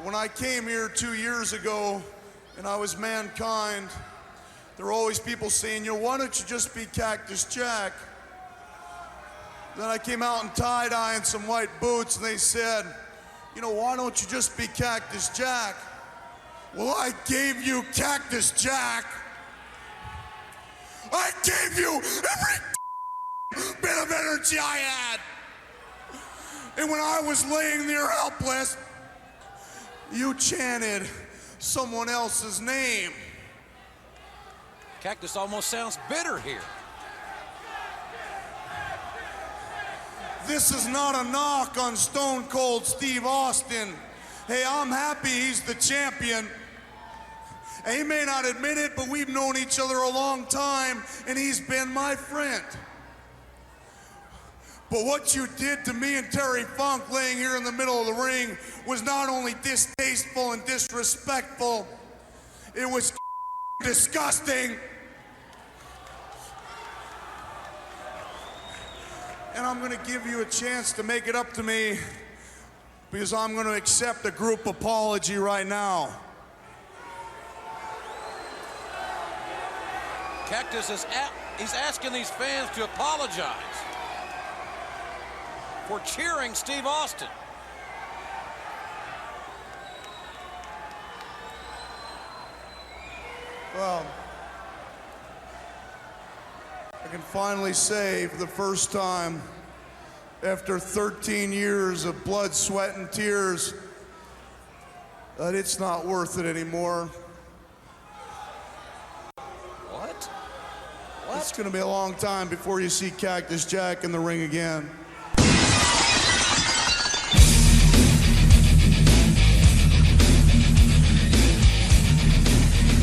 When I came here 2 years ago and I was Mankind, there were always people saying, why don't you just be Cactus Jack? Then I came out in tie-dye and some white boots and they said, why don't you just be Cactus Jack? Well, I gave you Cactus Jack. I gave you every bit of energy I had. And when I was laying there helpless, you chanted someone else's name. Cactus almost sounds bitter here. This is not a knock on Stone Cold Steve Austin. Hey, I'm happy he's the champion. And he may not admit it, but we've known each other a long time, and he's been my friend. But what you did to me and Terry Funk laying here in the middle of the ring was not only distasteful and disrespectful, it was disgusting. And I'm gonna give you a chance to make it up to me because I'm gonna accept a group apology right now. Cactus he's asking these fans to apologize for cheering Steve Austin. Well, I can finally say for the first time after 13 years of blood, sweat, and tears that it's not worth it anymore. What? It's going to be a long time before you see Cactus Jack in the ring again.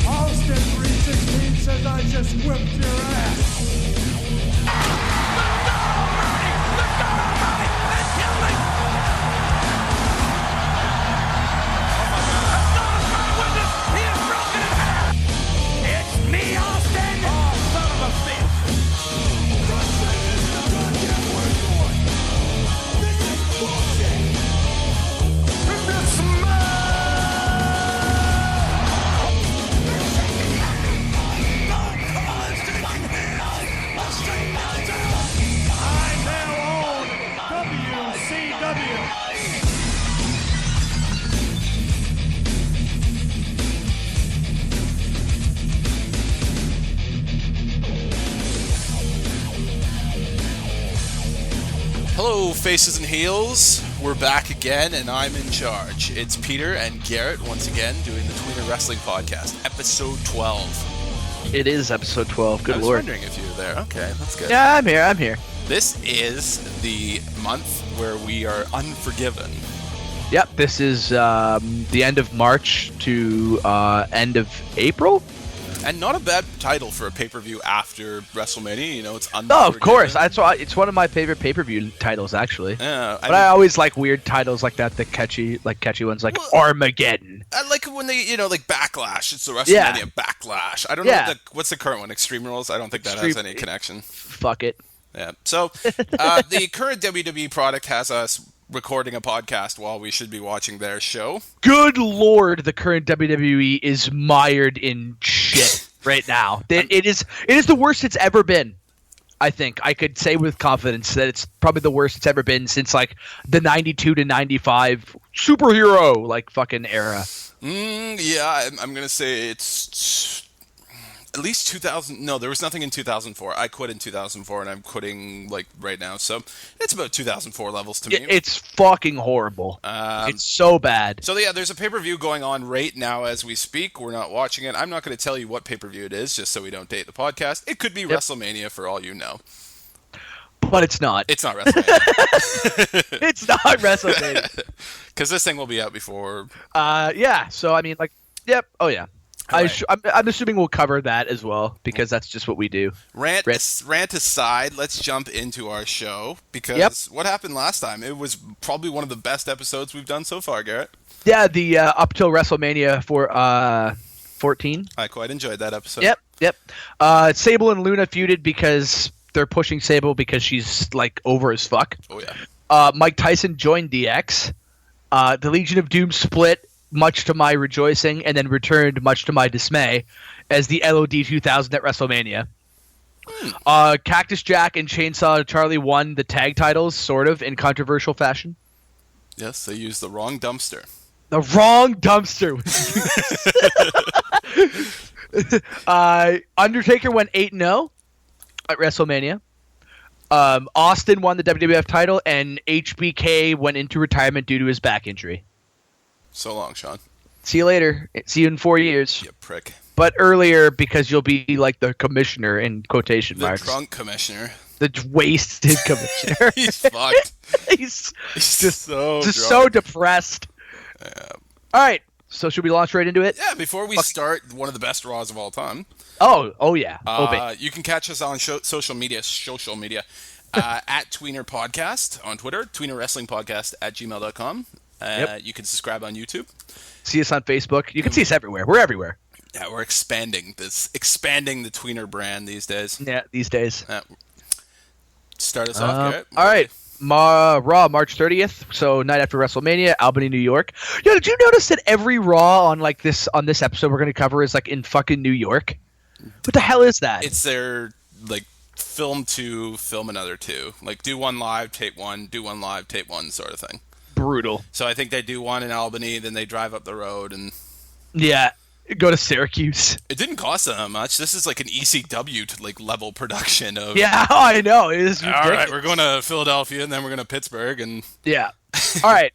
Austin 316 says I just whipped your ass. Hello, faces and heels. We're back again, and I'm in charge. It's Peter and Garrett once again doing the Tweener Wrestling Podcast, episode 12. It is episode 12. Good I was lord. wondering if you were there. Okay, that's good. Yeah, I'm here. This is the month where we are Unforgiven. Yep, this is the end of March to end of April. And not a bad title for a pay-per-view after WrestleMania. It's Unforgiven. Oh, of course. That's why it's one of my favorite pay-per-view titles, actually. Yeah, I always like weird titles like that, the catchy ones, like Armageddon. I like when they, like Backlash. It's the WrestleMania Backlash. I don't know what's the current one. Extreme Rules. I don't think that has any connection. Fuck it. Yeah. So the current WWE product has us recording a podcast while we should be watching their show. Good lord, the current WWE is mired in shit right now. It is the worst it's ever been. I think I could say with confidence that it's probably the worst it's ever been since like the 92 to 95 superhero fucking era. Yeah, I'm gonna say it's at least 2000. No, there was nothing in 2004. I quit in 2004, and I'm quitting right now. So it's about 2004 levels to me. It's fucking horrible. It's so bad. So yeah, there's a pay-per-view going on right now as we speak. We're not watching it. I'm not going to tell you what pay-per-view it is, just so we don't date the podcast. It could be WrestleMania for all you know. But it's not. It's not WrestleMania. It's not WrestleMania. Because this thing will be out before. Yeah. So I mean, yep. Oh yeah. Right. I'm assuming we'll cover that as well because that's just what we do. Rant aside, let's jump into our show because what happened last time? It was probably one of the best episodes we've done so far, Garrett. Yeah, the up till WrestleMania 14. I quite enjoyed that episode. Yep. Sable and Luna feuded because they're pushing Sable because she's over as fuck. Oh yeah. Mike Tyson joined DX. The Legion of Doom split. much to my rejoicing, and then returned, much to my dismay, as the LOD 2000 at WrestleMania. Cactus Jack and Chainsaw Charlie won the tag titles, sort of, in controversial fashion. Yes, they used the wrong dumpster. The wrong dumpster. Undertaker went 8-0 at WrestleMania. Austin won the WWF title, and HBK went into retirement due to his back injury. So long, Sean. See you later. See you in 4 years. You prick. But earlier, because you'll be like the commissioner in quotation marks. The drunk commissioner. The wasted commissioner. He's fucked. He's just so just drunk. so depressed. All right. So should we launch right into it? Yeah, before we start, one of the best Raws of all time. Oh yeah. You can catch us on social media, at Tweener Podcast on Twitter, Tweener Wrestling Podcast at gmail.com. You can subscribe on YouTube. See us on Facebook. You can see us everywhere. We're everywhere. Yeah, we're expanding the Tweener brand these days. Yeah, these days. Start us off, Garrett. All right. Raw, March 30th, so night after WrestleMania, Albany, New York. Yo, did you notice that every Raw on this episode we're going to cover is like in fucking New York? What the hell is that? It's their like film 2, film another 2. Like do one live, tape 1, do one live, tape 1 sort of thing. Brutal. So I think they do one in Albany, then they drive up the road and yeah, go to Syracuse. it didn't cost them that much. This is like an ECW level production of. Yeah, I know. It is ridiculous. All right, we're going to Philadelphia and then we're going to Pittsburgh and. Yeah. All right.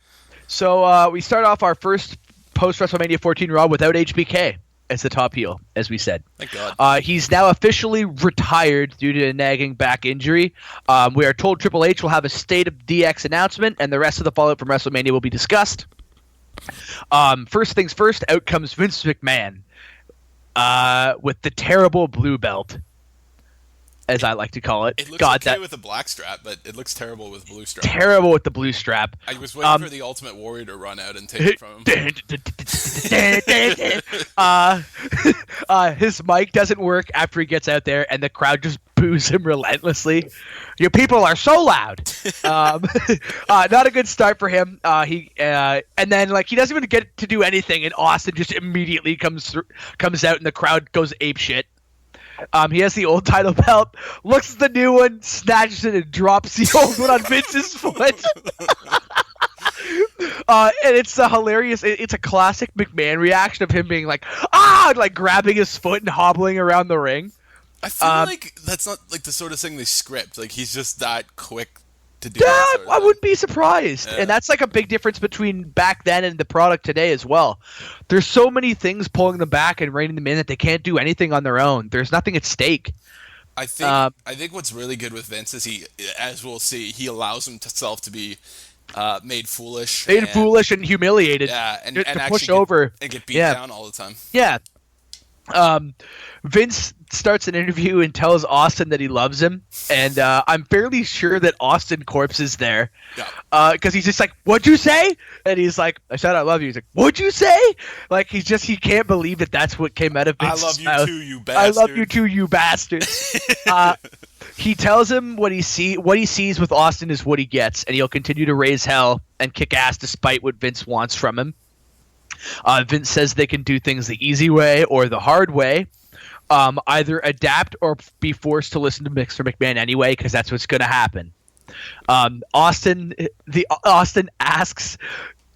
So we start off our first post WrestleMania 14 Raw without HBK as the top heel, as we said. Thank God. He's now officially retired due to a nagging back injury. We are told Triple H will have a State of DX announcement, and the rest of the fallout from WrestleMania will be discussed. First things first, out comes Vince McMahon with the terrible blue belt, as I like to call it. It looks okay with the black strap, but it looks terrible with blue strap. Terrible with the blue strap. I was waiting for the Ultimate Warrior to run out and take it from him. His mic doesn't work after he gets out there, and the crowd just boos him relentlessly. You people are so loud. Not a good start for him. And then he doesn't even get to do anything, and Austin just immediately comes out, and the crowd goes apeshit. He has the old title belt, looks at the new one, snatches it, and drops the old one on Vince's foot. And it's a hilarious. It's a classic McMahon reaction of him being like grabbing his foot and hobbling around the ring. I feel like that's not the sort of thing they script. He's just that quick to do. I wouldn't be surprised. Yeah. And that's a big difference between back then and the product today as well. There's so many things pulling them back and reining them in that they can't do anything on their own. There's nothing at stake. I think what's really good with Vince is as we'll see, he allows himself to be made foolish. And humiliated. Yeah, and to push over. And get beat down all the time. Yeah. Vince starts an interview and tells Austin that he loves him, and I'm fairly sure that Austin Corpse is there. Yeah. Because he's just like, "What'd you say?" And he's like, "I said I love you." He's like, "What'd you say?" He can't believe that that's what came out of Vince's mouth. I love you too, you bastard. I love you too, you bastard. He tells him what he sees with Austin is what he gets, and he'll continue to raise hell and kick ass despite what Vince wants from him. Vince says they can do things the easy way or the hard way. Either adapt or be forced to listen to Mr. McMahon anyway, because that's what's going to happen. Austin asks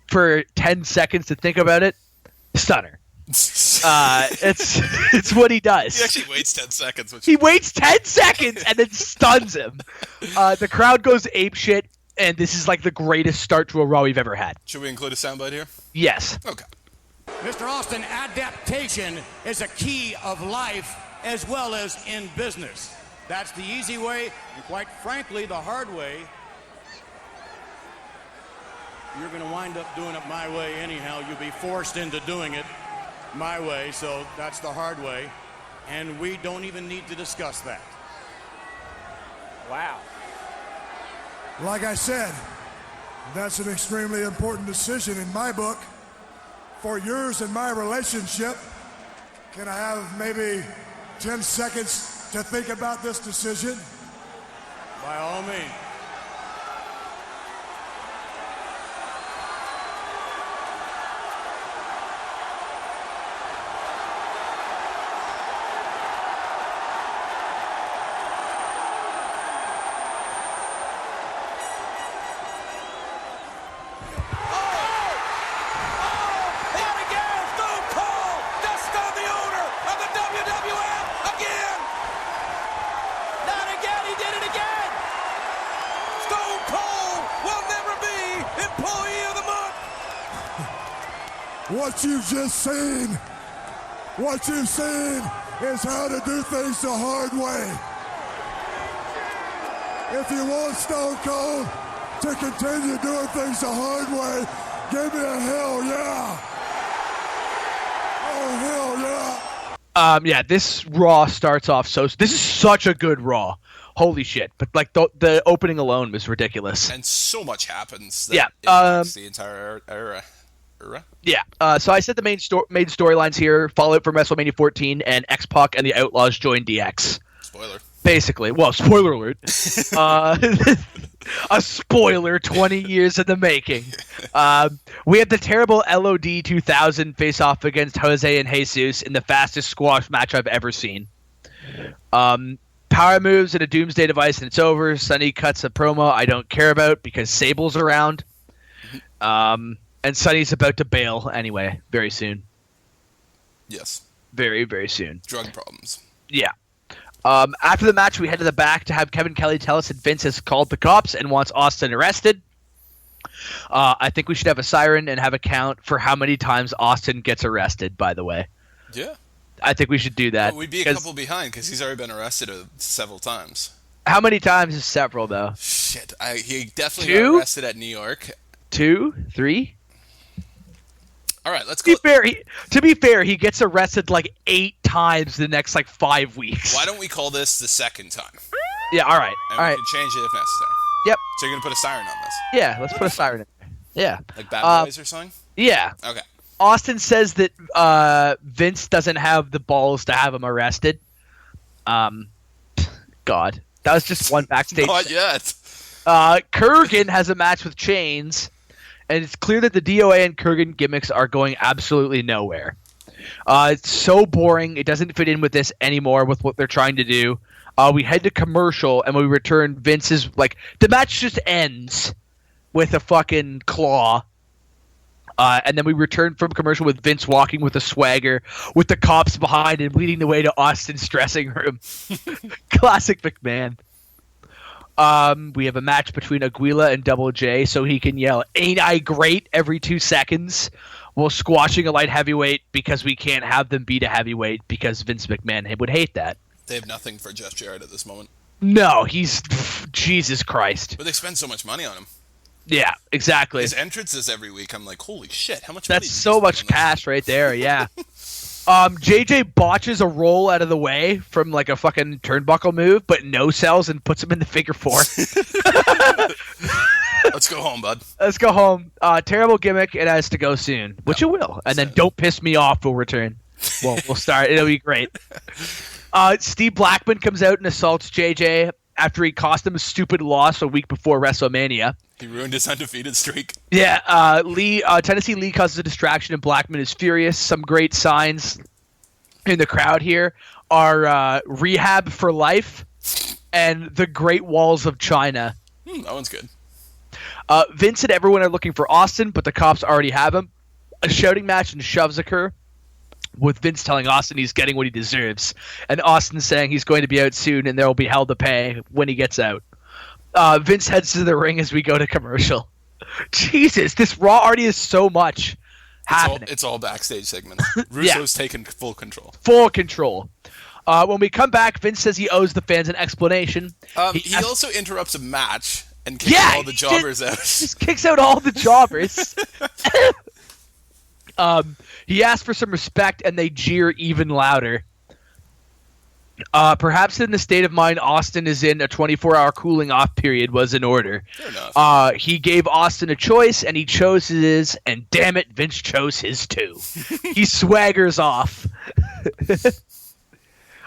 for 10 seconds to think about it. Stunner. It's what he does. He actually waits 10 seconds. He waits 10 seconds and then stuns him. The crowd goes apeshit, and this is the greatest start to a Raw we've ever had. Should we include a soundbite here? Yes. Okay. Mr. Austin, adaptation is a key of life as well as in business. That's the easy way, and quite frankly, the hard way. You're going to wind up doing it my way anyhow. You'll be forced into doing it my way, so that's the hard way. And we don't even need to discuss that. Wow. Like I said, that's an extremely important decision in my book. For yours and my relationship, can I have maybe 10 seconds to think about this decision? By all means. what you've seen is how to do things the hard way. If you want Stone Cold to continue doing things the hard way, give me a hell yeah. Oh, hell yeah. Yeah, this Raw starts off this is such a good Raw. Holy shit. But like the opening alone was ridiculous. And so much happens that yeah, impacts the entire era. Yeah. So I said the main storylines here: Fallout from WrestleMania 14, and X-Pac and the Outlaws join DX. Spoiler. Basically, well, spoiler alert. A spoiler 20 years in the making. We have the terrible LOD 2000 face-off against Jose and Jesus in the fastest squash match I've ever seen. Power moves and a Doomsday device, and it's over. Sonny cuts a promo I don't care about because Sable's around. And Sonny's about to bail anyway, very soon. Yes. Very, very soon. Drug problems. Yeah. After the match, we head to the back to have Kevin Kelly tell us that Vince has called the cops and wants Austin arrested. I think we should have a siren and have a count for how many times Austin gets arrested, by the way. Yeah. I think we should do that. Well, we'd be a couple behind because he's already been arrested several times. How many times is several, though? Shit. He definitely got arrested at New York. 2? 3? All right, let's go. To be fair, he gets arrested like 8 times the next like 5 weeks. Why don't we call this the second time? Yeah, all right. And all we right. can change it if necessary. Yep. So you're going to put a siren on this? Yeah, let's put a siren in there. Yeah. Like Bad Boys or something? Yeah. Okay. Austin says that Vince doesn't have the balls to have him arrested. God. That was just one backstage. Not yet. Kurgan has a match with Chains. And it's clear that the DOA and Kurgan gimmicks are going absolutely nowhere. It's so boring. It doesn't fit in with this anymore with what they're trying to do. We head to commercial, and when we return, Vince's like the match just ends with a fucking claw. And then we return from commercial with Vince walking with a swagger, with the cops behind him, leading the way to Austin's dressing room. Classic McMahon. We have a match between Aguila and Double J, so he can yell, "Ain't I great?" every 2 seconds, while squashing a light heavyweight because we can't have them beat a heavyweight because Vince McMahon would hate that. They have nothing for Jeff Jarrett at this moment. No, he's Jesus Christ. But they spend so much money on him. Yeah, exactly. His entrances every week, I'm like, holy shit, how much money? That's so much cash right there, yeah. JJ botches a roll out of the way from like a fucking turnbuckle move, but no sells and puts him in the figure 4. Let's go home, bud. Let's go home. Terrible gimmick. It has to go soon, which it will. And then Don't Piss Me Off will return. Well, we'll start. It'll be great. Steve Blackman comes out and assaults JJ after he cost him a stupid loss a week before WrestleMania. He ruined his undefeated streak. Yeah, Tennessee Lee causes a distraction, and Blackman is furious. Some great signs in the crowd here are Rehab for Life and the Great Walls of China. That one's good. Vince and everyone are looking for Austin, but the cops already have him. A shouting match and shoves occur, with Vince telling Austin he's getting what he deserves, and Austin saying he's going to be out soon and there will be hell to pay when he gets out. Vince heads to the ring as we go to commercial. Jesus, this Raw already is so much happening. It's all backstage segments. Russo's taken full control. Full control. When we come back, Vince says he owes the fans an explanation. He also interrupts a match and kicks all the jobbers out. Just kicks out all the jobbers. He asks for some respect, and they jeer even louder. Perhaps in the state of mind Austin is in, a 24-hour cooling-off period was in order. Fair enough. He gave Austin a choice, and he chose his, and damn it, Vince chose his too. He swaggers off.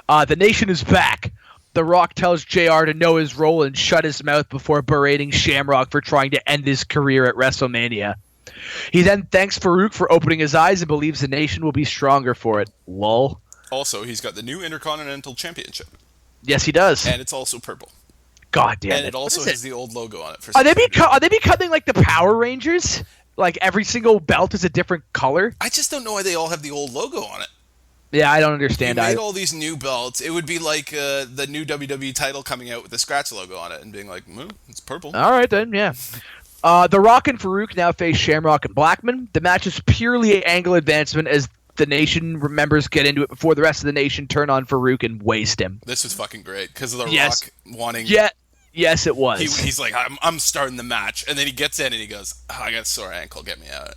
The Nation is back. The Rock tells JR to know his role and shut his mouth before berating Shamrock for trying to end his career at WrestleMania. He then thanks Farouk for opening his eyes and believes the Nation will be stronger for it. Lol. Also, he's got the new Intercontinental Championship. Yes, he does. And it's also purple. God damn it. And it also has the old logo on it. Are they becoming like the Power Rangers? Like every single belt is a different color? I just don't know why they all have the old logo on it. Yeah, I don't understand. If you made all these new belts, it would be like the new WWE title coming out with the Scratch logo on it and being like, it's purple. All right, then, yeah. The Rock and Farouk now face Shamrock and Blackman. The match is purely angle advancement as the Nation members get into it before the rest of the Nation turn on Farouk and waste him. This was fucking great because of The Yes. Rock wanting. Yeah. Yes, it was. He's like, I'm starting the match, and then he gets in and he goes, I got a sore ankle, get me out.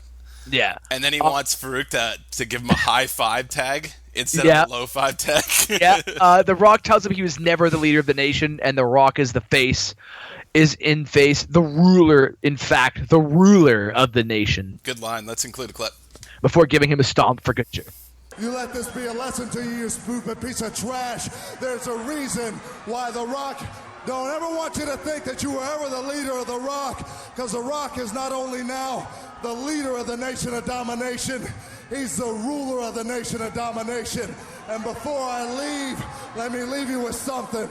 Yeah. And then he wants Farouk to give him a high five tag instead Yeah. of a low five tag. Yeah. The Rock tells him he was never the leader of the Nation, and The Rock is the ruler, in fact, the ruler of the Nation. Good line. Let's include a clip. Before giving him a stomp for good cheer. You let this be a lesson to you, you stupid piece of trash. There's a reason why The Rock don't ever want you to think that you were ever the leader of The Rock, because The Rock is not only now the leader of the Nation of Domination, he's the ruler of the Nation of Domination. And before I leave, let me leave you with something.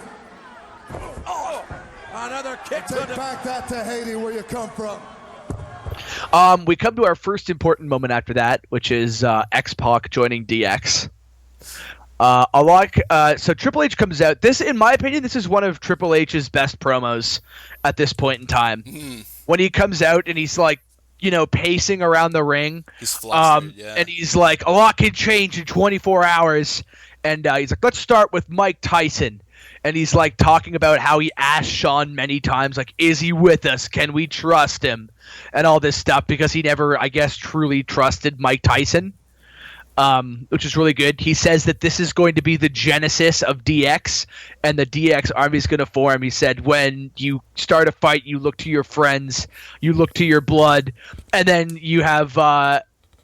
Oh, another kick to Take the... back that to Haiti, where you come from. We come to our first important moment after that, which is X-Pac joining DX. So Triple H comes out. This, in my opinion, this is one of Triple H's best promos at this point in time. When he comes out and he's like, pacing around the ring. He's flustered, yeah. And he's like, a lot can change in 24 hours. And he's like, let's start with Mike Tyson. And he's like talking about how he asked Shawn many times, like, is he with us? Can we trust him? And all this stuff because he never, I guess, truly trusted Mike Tyson, which is really good. He says that this is going to be the genesis of DX and the DX army is going to form. He said, when you start a fight, you look to your friends, you look to your blood, and then you have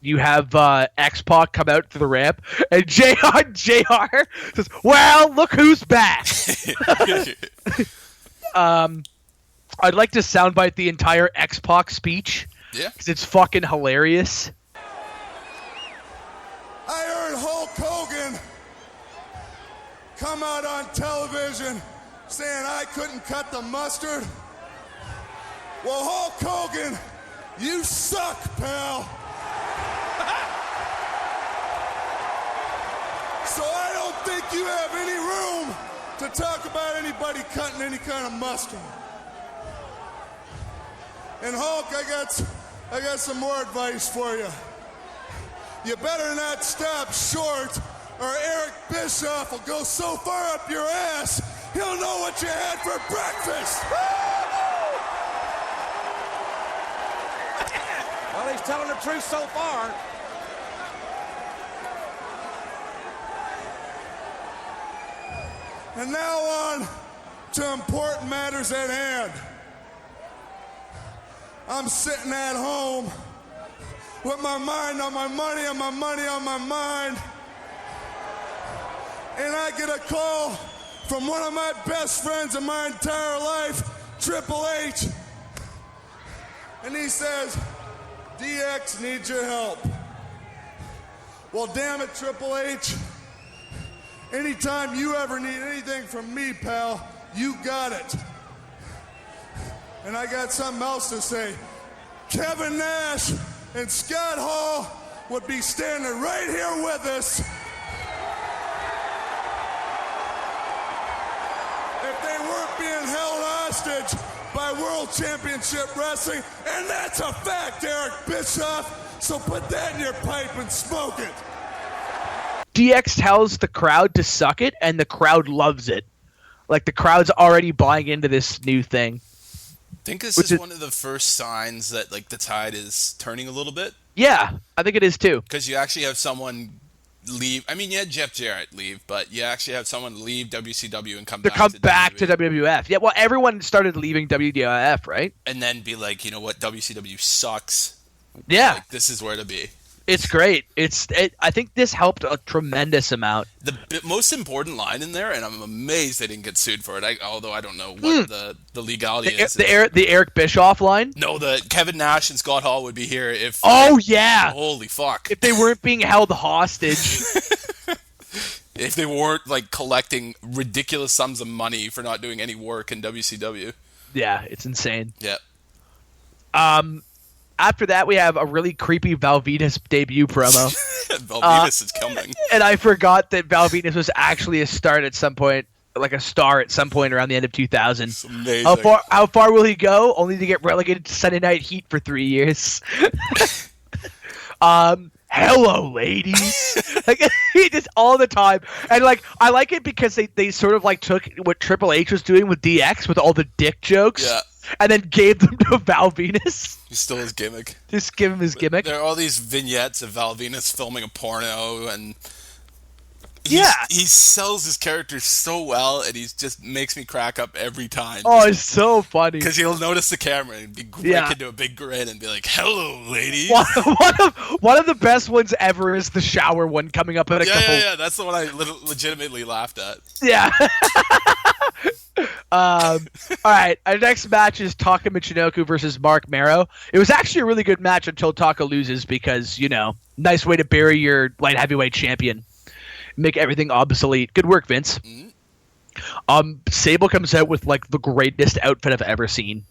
X-Pac come out to the ramp, and JR says, well, look who's back. I'd like to soundbite the entire X-Pac speech. Yeah. Because it's fucking hilarious. I heard Hulk Hogan come out on television saying I couldn't cut the mustard. Well, Hulk Hogan, you suck, pal. So I don't think you have any room to talk about anybody cutting any kind of mustard. And Hulk, I got some more advice for you. You better not stop short, or Eric Bischoff will go so far up your ass, he'll know what you had for breakfast. Well, he's telling the truth so far. And now on to important matters at hand. I'm sitting at home with my mind on my money and my money on my mind. And I get a call from one of my best friends in my entire life, Triple H. And he says, DX needs your help. Well, damn it, Triple H. Anytime you ever need anything from me, pal, you got it. And I got something else to say. Kevin Nash and Scott Hall would be standing right here with us if they weren't being held hostage by World Championship Wrestling. And that's a fact, Eric Bischoff. So put that in your pipe and smoke it. DX tells the crowd to suck it, and the crowd loves it. Like, the crowd's already buying into this new thing. I think this is one of the first signs that, like, the tide is turning a little bit. Yeah, I think it is too. Because you actually have someone leave. I mean, you had Jeff Jarrett leave, but you actually have someone leave WCW and come back to WWF. Yeah, well, everyone started leaving WWF, right? And then be like, you know what, WCW sucks. Yeah. Like, this is where to be. It's great. I think this helped a tremendous amount. The most important line in there, and I'm amazed they didn't get sued for it, although I don't know what the legality is. The Eric Bischoff line? No, the Kevin Nash and Scott Hall would be here if... Oh, yeah! Holy fuck. If they weren't being held hostage. If they weren't, like, collecting ridiculous sums of money for not doing any work in WCW. Yeah, it's insane. Yeah. After that, we have a really creepy Val Venis debut promo. Val Venis is coming. And I forgot that Val Venis was actually a start at some point. like a star at some point around the end of 2000. It's amazing. How far will he go? Only to get relegated to Sunday Night Heat for 3 years. Hello, ladies. Like, he just all the time, and like I like it because they sort of like took what Triple H was doing with DX with all the dick jokes, and then gave them to Val Venus. He's still his gimmick. Just give him his gimmick. There are all these vignettes of Val Venus filming a porno, and he sells his character so well, and he just makes me crack up every time. Oh, it's so funny. Because he'll notice the camera and break into a big grin and be like, "Hello, ladies." One of the best ones ever is the shower one coming up at a couple. Yeah. That's the one I legitimately laughed at. Yeah. All right. Our next match is Taka Michinoku versus Mark Marrow. It was actually a really good match until Taka loses because, nice way to bury your light heavyweight champion. Make everything obsolete. Good work, Vince. Sable comes out with like the greatest outfit I've ever seen.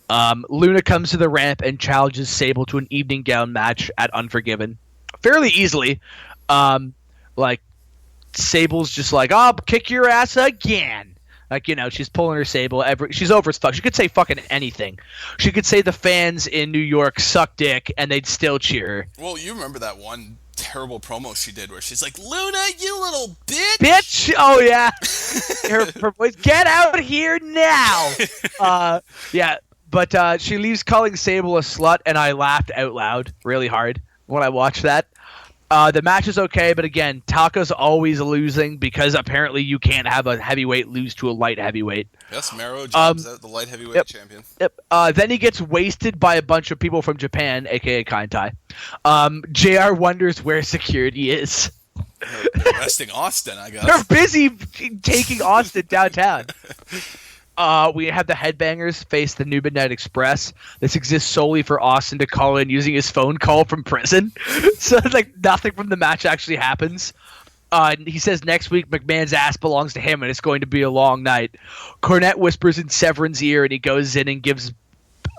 Luna comes to the ramp and challenges Sable to an evening gown match at Unforgiven fairly easily. Like Sable's just like, "I'll kick your ass again." Like, she's pulling her Sable. She's over as fuck. She could say fucking anything. She could say the fans in New York suck dick, and they'd still cheer her. Well, you remember that one terrible promo she did where she's like, "Luna, you little bitch!" Bitch! Oh, yeah. her voice, "Get out here now!" Yeah, but she leaves calling Sable a slut, and I laughed out loud really hard when I watched that. The match is okay, but again, Taka's always losing because apparently you can't have a heavyweight lose to a light heavyweight. Yes, Marrow jobs out the light heavyweight champion. Yep. Then he gets wasted by a bunch of people from Japan, a.k.a. Kaintai. JR wonders where security is. They're arresting Austin, I guess. They're busy taking Austin downtown. We have the Headbangers face the New Midnight Express. This exists solely for Austin to call in using his phone call from prison. So like nothing from the match actually happens. He says next week McMahon's ass belongs to him and it's going to be a long night. Cornette whispers in Severin's ear and he goes in and gives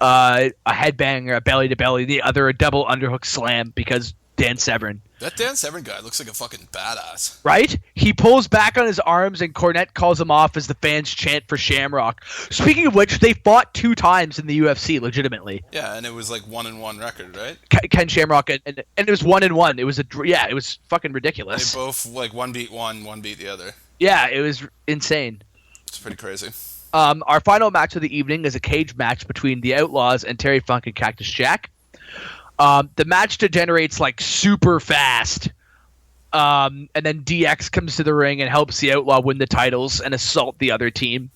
a headbanger a belly to belly, the other a double underhook slam because Dan Severn. That Dan Severn guy looks like a fucking badass. Right? He pulls back on his arms and Cornette calls him off as the fans chant for Shamrock. Speaking of which, they fought 2 times in the UFC, legitimately. Yeah, and it was like 1-1 record, right? Ken Shamrock, and it was 1-1. It was it was fucking ridiculous. They both like one beat the other. Yeah, it was insane. It's pretty crazy. Our final match of the evening is a cage match between the Outlaws and Terry Funk and Cactus Jack. The match degenerates like super fast. And then DX comes to the ring and helps the Outlaw win the titles and assault the other team.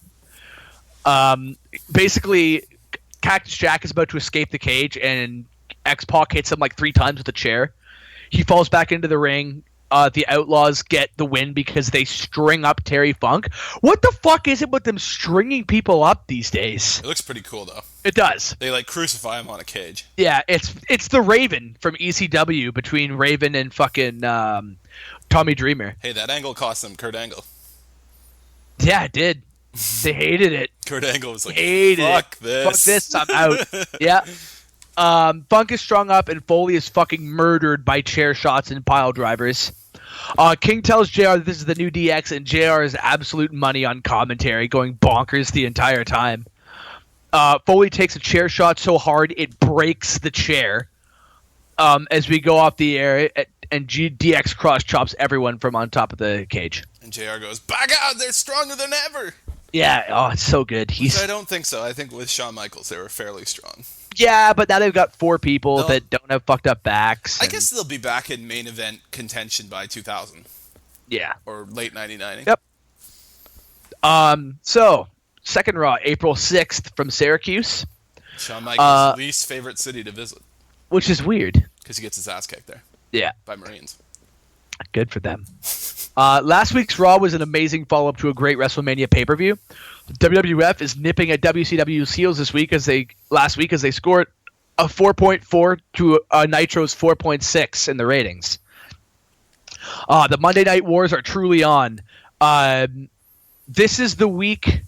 Basically, Cactus Jack is about to escape the cage and X-Pac hits him like 3 times with a chair. He falls back into the ring. The Outlaws get the win because they string up Terry Funk. What the fuck is it with them stringing people up these days? It looks pretty cool, though. It does. They, like, crucify him on a cage. Yeah, it's the Raven from ECW between Raven and fucking Tommy Dreamer. Hey, that angle cost them Kurt Angle. Yeah, it did. They hated it. Kurt Angle was like, fuck this, I'm out. Yeah. Funk is strung up and Foley is fucking murdered by chair shots and pile drivers. King tells JR that this is the new DX and JR is absolute money on commentary, going bonkers the entire time. Foley takes a chair shot so hard it breaks the chair as we go off the air, and DX cross chops everyone from on top of the cage. And JR goes, "By God, they're stronger than ever!" Yeah, oh, it's so good. I don't think so. I think with Shawn Michaels, they were fairly strong. Yeah, but now they've got 4 people that don't have fucked up backs. I guess they'll be back in main event contention by 2000. Yeah. Or late 1990. Yep. So, second Raw, April 6th from Syracuse. Shawn Michaels' least favorite city to visit. Which is weird. Because he gets his ass kicked there. Yeah. By Marines. Good for them. Last week's Raw was an amazing follow-up to a great WrestleMania pay-per-view. WWF is nipping at WCW's heels last week as they scored a 4.4 to Nitro's 4.6 in the ratings. The Monday Night Wars are truly on. This is the week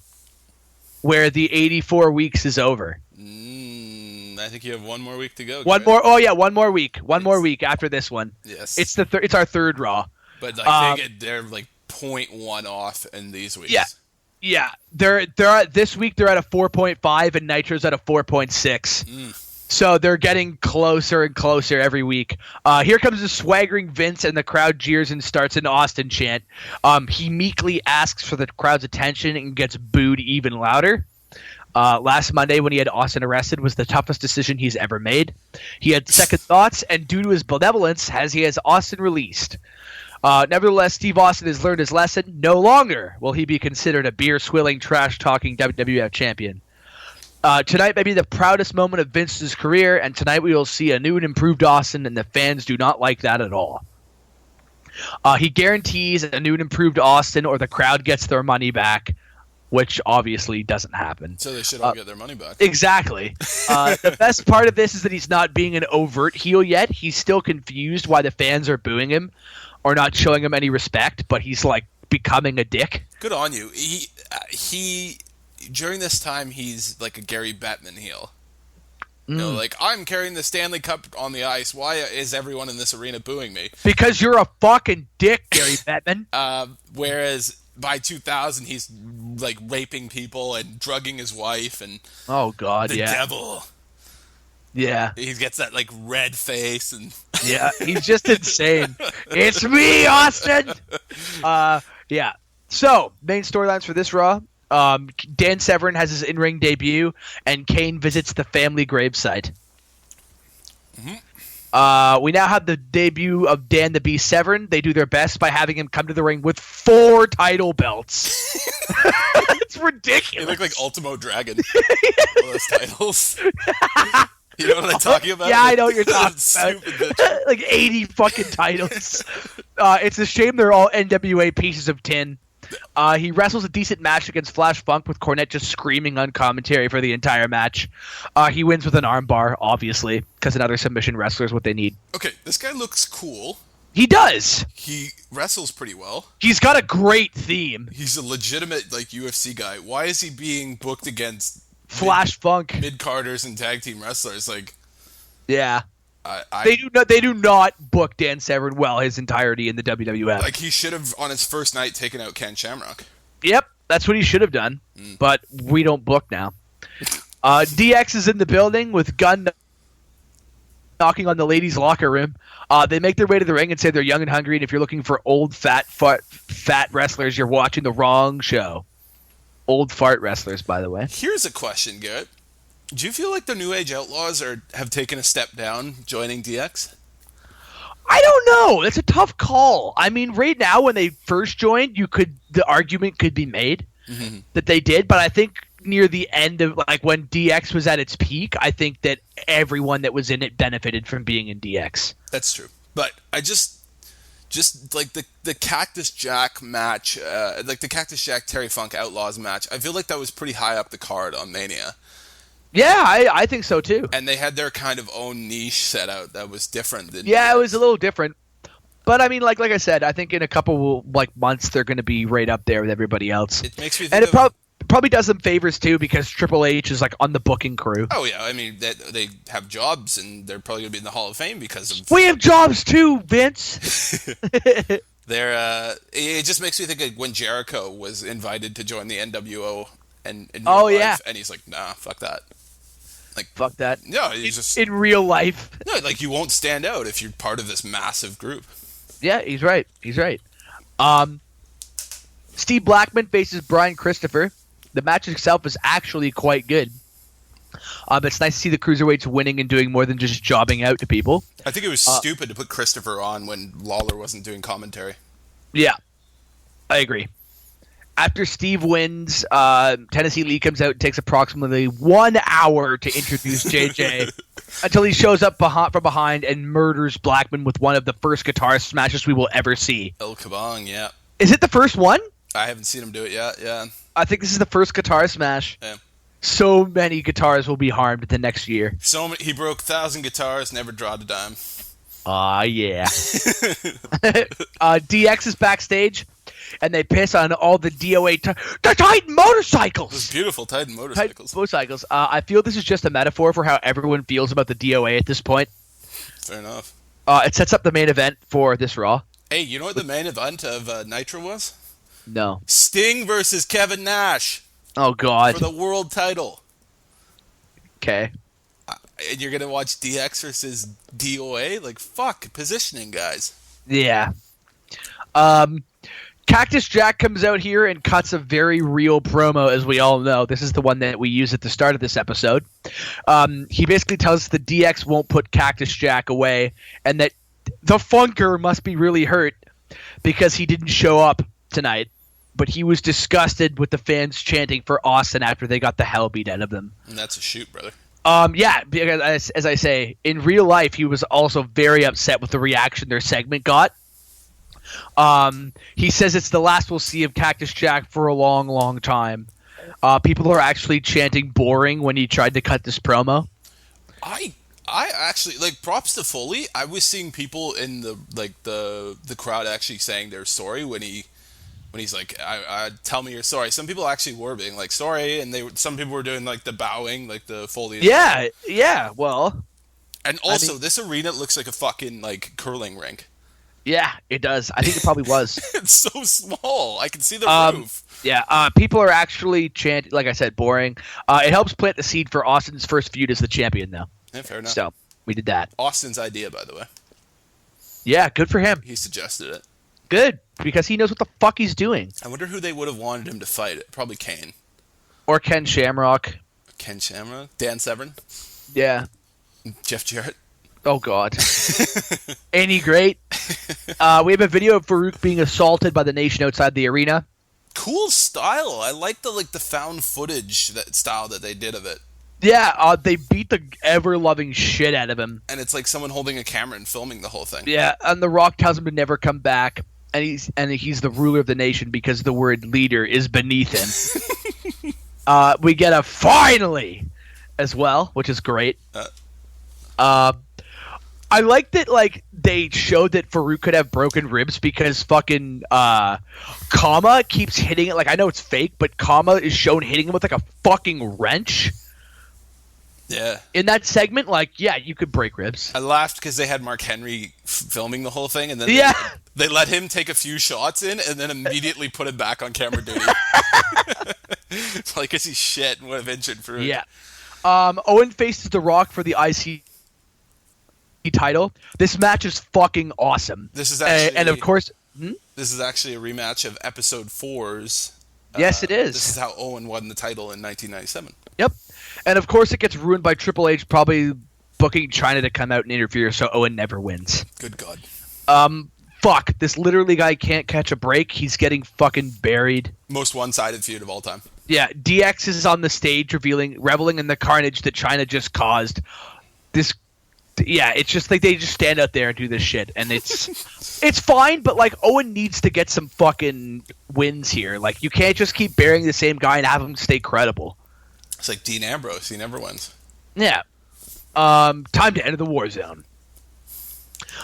where the 84 weeks is over. I think you have one more week to go. One more week. One more week after this one. Yes. It's our third Raw. But like they're like 0.1 off in these weeks. Yeah. They're at, this week they're at a 4.5 and Nitro's at a 4.6. So they're getting closer and closer every week. Here comes the swaggering Vince, and the crowd jeers and starts an Austin chant. He meekly asks for the crowd's attention and gets booed even louder. Last Monday, when he had Austin arrested, was the toughest decision he's ever made. He had second thoughts, and due to his benevolence, he has Austin released. Nevertheless, Steve Austin has learned his lesson. No longer will he be considered a beer-swilling, trash-talking WWF champion. Tonight may be the proudest moment of Vince's career, and tonight we will see a new and improved Austin, and the fans do not like that at all. He guarantees a new and improved Austin, or the crowd gets their money back, which obviously doesn't happen. So they should all get their money back. Exactly. The best part of this is that he's not being an overt heel yet. He's still confused why the fans are booing him or not showing him any respect, but he's like becoming a dick. Good on you. He during this time, he's like a Gary Bettman heel. You know, like, I'm carrying the Stanley Cup on the ice. Why is everyone in this arena booing me? Because you're a fucking dick, Gary Bettman. Whereas by 2000, he's like raping people and drugging his wife and oh god, the devil. Yeah, he gets that like red face and yeah, he's just insane. It's me, Austin. Yeah. So main storylines for this Raw. Dan Severn has his in-ring debut, and Kane visits the family gravesite. We now have the debut of Dan the Beast Severn. They do their best by having him come to the ring with 4 title belts. It's ridiculous. They look like Ultimo Dragon. All those titles. You know what I'm talking about? Yeah, I know what you're talking about. Like 80 fucking titles. It's a shame they're all NWA pieces of tin. He wrestles a decent match against Flash Funk with Cornette just screaming on commentary for the entire match. He wins with an armbar, obviously, because another submission wrestler is what they need. Okay, this guy looks cool. He does. He wrestles pretty well. He's got a great theme. He's a legitimate like UFC guy. Why is he being booked against Flash Funk, mid-carders and tag team wrestlers? Like, yeah. They do not book Dan Severn well his entirety in the WWF. Like, he should have, on his first night, taken out Ken Shamrock. Yep, that's what he should have done, but we don't book now. DX is in the building with Gunn knocking on the ladies' locker room. They make their way to the ring and say they're young and hungry, and if you're looking for old, fat wrestlers, you're watching the wrong show. Old fart wrestlers, by the way. Here's a question, Garrett. Do you feel like the New Age Outlaws have taken a step down joining DX? I don't know. It's a tough call. I mean, right now when they first joined, the argument could be made that they did, but I think near the end of like when DX was at its peak, I think that everyone that was in it benefited from being in DX. That's true. But I just like the Cactus Jack match, like the Cactus Jack Terry Funk Outlaws match, I feel like that was pretty high up the card on Mania. Yeah, I think so too. And they had their kind of own niche set out that was different than it was a little different. But I mean, like I said, I think in a couple months they're going to be right up there with everybody else. It makes me think, and it probably does them favors too because Triple H is like on the booking crew. Oh yeah, I mean they have jobs and they're probably going to be in the Hall of Fame because of. We have jobs too, Vince. It just makes me think of when Jericho was invited to join the NWO and in real life, and he's like, nah, fuck that. Like, fuck that. No, he's just in real life. No, like you won't stand out if you're part of this massive group. Yeah, he's right. Steve Blackman faces Brian Christopher. The match itself is actually quite good. It's nice to see the cruiserweights winning and doing more than just jobbing out to people. I think it was stupid to put Christopher on when Lawler wasn't doing commentary. Yeah, I agree. After Steve wins, Tennessee Lee comes out and takes approximately 1 hour to introduce JJ until he shows up from behind and murders Blackman with one of the first guitar smashes we will ever see. El Kabong, yeah. Is it the first one? I haven't seen him do it yet, yeah. I think this is the first guitar smash. Yeah. So many guitars will be harmed the next year. He broke 1,000 guitars, never drawed a dime. Yeah. DX is backstage, and they piss on all the DOA the Titan motorcycles. Those beautiful Titan motorcycles. Motorcycles. I feel this is just a metaphor for how everyone feels about the DOA at this point. Fair enough. It sets up the main event for this Raw. Hey, you know what the main event of Nitro was? No. Sting versus Kevin Nash Oh God. for the world title. Okay. And you're gonna watch DX versus DOA? Like, fuck, positioning, guys. Yeah. Cactus Jack comes out here and cuts a very real promo, as we all know. This is the one that we use at the start of this episode. He basically tells us the DX won't put Cactus Jack away, and that the Funker must be really hurt because he didn't show up tonight. But he was disgusted with the fans chanting for Austin after they got the hell beat out of them. And that's a shoot, brother. Yeah, because as I say, in real life, he was also very upset with the reaction their segment got. He says it's the last we'll see of Cactus Jack for a long, long time. People are actually chanting boring when he tried to cut this promo. I actually, like, props to Foley. I was seeing people in the crowd actually saying they're sorry when he's like, I tell me you're sorry. Some people actually were being like sorry, and some people were doing like the bowing, like the Foley. Yeah. Well, and also this arena looks like a fucking like curling rink. Yeah, it does. I think it probably was. It's so small. I can see the roof. Yeah, people are actually chanting, like I said, boring. It helps plant the seed for Austin's first feud as the champion, though. Yeah, fair enough. So, we did that. Austin's idea, by the way. Yeah, good for him. He suggested it. Good, because he knows what the fuck he's doing. I wonder who they would have wanted him to fight. Probably Kane. Or Ken Shamrock. Ken Shamrock? Dan Severn? Yeah. Jeff Jarrett? Oh, God. Ain't he great? We have a video of Farouk being assaulted by the Nation outside the arena. Cool style. I like the found footage style that they did of it. Yeah, they beat the ever-loving shit out of him. And it's like someone holding a camera and filming the whole thing. Yeah, and The Rock tells him to never come back, and he's the ruler of the nation because the word leader is beneath him. We get a finally as well, which is great. I like that, like, they showed that Farouk could have broken ribs because fucking Kama keeps hitting it. Like, I know it's fake, but Kama is shown hitting him with, like, a fucking wrench. Yeah. In that segment, like, yeah, you could break ribs. I laughed because they had Mark Henry filming the whole thing, and then they let him take a few shots in and then immediately put him back on camera duty. Probably because he's shit and would have injured Farouk. Yeah. Owen faces The Rock for the IC title. This match is fucking awesome. This is actually, and of course, this is actually a rematch of episode 4's. Yes, it is. This is how Owen won the title in 1997. Yep. And of course, it gets ruined by Triple H probably booking China to come out and interfere, so Owen never wins. Good God. Fuck. This literally guy can't catch a break. He's getting fucking buried. Most one-sided feud of all time. Yeah, DX is on the stage reveling in the carnage that China just caused. It's just like they just stand out there and do this shit, and it's fine, but like Owen needs to get some fucking wins here. Like, you can't just keep burying the same guy and have him stay credible. It's like Dean Ambrose. He never wins. Yeah. Time to enter the war zone.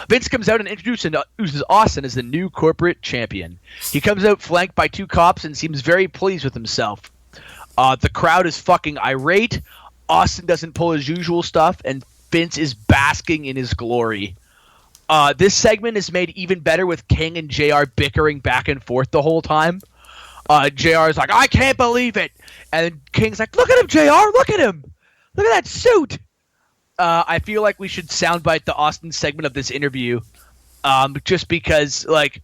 Vince comes out and introduces Austin as the new corporate champion. He comes out flanked by two cops and seems very pleased with himself. The crowd is fucking irate. Austin doesn't pull his usual stuff, and Vince is basking in his glory. This segment is made even better with King and JR bickering back and forth the whole time. JR is like, I can't believe it. And King's like, look at him, JR, look at him. Look at that suit. I feel like we should soundbite the Austin segment of this interview, just because, like,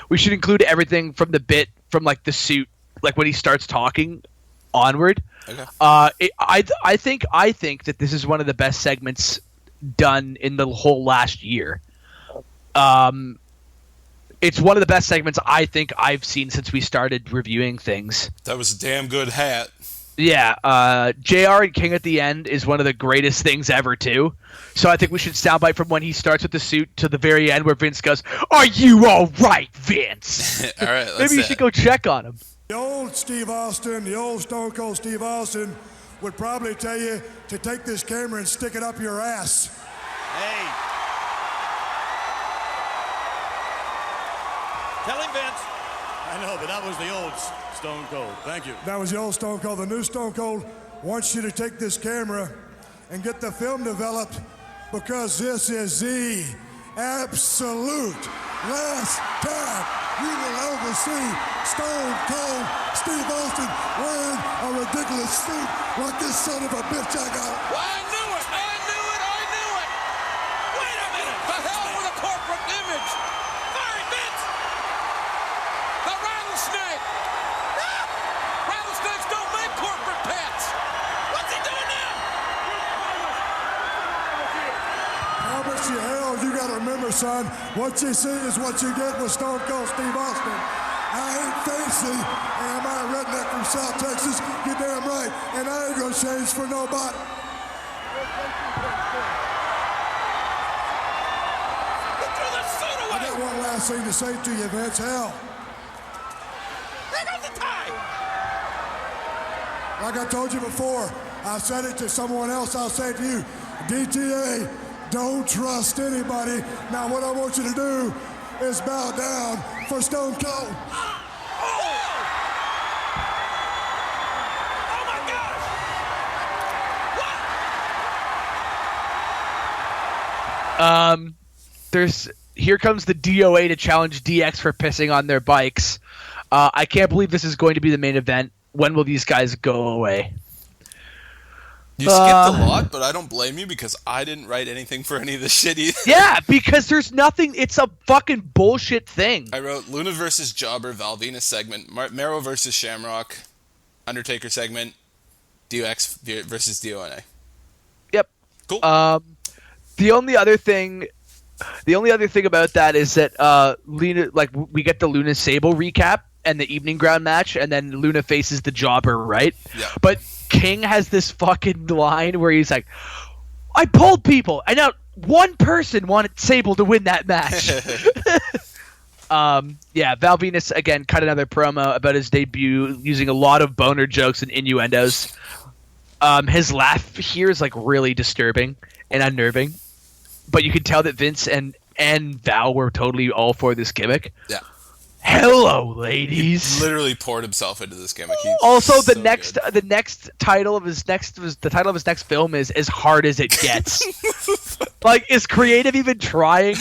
we should include everything from the bit from, like, the suit, like, when he starts talking onward. Okay. I think that this is one of the best segments done in the whole last year. It's one of the best segments I think I've seen since we started reviewing things. That was a damn good hat. Yeah, JR and King at the end is one of the greatest things ever, too. So I think we should soundbite from when he starts with the suit to the very end where Vince goes, are you all right, Vince? All right, Maybe you should go check on him. The old Steve Austin, the old Stone Cold Steve Austin, would probably tell you to take this camera and stick it up your ass. Hey. Tell him, Vince. I know, but that was the old Stone Cold. Thank you. That was the old Stone Cold. The new Stone Cold wants you to take this camera and get the film developed because this is the absolute last time you will ever see Stone Cold Steve Austin wearing a ridiculous suit like this son of a bitch I got. I knew it! Wait a minute! The hell with a corporate image! Fiery Vince! The rattlesnake! Ah! Rattlesnakes don't make corporate pets! What's he doing now? Promise you hell, you gotta remember, son, what you see is what you get with Stone Cold Steve Austin. I ain't fancy, and I'm a redneck from South Texas, you're damn right, and I ain't gonna change for nobody. He threw the suit I away! got one last thing to say to you, Vince. Hell, There goes the tie! like I told you before, I said it to someone else, I'll say it to you. DTA, don't trust anybody. Now what I want you to do is bow down for Stone Cold. Oh my gosh! What? Here comes the DOA to challenge DX for pissing on their bikes. I can't believe this is going to be the main event. When will these guys go away? You skipped a lot, but I don't blame you because I didn't write anything for any of this shit either. Yeah, because there's nothing. It's a fucking bullshit thing. I wrote Luna versus Jobber, Val Venus segment, Mero versus Shamrock, Undertaker segment, DX versus DONA. Yep. Cool. The only other thing about that is that Luna, like, we get the Luna Sable recap and the Evening Ground match, and then Luna faces the Jobber, right? Yeah. But King has this fucking line where he's like, I pulled people, and now one person wanted Sable to win that match. Yeah, Val Venus, again, cut another promo about his debut using a lot of boner jokes and innuendos. His laugh here is, like, really disturbing and unnerving. But you can tell that Vince and Val were totally all for this gimmick. Yeah. Hello, ladies. He literally poured himself into this gimmick. Also, the next title of his next film is As Hard as It Gets. Like, is creative even trying?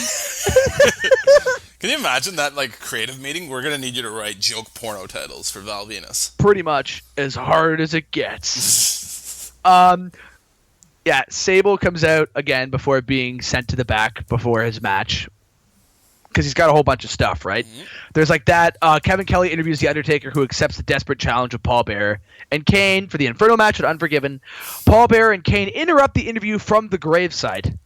Can you imagine that, like, creative meeting? We're gonna need you to write joke porno titles for Val Venus. Pretty much, As Hard as It Gets. Yeah, Sable comes out again before being sent to the back before his match. Because he's got a whole bunch of stuff, right? Mm-hmm. There's like that. Kevin Kelly interviews The Undertaker, who accepts the desperate challenge of Paul Bearer and Kane for the Inferno match at Unforgiven. Paul Bearer and Kane interrupt the interview from the graveside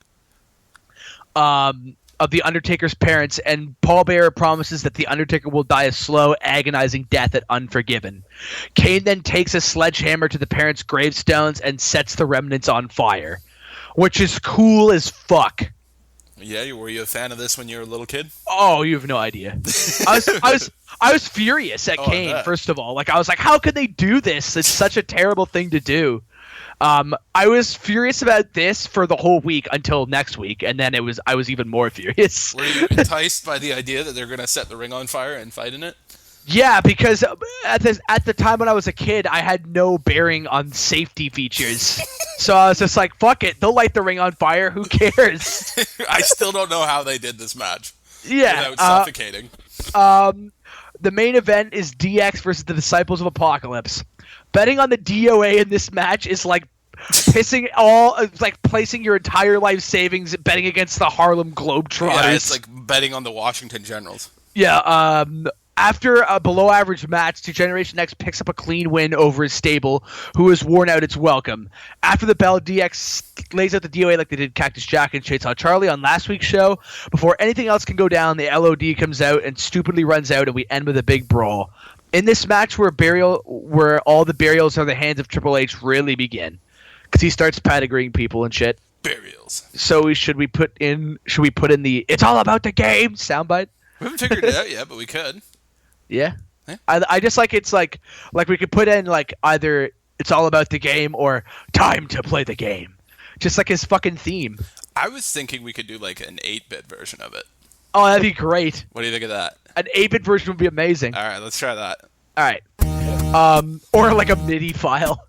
of The Undertaker's parents, and Paul Bearer promises that The Undertaker will die a slow, agonizing death at Unforgiven. Kane then takes a sledgehammer to the parents' gravestones and sets the remnants on fire, which is cool as fuck. Yeah, were you a fan of this when you were a little kid? Oh, you have no idea. I was furious at Kane, first of all. Like, I was like, how could they do this? It's such a terrible thing to do. I was furious about this for the whole week until next week, and then I was even more furious. Were you enticed by the idea that they're going to set the ring on fire and fight in it? Yeah, because at the time when I was a kid, I had no bearing on safety features. So I was just like, fuck it, they'll light the ring on fire, who cares? I still don't know how they did this match. Yeah. Without suffocating. The main event is DX versus the Disciples of Apocalypse. Betting on the DOA in this match is like placing your entire life savings betting against the Harlem Globetrotters. Yeah, it's like betting on the Washington Generals. Yeah, after a below-average match, Generation X picks up a clean win over his stable, who has worn out its welcome. After the bell, DX lays out the DOA like they did Cactus Jack and Chainsaw Charlie on last week's show. Before anything else can go down, the LOD comes out and stupidly runs out, and we end with a big brawl. In this match, where all the burials are the hands of Triple H really begin, because he starts pedigreeing people and shit. Burials. So should we put in the "It's all about the game" soundbite? We haven't figured it out yet, but we could. Yeah. I just like it's like we could put in like either "It's all about the game" or "Time to play the game," just like his fucking theme. I was thinking we could do like an 8-bit version of it. Oh, that'd be great. What do you think of that? An 8-bit version would be amazing. All right, let's try that. All right. Or like a MIDI file.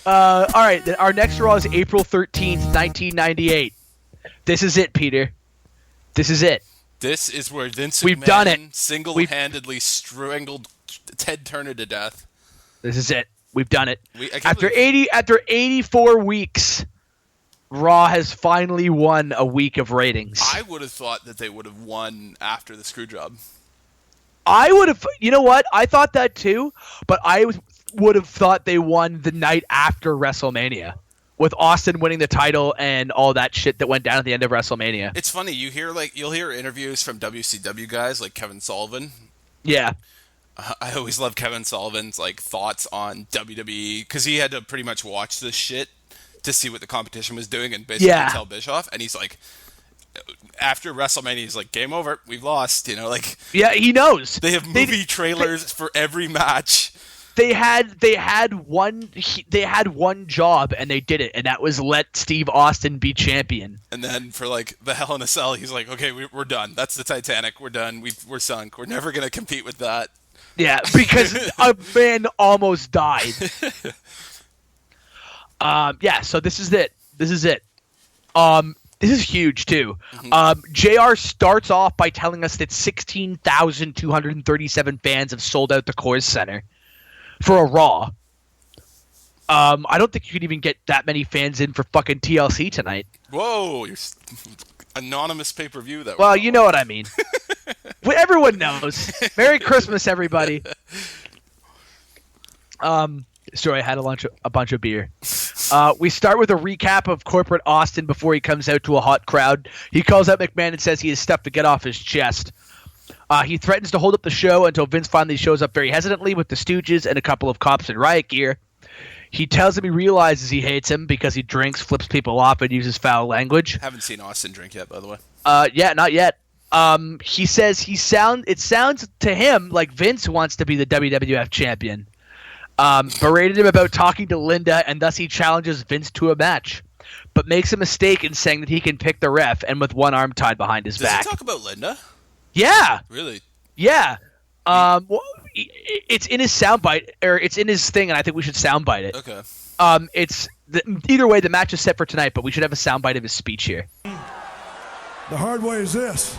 All right. Our next Raw is April 13th, 1998. This is it, Peter. This is it. This is where Vince We've McMahon done it. single-handedly strangled Ted Turner to death. This is it. We've done it. After 84 weeks, Raw has finally won a week of ratings. I would have thought that they would have won after the screw job. I would have, you know what? I thought that too, but I would have thought they won the night after WrestleMania, with Austin winning the title and all that shit that went down at the end of WrestleMania. It's funny, you'll hear interviews from WCW guys like Kevin Sullivan. Yeah. I always love Kevin Sullivan's like thoughts on WWE because he had to pretty much watch this shit to see what the competition was doing and basically tell Bischoff. And he's like, after WrestleMania, he's like, game over, we've lost. Yeah, he knows. They have movie trailers for every match. They had one job and they did it, and that was let Steve Austin be champion. And then for like the Hell in a Cell, he's like, okay, we're done. That's the Titanic. We're done. We're sunk. We're never gonna compete with that. Yeah, because a man almost died. Yeah, so this is it. This is huge too. Mm-hmm. JR starts off by telling us that 16,237 fans have sold out the Coors Center for a Raw. I don't think you could even get that many fans in for fucking TLC tonight. Whoa, you're anonymous pay-per-view that. Well, you know what I mean. Well, everyone knows. Merry Christmas, everybody. Sorry, I had a bunch of beer. We start with a recap of corporate Austin before he comes out to a hot crowd. He calls out McMahon and says he has stuff to get off his chest. He threatens to hold up the show until Vince finally shows up very hesitantly with the Stooges and a couple of cops in riot gear. He tells him he realizes he hates him because he drinks, flips people off, and uses foul language. Haven't seen Austin drink yet, by the way. Yeah, not yet. He says it sounds to him like Vince wants to be the WWF champion. Berated him about talking to Linda, and thus he challenges Vince to a match, but makes a mistake in saying that he can pick the ref, and with one arm tied behind his back. Does he talk about Linda? Yeah. Really? Yeah. Well, it's in his soundbite, or it's in his thing, and I think we should soundbite it. Okay. Either way, the match is set for tonight, but we should have a soundbite of his speech here. The hard way is this.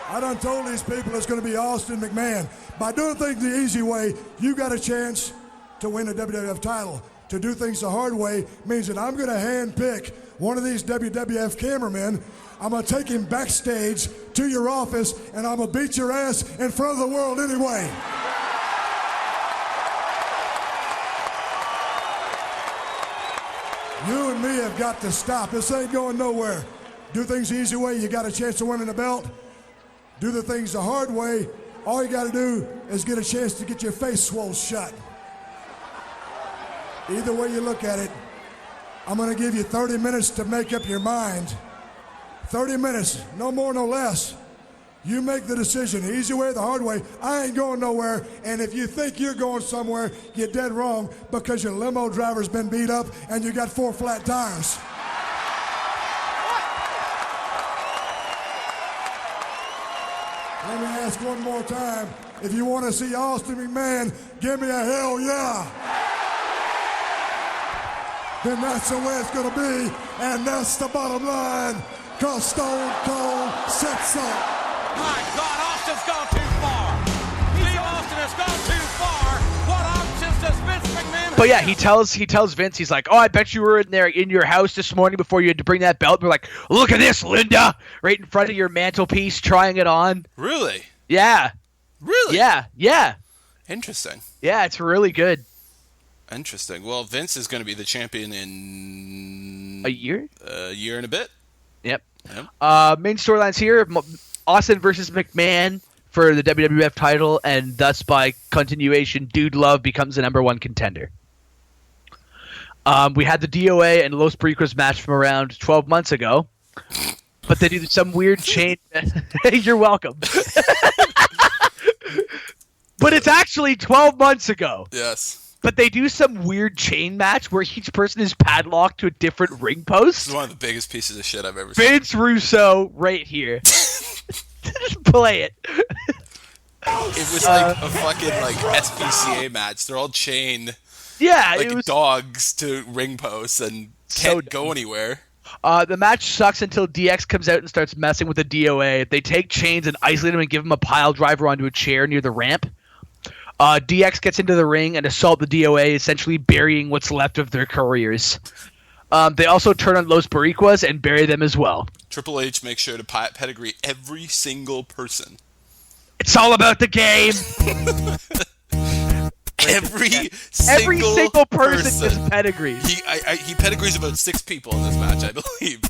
I done told these people it's going to be Austin McMahon. By doing things the easy way, you got a chance to win a WWF title. To do things the hard way means that I'm going to handpick one of these WWF cameramen. I'm going to take him backstage to your office, and I'm going to beat your ass in front of the world anyway. You and me have got to stop. This ain't going nowhere. Do things the easy way, you got a chance of winning the belt. Do the things the hard way, all you got to do is get a chance to get your face swole shut. Either way you look at it, I'm going to give you 30 minutes to make up your mind. 30 minutes, no more, no less. You make the decision, the easy way or the hard way. I ain't going nowhere, and if you think you're going somewhere, you're dead wrong because your limo driver's been beat up and you got 4 flat tires. Let me ask one more time. If you want to see Austin McMahon, give me a hell yeah. Then that's the way it's going to be, and that's the bottom line, because Stone Cold said so. My God, Austin's gone too far. Steve Austin has gone too far. What options does Vince McMahon have? But yeah, he tells Vince, he's like, oh, I bet you were in there in your house this morning before you had to bring that belt. We're like, look at this, Linda, right in front of your mantelpiece, trying it on. Really? Yeah. Really? Yeah. Interesting. Yeah, it's really good. Interesting. Well, Vince is going to be the champion in A year? A year and a bit. Yep. Yep. Main storylines here: Austin versus McMahon for the WWF title, and thus by continuation, Dude Love becomes the #1 contender. We had the DOA and Los Pericos match from around 12 months ago, but they do some weird chain. You're welcome. But it's actually 12 months ago. Yes. But they do some weird chain match where each person is padlocked to a different ring post. This is one of the biggest pieces of shit I've ever seen. Vince Russo right here. Just play it. It was like a fucking SPCA match. They're all chained Yeah, like it was dogs to ring posts and can't go anywhere. The match sucks until DX comes out and starts messing with the DOA. They take Chains and isolate him and give him a pile driver onto a chair near the ramp. DX gets into the ring and assault the DOA, essentially burying what's left of their careers. They also turn on Los Boricuas and bury them as well. Triple H makes sure to pedigree every single person. It's all about the game. Every single person gets pedigree. He pedigrees about 6 people in this match, I believe.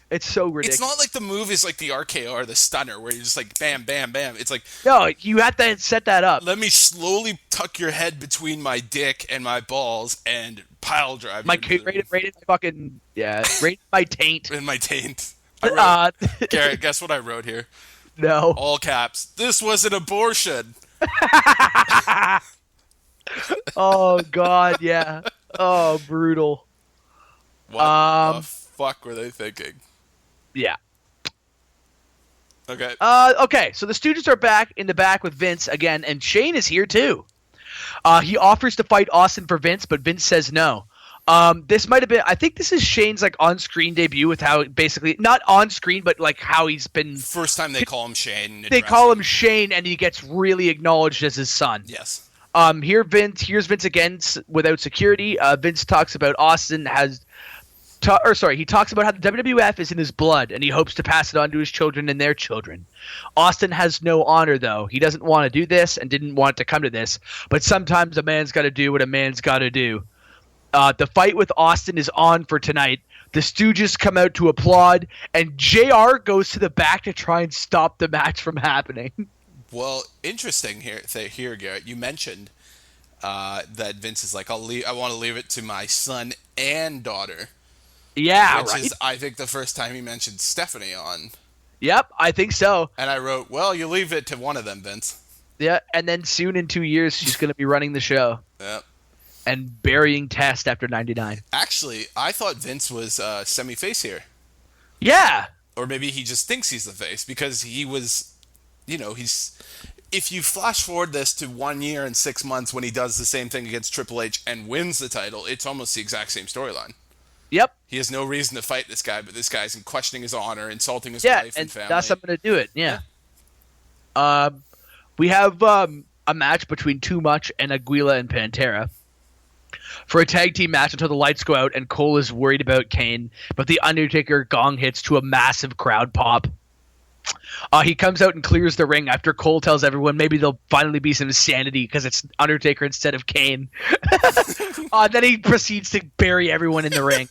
It's so ridiculous. It's not like the move is like the RKO or the stunner where you're just like bam, bam, bam. It's like, no, you have to set that up. Let me slowly tuck your head between my dick and my balls and pile drive you. Rated my taint. In my taint. Garrett, guess what I wrote here? No. All caps. This was an abortion. Oh God, yeah. Oh, brutal. What the fuck were they thinking? Yeah. Okay. Okay, so the Stooges are back in the back with Vince again, and Shane is here too. He offers to fight Austin for Vince, but Vince says no. This might have been, I think this is Shane's like on-screen debut with how basically, not on-screen, but like how he's been. First time they call him Shane. They call him Shane, and he gets really acknowledged as his son. Yes. Here's Vince again without security. Vince talks about Austin he talks about how the WWF is in his blood, and he hopes to pass it on to his children and their children. Austin has no honor, though. He doesn't want to do this and didn't want it to come to this, but sometimes a man's got to do what a man's got to do. The fight with Austin is on for tonight. The Stooges come out to applaud, and JR goes to the back to try and stop the match from happening. Well, interesting here, Garrett. You mentioned that Vince is like, I want to leave it to my son and daughter. Yeah, which right. is, I think, the first time he mentioned Stephanie on. Yep, I think so. And I wrote, well, you leave it to one of them, Vince. Yeah, and then soon in 2 years, she's going to be running the show. Yep. And burying Test after 99. Actually, I thought Vince was semi-face here. Yeah. Or maybe he just thinks he's the face because he was, he's... If you flash forward this to 1 year and 6 months when he does the same thing against Triple H and wins the title, it's almost the exact same storyline. Yep. He has no reason to fight this guy, but this guy's questioning his honor, insulting his wife and family. Yeah, and that's something to do it, yeah. We have a match between Too Much and Aguila and Pantera for a tag team match until the lights go out and Cole is worried about Kane, but the Undertaker gong hits to a massive crowd pop. He comes out and clears the ring after Cole tells everyone maybe there'll finally be some sanity because it's Undertaker instead of Kane. Then he proceeds to bury everyone in the ring.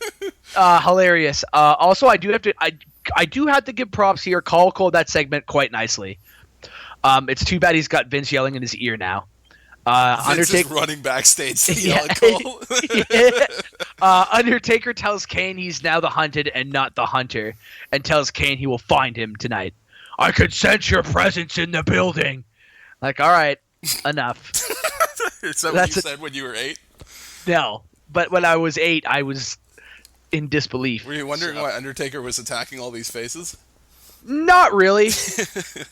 Hilarious. Also, I do have to give props here. Cole called that segment quite nicely. It's too bad he's got Vince yelling in his ear now. Vince is running backstage to yell at Cole. Undertaker tells Kane he's now the hunted and not the hunter, and tells Kane he will find him tonight. I could sense your presence in the building. Like, all right, enough. Is that what you said when you were 8? No, but when I was 8, I was in disbelief. Were you wondering why Undertaker was attacking all these faces? Not really.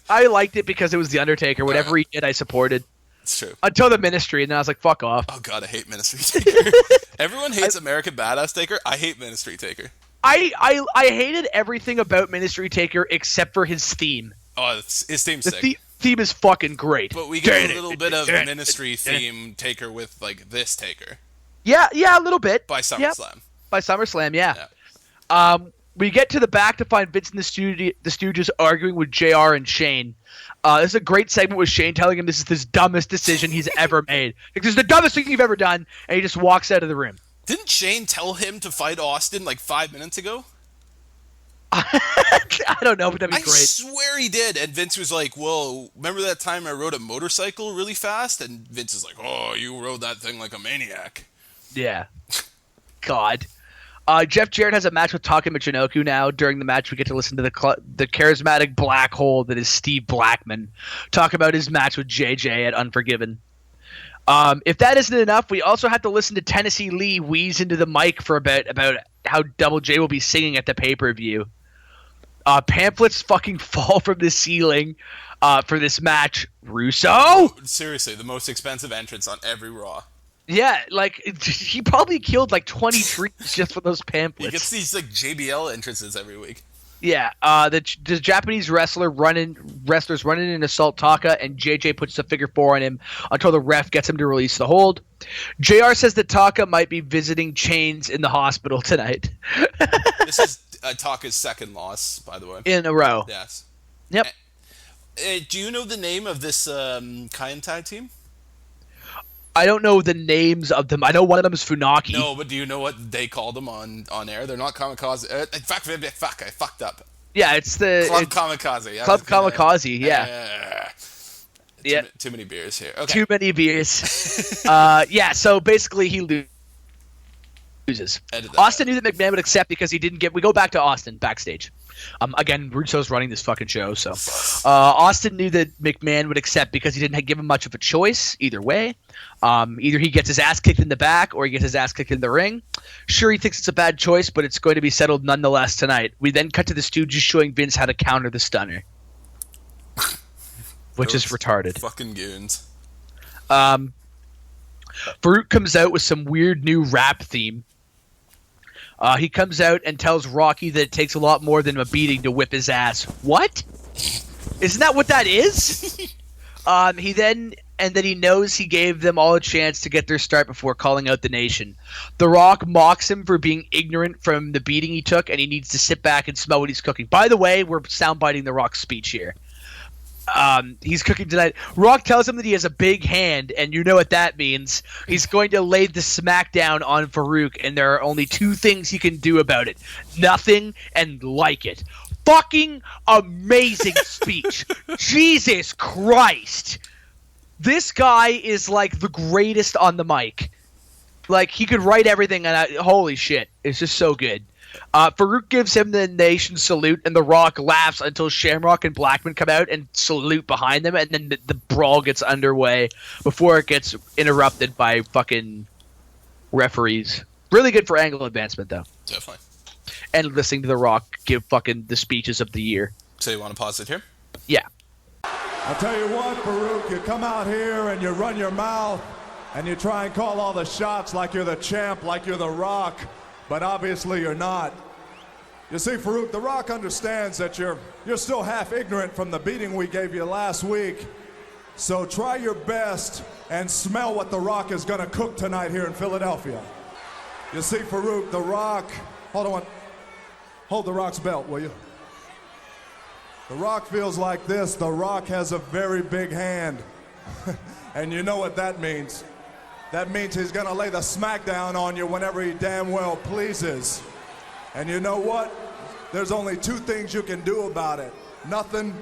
I liked it because it was the Undertaker. Whatever he did, I supported. It's true. Until the Ministry, and then I was like, fuck off. Oh, God, I hate Ministry Taker. Everyone hates American Badass Taker. I hate Ministry Taker. I hated everything about Ministry Taker except for his theme. Oh, his theme's sick. The theme is fucking great. But we get a little bit of Ministry theme Taker with, like, this Taker. Yeah, a little bit. By SummerSlam. Yep. By SummerSlam, yeah. We get to the back to find Vince and the Stooges arguing with JR and Shane. This is a great segment with Shane telling him this is his dumbest decision he's ever made. Like, this is the dumbest thing you've ever done, and he just walks out of the room. Didn't Shane tell him to fight Austin like 5 minutes ago? I don't know, but that'd be great. I swear he did. And Vince was like, well, remember that time I rode a motorcycle really fast? And Vince is like, oh, you rode that thing like a maniac. Yeah. God. Jeff Jarrett has a match with Taka Michinoku now. During the match, we get to listen to the charismatic black hole that is Steve Blackman talk about his match with JJ at Unforgiven. If that isn't enough, we also have to listen to Tennessee Lee wheeze into the mic for about how Double J will be singing at the pay-per-view. Pamphlets fucking fall from the ceiling for this match. Russo? Seriously, the most expensive entrance on every Raw. Yeah, like he probably killed like 20 trees just for those He pamphlets. gets these like JBL entrances every week. Yeah, the Japanese wrestlers running in assault Taka, and JJ puts the figure 4 on him until the ref gets him to release the hold. JR says that Taka might be visiting Chains in the hospital tonight. This is Taka's second loss, by the way. In a row. Yes. Yep. Do you know the name of this Kaientai team? I don't know the names of them. I know one of them is Funaki. No, but do you know what they call them on air? They're not Kamikaze. Fuck, I fucked up. Yeah, it's the Club Kamikaze. Club Kamikaze. Yeah. Yeah. Too many beers here. Okay. Too many beers. Yeah. So basically, he loses. Austin knew that McMahon would accept because he didn't get. We go back to Austin backstage. Again, Russo's running this fucking show, so Austin knew that McMahon would accept because he didn't give him much of a choice either way. Either he gets his ass kicked in the back or he gets his ass kicked in the ring. Sure, he thinks it's a bad choice, but it's going to be settled nonetheless tonight. We then cut to the Stooges showing Vince how to counter the stunner, which is retarded. Fucking goons. Farouk comes out with some weird new rap theme. He comes out and tells Rocky that it takes a lot more than a beating to whip his ass. What? Isn't that what that is? He knows he gave them all a chance to get their start before calling out the nation. The Rock mocks him for being ignorant from the beating he took, and he needs to sit back and smell what he's cooking. By the way, we're soundbiting the Rock's speech here. He's cooking tonight. Rock tells him that he has a big hand, and you know what that means. He's going to lay the smackdown on Farouk, and there are only two things he can do about it. Nothing and like it. Fucking amazing speech. Jesus Christ. This guy is like the greatest on the mic. Like, he could write everything, and holy shit. It's just so good. Farouk gives him the nation salute, and The Rock laughs until Shamrock and Blackman come out and salute behind them, and then the brawl gets underway before it gets interrupted by fucking referees. Really good for angle advancement, though. Definitely. And listening to The Rock give fucking the speeches of the year. So you want to pause it here? Yeah. I'll tell you what, Farouk, you come out here and you run your mouth and you try and call all the shots like you're the champ, like you're The Rock. But obviously you're not. You see, Farouk, The Rock understands that you're still half ignorant from the beating we gave you last week. So try your best and smell what The Rock is gonna cook tonight here in Philadelphia. You see, Farouk, The Rock, hold The Rock's belt, will you? The Rock feels like this. The Rock has a very big hand. And you know what that means. That means he's gonna lay the smackdown on you whenever he damn well pleases. And you know what? There's only two things you can do about it. Nothing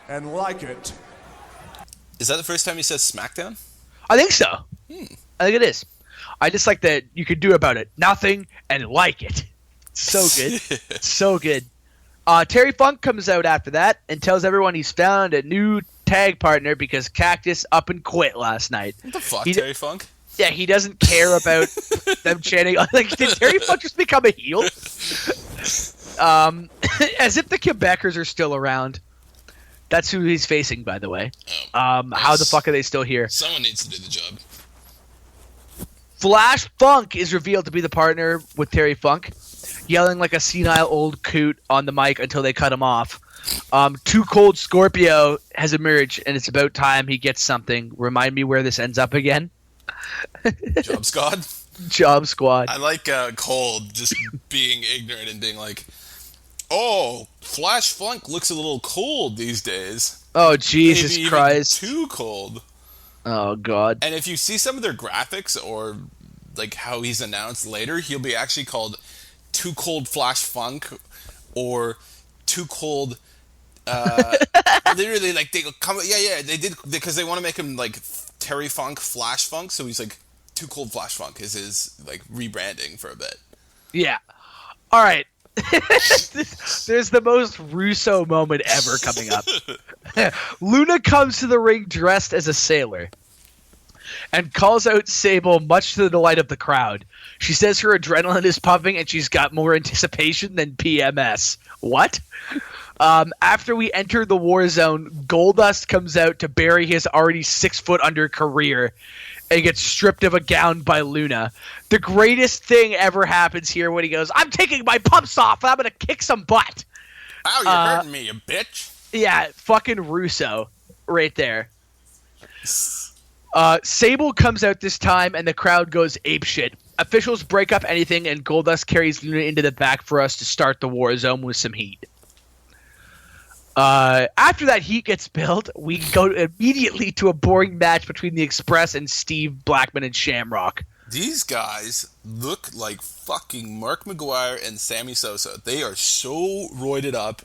and like it. Is that the first time he says SmackDown? I think so. I think it is. I just like that you could do about it. Nothing and like it. So good. So good. Terry Funk comes out after that and tells everyone he's found a new tag partner because Cactus up and quit last night. What the fuck, Terry Funk? Yeah, he doesn't care about them chanting. Like, did Terry Funk just become a heel? As if the Quebecers are still around. That's who he's facing, by the way. How the fuck are they still here? Someone needs to do the job. Flash Funk is revealed to be the partner with Terry Funk, yelling like a senile old coot on the mic until they cut him off. Too Cold Scorpio has emerged, and it's about time he gets something. Remind me where this ends up again. Job Squad? Job Squad. I like Cold just being ignorant and being like, oh, Flash Funk looks a little cold these days. Oh, Jesus Maybe Christ. Even too cold. Oh, God. And if you see some of their graphics or like how he's announced later, he'll be actually called Too Cold Flash Funk or Too Cold. Literally, like they come. Yeah, they did because they want to make him like Terry Funk, Flash Funk. So he's like Too Cold Flash Funk is his like rebranding for a bit. Yeah. All right. There's the most Russo moment ever coming up. Luna comes to the ring dressed as a sailor and calls out Sable much to the delight of the crowd. She says her adrenaline is pumping and she's got more anticipation than PMS. What? After we enter the war zone, Goldust comes out to bury his already 6 foot under career. and gets stripped of a gown by Luna. The greatest thing ever happens here when he goes, I'm taking my pumps off and I'm going to kick some butt. Ow, you're hurting me, you bitch. Yeah, fucking Russo right there. Sable comes out this time and the crowd goes apeshit. Officials break up anything and Goldust carries Luna into the back for us to start the war zone with some heat. After that heat gets built, we go immediately to a boring match between the Express and Steve Blackman and Shamrock. These guys look like fucking Mark McGuire and Sammy Sosa. They are so roided up.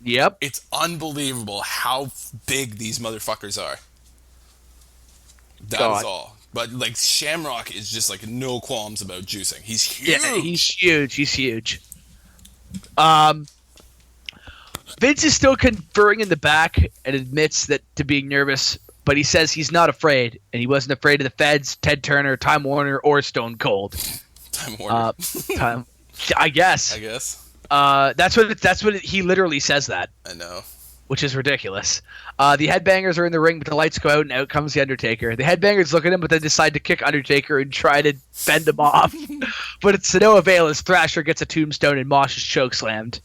Yep. It's unbelievable how big these motherfuckers are. That is all. But, like, Shamrock is just, like, no qualms about juicing. He's huge. Yeah, he's huge. Vince is still conferring in the back and admits that to being nervous, but he says he's not afraid, and he wasn't afraid of the Feds, Ted Turner, Time Warner, or Stone Cold. Time Warner. I guess. That's what he literally says that. I know. Which is ridiculous. The Headbangers are in the ring, but the lights go out, and out comes the Undertaker. The Headbangers look at him, but then decide to kick Undertaker and try to fend him off. But it's to no avail as Thrasher gets a tombstone and Mosh is chokeslammed.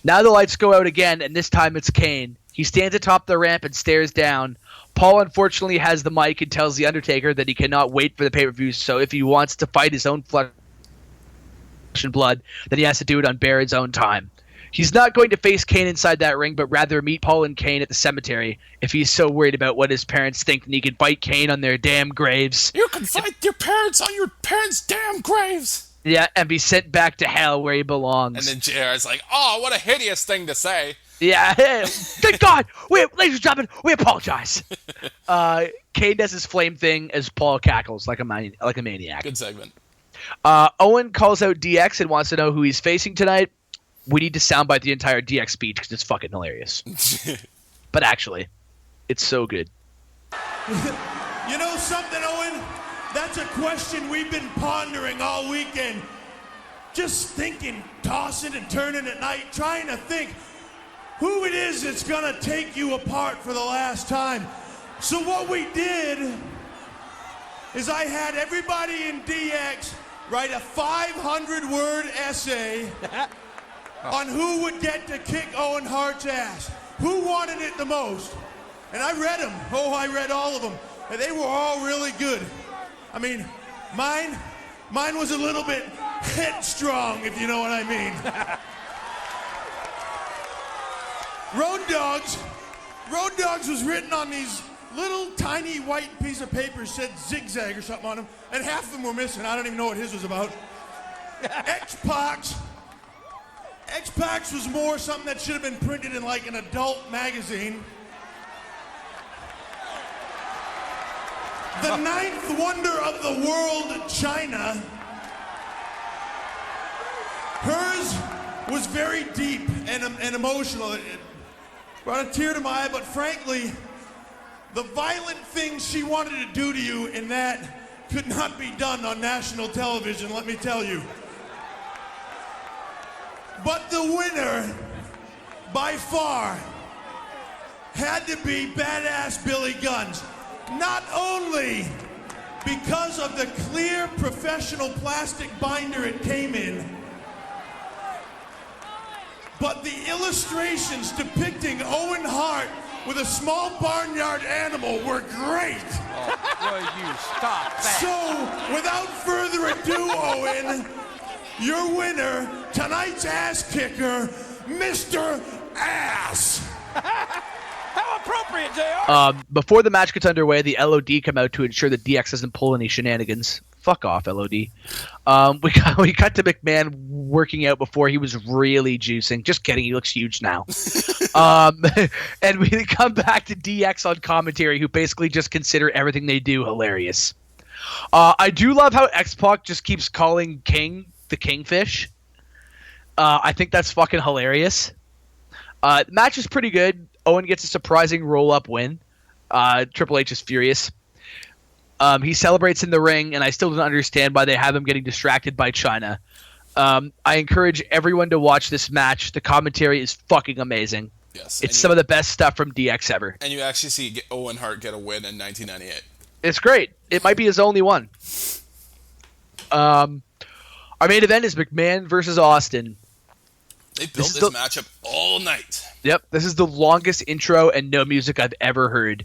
Now the lights go out again, and this time it's Kane. He stands atop the ramp and stares down. Paul unfortunately has the mic and tells the Undertaker that he cannot wait for the pay-per-view, so if he wants to fight his own flesh and blood, then he has to do it on Barrett's own time. He's not going to face Kane inside that ring, but rather meet Paul and Kane at the cemetery if he's so worried about what his parents think, then he can fight Kane on their damn graves. You can fight your parents on your parents' damn graves! Yeah, and be sent back to hell where he belongs. And then JR is like, oh, what a hideous thing to say. Yeah, thank God! Ladies and gentlemen, we apologize. Kane does his flame thing as Paul cackles like a maniac. Good segment. Owen calls out DX and wants to know who he's facing tonight. We need to soundbite the entire DX speech because it's fucking hilarious. But actually, it's so good. You know something, Owen? That's a question we've been pondering all weekend. Just thinking, tossing and turning at night, trying to think who it is that's going to take you apart for the last time. So what we did is I had everybody in DX write a 500-word essay on who would get to kick Owen Hart's ass. Who wanted it the most? And I read them. Oh, I read all of them. And they were all really good. I mean, mine was a little bit headstrong, if you know what I mean. Road Dogs was written on these little tiny white piece of paper, said zigzag or something on them, and half of them were missing. I don't even know what his was about. X-Pax was more something that should have been printed in like an adult magazine. The ninth wonder of the world, China. Hers was very deep and emotional. It brought a tear to my eye, but frankly, the violent things she wanted to do to you in that could not be done on national television, let me tell you. But the winner, by far, had to be badass Billy Gunns. Not only because of the clear professional plastic binder it came in, but the illustrations depicting Owen Hart with a small barnyard animal were great. Will you stop that? So, without further ado, Owen, your winner, tonight's ass kicker, Mr. Ass. How appropriate, JR! Before the match gets underway, the LOD come out to ensure that DX doesn't pull any shenanigans. Fuck off, LOD. We cut to McMahon working out before he was really juicing. Just kidding, he looks huge now. And we come back to DX on commentary, who basically just consider everything they do hilarious. I do love how X-Pac just keeps calling King the Kingfish. I think that's fucking hilarious. The match is pretty good. Owen gets a surprising roll-up win. Triple H is furious. He celebrates in the ring, and I still don't understand why they have him getting distracted by China. I encourage everyone to watch this match. The commentary is fucking amazing. Yes, it's some of the best stuff from DX ever. And you actually see Owen Hart get a win in 1998. It's great. It might be his only one. Our main event is McMahon versus Austin. They built this matchup all night. Yep, this is the longest intro and no music I've ever heard.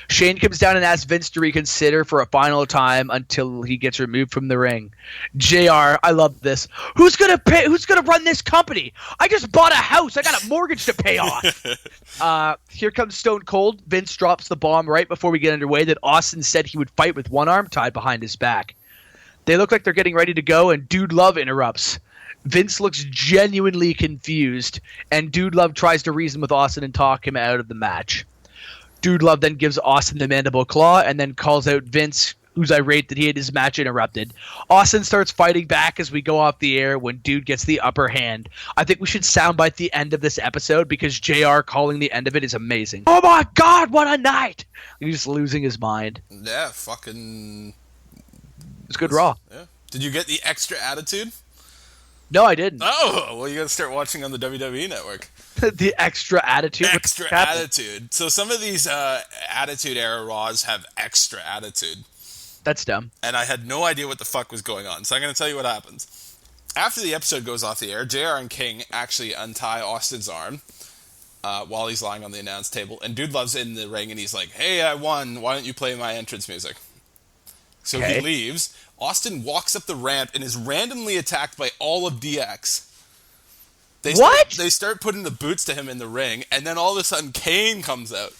Shane comes down and asks Vince to reconsider for a final time until he gets removed from the ring. JR, I love this. Who's gonna pay? Who's gonna run this company? I just bought a house. I got a mortgage to pay off. Here comes Stone Cold. Vince drops the bomb right before we get underway that Austin said he would fight with one arm tied behind his back. They look like they're getting ready to go, and Dude Love interrupts. Vince looks genuinely confused, and Dude Love tries to reason with Austin and talk him out of the match. Dude Love then gives Austin the mandible claw and then calls out Vince, who's irate that he had his match interrupted. Austin starts fighting back as we go off the air when Dude gets the upper hand. I think we should soundbite the end of this episode because JR calling the end of it is amazing. Oh my God, what a night! He's just losing his mind. Yeah, fucking... It's good Raw. Yeah. Did you get the extra attitude? No, I didn't. Oh, well, you gotta start watching on the WWE Network. The extra attitude. Extra attitude. So some of these Attitude Era Raws have extra attitude. That's dumb. And I had no idea what the fuck was going on. So I'm gonna tell you what happens. After the episode goes off the air, JR and King actually untie Austin's arm while he's lying on the announce table. And Dude Love's in the ring and he's like, "Hey, I won. Why don't you play my entrance music?" So he leaves. Austin walks up the ramp and is randomly attacked by all of DX. They start putting the boots to him in the ring, and then all of a sudden Kane comes out.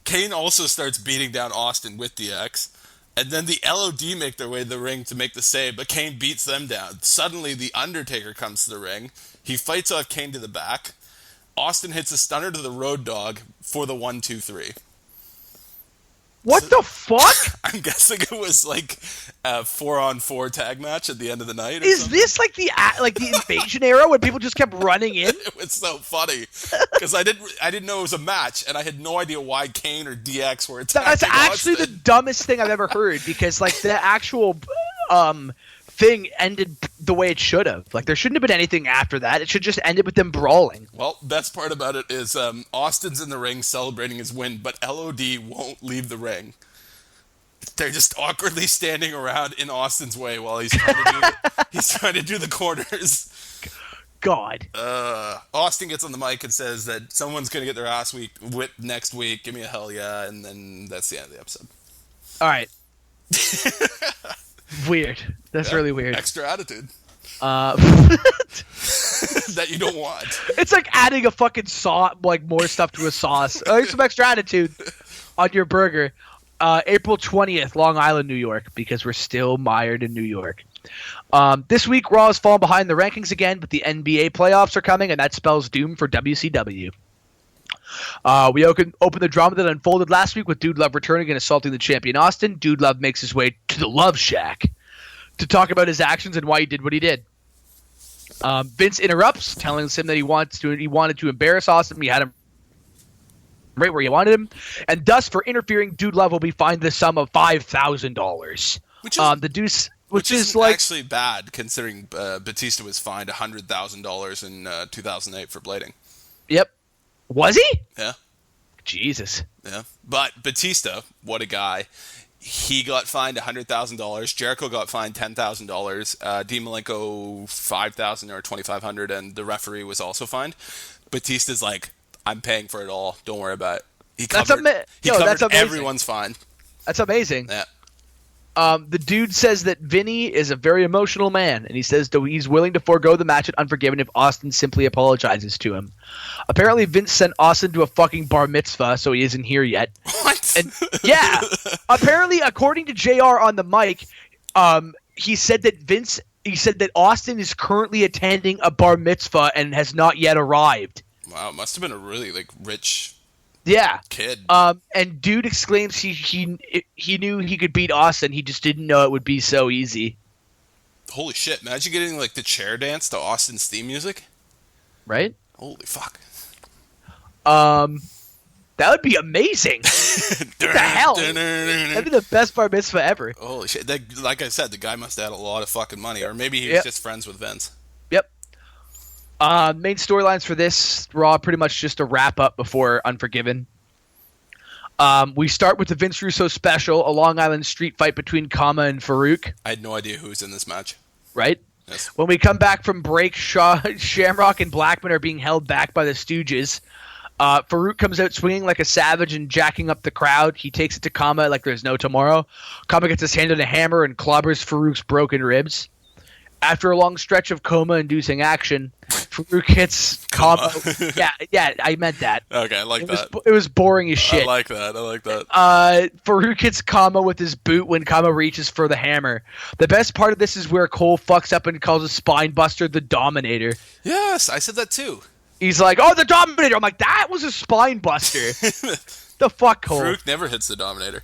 Kane also starts beating down Austin with DX, and then the LOD make their way to the ring to make the save, but Kane beats them down. Suddenly, the Undertaker comes to the ring. He fights off Kane to the back. Austin hits a stunner to the Road Dogg for the 1-2-3. What the fuck? I'm guessing it was like a 4-on-4 tag match at the end of the night. Is this like the Invasion era when people just kept running in? It was so funny because I didn't know it was a match, and I had no idea why Kane or DX were attacking. That's actually the dumbest thing I've ever heard because like the actual thing ended the way it should have. Like there shouldn't have been anything after that. It should just ended with them brawling. Well, best part about it is Austin's in the ring celebrating his win, but LOD won't leave the ring. They're just awkwardly standing around in Austin's way while he's trying to do the corners. God. Austin gets on the mic and says that someone's gonna get their ass whipped next week. Give me a hell yeah, and then that's the end of the episode. All right. Weird. That's really weird. Extra attitude. That you don't want. It's like adding a fucking more stuff to a sauce. Here's some extra attitude on your burger. April 20th, Long Island, New York, because we're still mired in New York. This week, Raw has fallen behind the rankings again, but the NBA playoffs are coming, and that spells doom for WCW. We open the drama that unfolded last week with Dude Love returning and assaulting the champion Austin. Dude Love makes his way to the Love Shack to talk about his actions and why he did what he did. Vince interrupts, telling him that he wanted to embarrass Austin. He had him right where he wanted him, and thus for interfering, Dude Love will be fined the sum of $5,000. Which is like actually bad considering Batista was fined $100,000 in 2008 for blading. Yep. Was he? Yeah. Jesus. Yeah. But Batista, what a guy. He got fined $100,000. Jericho got fined $10,000. Dean Malenko $5,000 or $2,500, and the referee was also fined. Batista's like, I'm paying for it all. Don't worry about it. He covered everyone's fine. That's amazing. Yeah. The dude says that Vinny is a very emotional man, and he says that he's willing to forego the match at Unforgiven if Austin simply apologizes to him. Apparently, Vince sent Austin to a fucking bar mitzvah, so he isn't here yet. What? And, yeah. Apparently, according to JR on the mic, he said that Austin is currently attending a bar mitzvah and has not yet arrived. Wow, must have been a really rich. Yeah. Kid. And dude exclaims he knew he could beat Austin. He just didn't know it would be so easy. Holy shit! Imagine getting the chair dance to Austin's theme music. Right? Holy fuck. That would be amazing. What the hell? That'd be the best bar mitzvah ever. Holy shit! Like I said, the guy must have had a lot of fucking money, or maybe he was just friends with Vince. Yep. Main storylines for this Raw pretty much just a wrap up before Unforgiven. We start with the Vince Russo special, a Long Island street fight between Kama and Farouk. I had no idea who was in this match. Right? Yes. When we come back from break, Shamrock and Blackman are being held back by the Stooges. Farouk comes out swinging like a savage and jacking up the crowd. He takes it to Kama like there's no tomorrow. Kama gets his hand on a hammer and clobbers Farouk's broken ribs. After a long stretch of coma-inducing action, Farouk hits Kama. Yeah, I meant that. Okay, I like that. It was boring as shit. I like that. Farouk hits Kama with his boot when Kama reaches for the hammer. The best part of this is where Cole fucks up and calls a spine buster the Dominator. Yes, I said that too. He's like, oh, the Dominator. I'm like, that was a spine buster. The fuck, Cole? Farouk never hits the Dominator.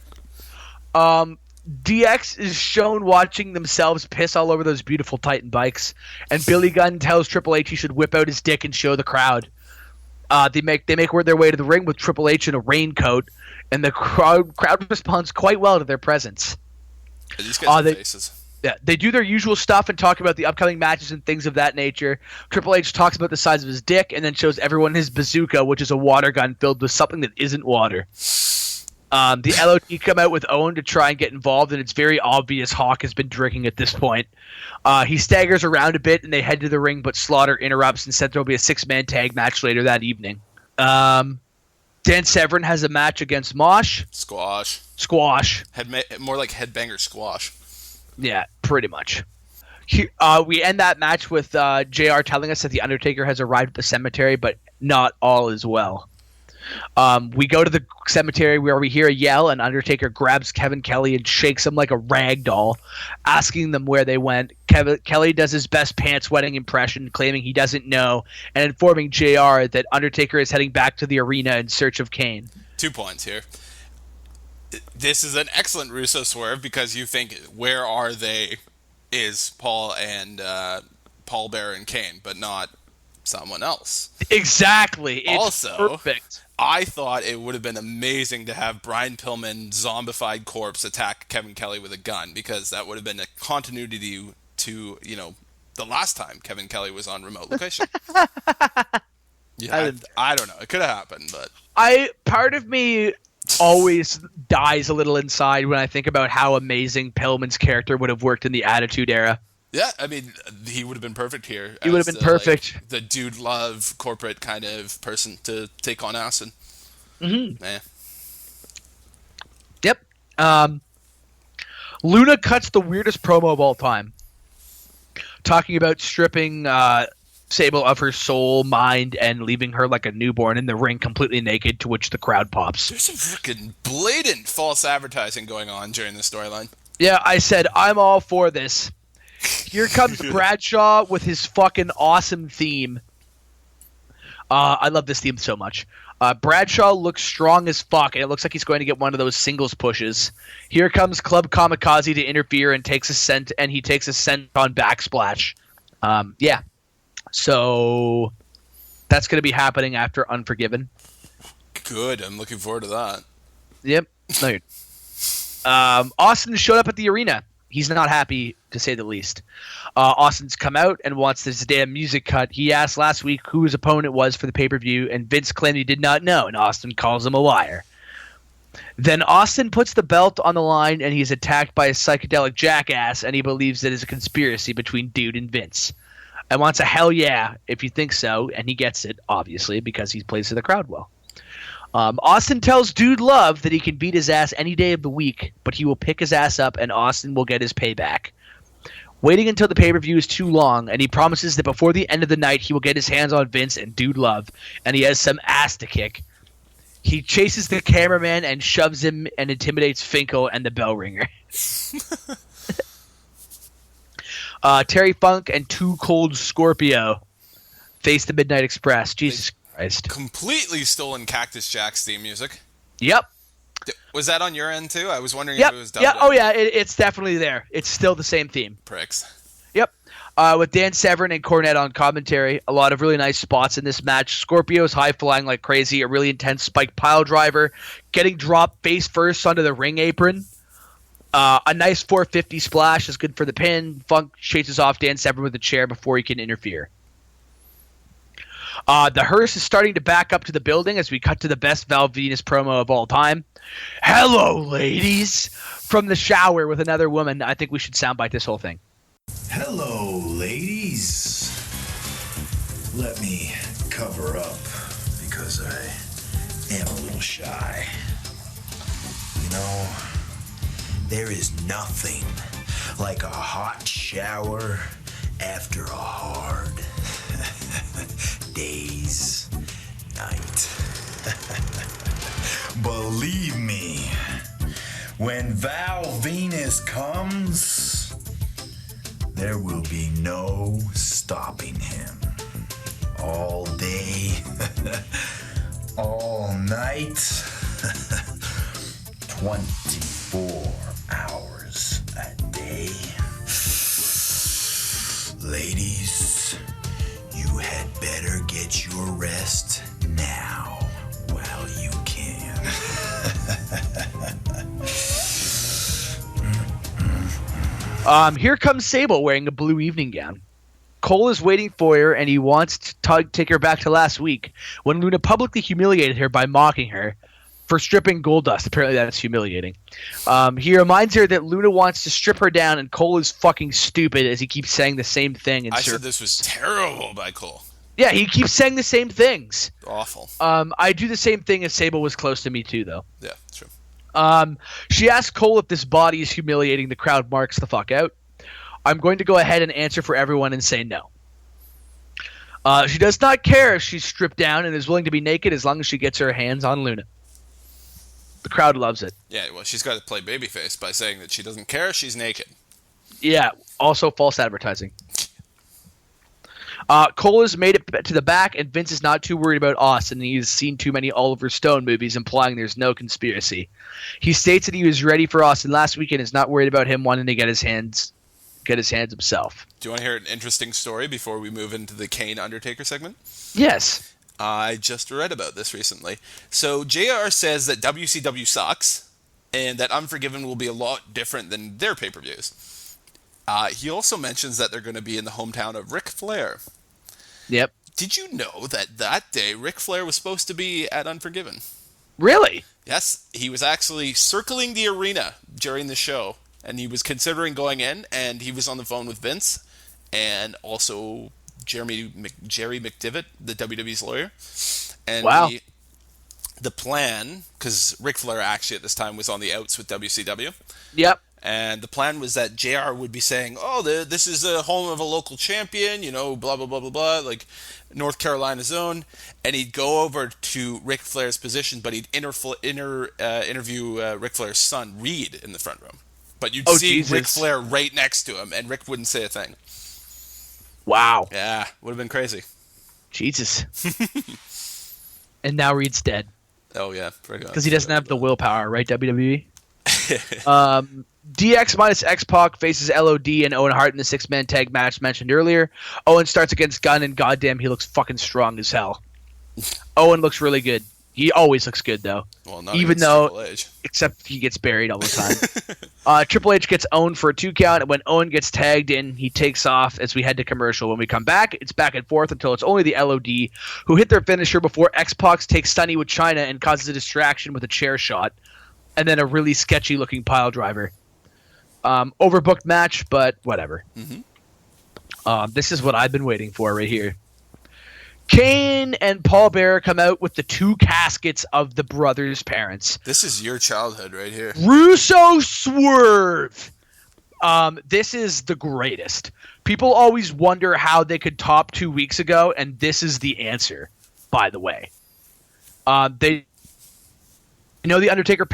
DX is shown watching themselves piss all over those beautiful Titan bikes, and Billy Gunn tells Triple H he should whip out his dick and show the crowd. They make their way to the ring with Triple H in a raincoat, and the crowd responds quite well to their presence. These guys have faces. Yeah, they do their usual stuff and talk about the upcoming matches and things of that nature. Triple H talks about the size of his dick and then shows everyone his bazooka, which is a water gun filled with something that isn't water. The LOD come out with Owen to try and get involved, and it's very obvious Hawk has been drinking at this point. He staggers around a bit, and they head to the ring, but Slaughter interrupts and said there will be a 6-man tag match later that evening. Dan Severn has a match against Mosh. Squash. More like headbanger squash. Yeah, pretty much. We end that match with JR telling us that The Undertaker has arrived at the cemetery, but not all is well. We go to the cemetery where we hear a yell, and Undertaker grabs Kevin Kelly and shakes him like a rag doll, asking them where they went. Kelly does his best pants-wetting impression, claiming he doesn't know, and informing JR that Undertaker is heading back to the arena in search of Kane. 2 points here. This is an excellent Russo swerve because you think, where are they? Is Paul Bearer and Kane, but not someone else. Exactly. It's also perfect. I thought it would have been amazing to have Brian Pillman zombified corpse attack Kevin Kelly with a gun, because that would have been a continuity to the last time Kevin Kelly was on remote location. Yeah, I don't know. It could have happened, but part of me always dies a little inside when I think about how amazing Pillman's character would have worked in the Attitude Era. Yeah, I mean, he would have been perfect here. He would have been perfect. The dude love corporate kind of person to take on acid. Mm-hmm. Yeah. Yep. Luna cuts the weirdest promo of all time, talking about stripping Sable of her soul, mind, and leaving her like a newborn in the ring completely naked, to which the crowd pops. There's some freaking blatant false advertising going on during this storyline. Yeah, I said, I'm all for this. Here comes Bradshaw with his fucking awesome theme. I love this theme so much. Bradshaw looks strong as fuck, and it looks like he's going to get one of those singles pushes. Here comes Club Kamikaze to interfere and takes a scent on Backsplash. Yeah. So that's going to be happening after Unforgiven. Good. I'm looking forward to that. Yep. No, Austin showed up at the arena. He's not happy, to say the least. Austin's come out and wants this damn music cut. He asked last week who his opponent was for the pay-per-view, and Vince claimed he did not know, and Austin calls him a liar. Then Austin puts the belt on the line, and he's attacked by a psychedelic jackass, and he believes it is a conspiracy between Dude and Vince. And wants a hell yeah if you think so, and he gets it, obviously, because he plays to the crowd well. Austin tells Dude Love that he can beat his ass any day of the week, but he will pick his ass up and Austin will get his payback. Waiting until the pay-per-view is too long, and he promises that before the end of the night he will get his hands on Vince and Dude Love, and he has some ass to kick. He chases the cameraman and shoves him and intimidates Finkel and the bell ringer. Terry Funk and Too Cold Scorpio face the Midnight Express. Jesus Christ. Completely stolen Cactus Jack's theme music. Yep. Was that on your end too? I was wondering if it was dubbed in. Oh yeah, it's definitely there. It's still the same theme. Pricks. Yep. With Dan Severn and Cornette on commentary, a lot of really nice spots in this match. Scorpio's high-flying like crazy, a really intense spike pile driver, getting dropped face first onto the ring apron. A nice 450 splash is good for the pin. Funk chases off Dan Severn with a chair before he can interfere. The hearse is starting to back up to the building as we cut to the best Val Venus promo of all time. Hello, ladies! From the shower with another woman. I think we should soundbite this whole thing. Hello, ladies. Let me cover up because I am a little shy. You know, there is nothing like a hot shower after a hard day's night. Believe me, when Val Venus comes, there will be no stopping him. All day, all night, 24 hours a day. Ladies, you had better get your rest now while you can. Here comes Sable wearing a blue evening gown. Cole is waiting for her, and he wants to take her back to last week when Luna publicly humiliated her by mocking her for stripping Goldust. Apparently that's humiliating. He reminds her that Luna wants to strip her down, and Cole is fucking stupid as he keeps saying the same thing. I said this was terrible by Cole. Yeah, he keeps saying the same things. Awful. I do the same thing if Sable was close to me too, though. Yeah, true. She asks Cole if this body is humiliating. The crowd marks the fuck out. I'm going to go ahead and answer for everyone and say no. She does not care if she's stripped down and is willing to be naked as long as she gets her hands on Luna. The crowd loves it. Yeah, well, she's got to play babyface by saying that she doesn't care, she's naked. Yeah, also false advertising. Cole has made it to the back, and Vince is not too worried about Austin. He's seen too many Oliver Stone movies, implying there's no conspiracy. He states that he was ready for Austin last week and is not worried about him wanting to get his hands himself. Do you want to hear an interesting story before we move into the Kane Undertaker segment? Yes. I just read about this recently. So JR says that WCW sucks, and that Unforgiven will be a lot different than their pay-per-views. He also mentions that they're going to be in the hometown of Ric Flair. Yep. Did you know that day Ric Flair was supposed to be at Unforgiven? Really? Yes, he was actually circling the arena during the show, and he was considering going in, and he was on the phone with Vince, and also Jerry McDivitt, the WWE's lawyer. And wow. The plan, because Ric Flair actually at this time was on the outs with WCW. Yep. And the plan was that JR would be saying, oh, this is the home of a local champion, blah, blah, blah, blah, blah, like North Carolina's own. And he'd go over to Ric Flair's position, but he'd interview Ric Flair's son, Reed, in the front row. But you'd see Jesus. Ric Flair right next to him, and Rick wouldn't say a thing. Wow. Yeah, would have been crazy. Jesus. And now Reed's dead. Oh, yeah. Because he doesn't have the willpower, right, WWE? DX minus X-Pac faces LOD and Owen Hart in the six-man tag match mentioned earlier. Owen starts against Gunn, and goddamn, he looks fucking strong as hell. Owen looks really good. He always looks good, though. Well, not even though, except he gets buried all the time. Triple H gets owned for a 2 count, and when Owen gets tagged in, he takes off as we head to commercial. When we come back, it's back and forth until it's only the LOD who hit their finisher before X-Pac takes Sunny with China and causes a distraction with a chair shot, and then a really sketchy-looking pile driver. Overbooked match, but whatever. Mm-hmm. This is what I've been waiting for right here. Kane and Paul Bearer come out with the 2 caskets of the brothers' parents. This is your childhood right here. Russo Swerve. This is the greatest. People always wonder how they could top 2 weeks ago, and this is the answer, by the way. The Undertaker's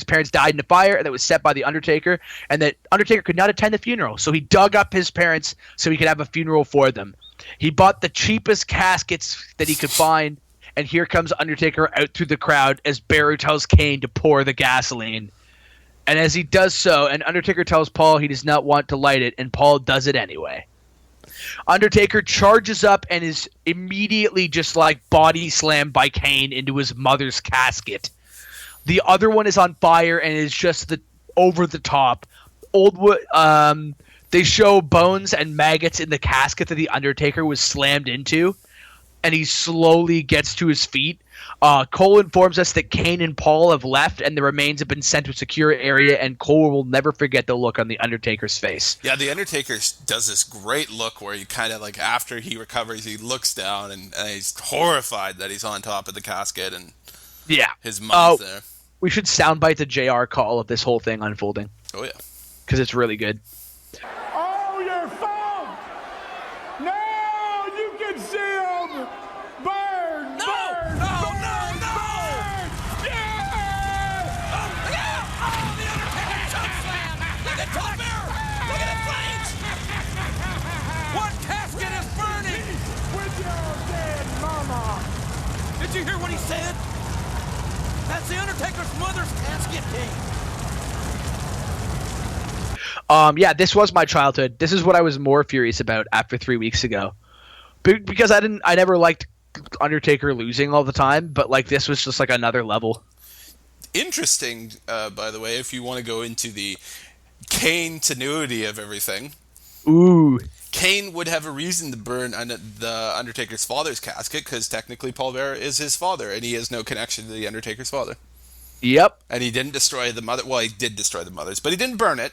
parents died in a fire that was set by the Undertaker, and that Undertaker could not attend the funeral, so he dug up his parents so he could have a funeral for them. He bought the cheapest caskets that he could find, and here comes Undertaker out through the crowd as Bearer tells Kane to pour the gasoline. And as he does so, and Undertaker tells Paul he does not want to light it, and Paul does it anyway. Undertaker charges up and is immediately just like body slammed by Kane into his mother's casket. The other one is on fire and is just over the top. They show bones and maggots in the casket that the Undertaker was slammed into. and he slowly gets to his feet. Cole informs us that Kane and Paul have left, and the remains have been sent to a secure area, and Cole will never forget the look on the Undertaker's face. Yeah, the Undertaker does this great look where he kind of, like, after he recovers, he looks down, and he's horrified that he's on top of the casket, and his mom's there. We should soundbite the JR call of this whole thing unfolding. Oh, yeah. Because it's really good. Oh, your phone! Now you can see him! Burn! No! Burn! No! Burn! No! No! Burn! Yeah! Oh, yeah! Oh, the Undertaker choke slam! Look at the mirror! Look at the flames! One casket is burning! With your dead mama! Did you hear what he said? That's the Undertaker's mother's casket, King. Yeah, this was my childhood. This is what I was more furious about after 3 weeks ago. Because I never liked Undertaker losing all the time, but like this was just like another level. Interesting, by the way, if you want to go into the Kane tenuity of everything. Ooh. Kane would have a reason to burn the Undertaker's father's casket, because technically Paul Bearer is his father, and he has no connection to the Undertaker's father. Yep. And he didn't destroy the mother. Well, he did destroy the mother's, but he didn't burn it.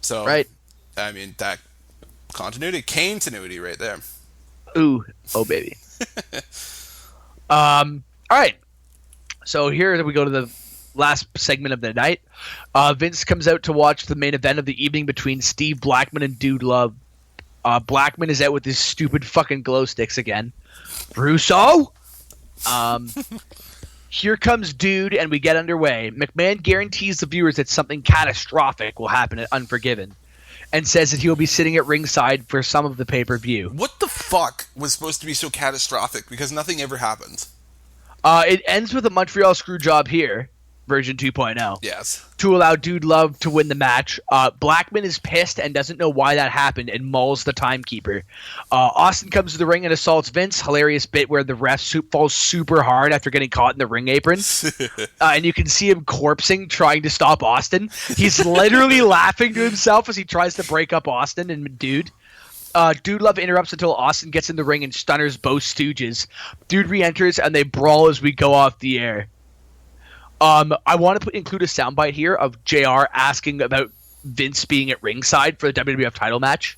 So, right. I mean, that continuity, Kane tenuity right there. Ooh. Oh, baby. All right. So here we go to the last segment of the night. Vince comes out to watch the main event of the evening between Steve Blackman and Dude Love. Blackman is out with his stupid fucking glow sticks again. Russo? Here comes Dude, and we get underway. McMahon guarantees the viewers that something catastrophic will happen at Unforgiven, and says that he will be sitting at ringside for some of the pay-per-view. What the fuck was supposed to be so catastrophic? Because nothing ever happens. It ends with a Montreal Screwjob here, version 2.0. Yes. To allow Dude Love to win the match. Blackman is pissed and doesn't know why that happened and mauls the timekeeper. Austin comes to the ring and assaults Vince. Hilarious bit where the ref falls super hard after getting caught in the ring apron. And you can see him corpsing trying to stop Austin. He's literally laughing to himself as he tries to break up Austin and Dude. Dude Love interrupts until Austin gets in the ring and stunners both Stooges. Dude re-enters and they brawl as we go off the air. I want to include a soundbite here of JR asking about Vince being at ringside for the WWF title match.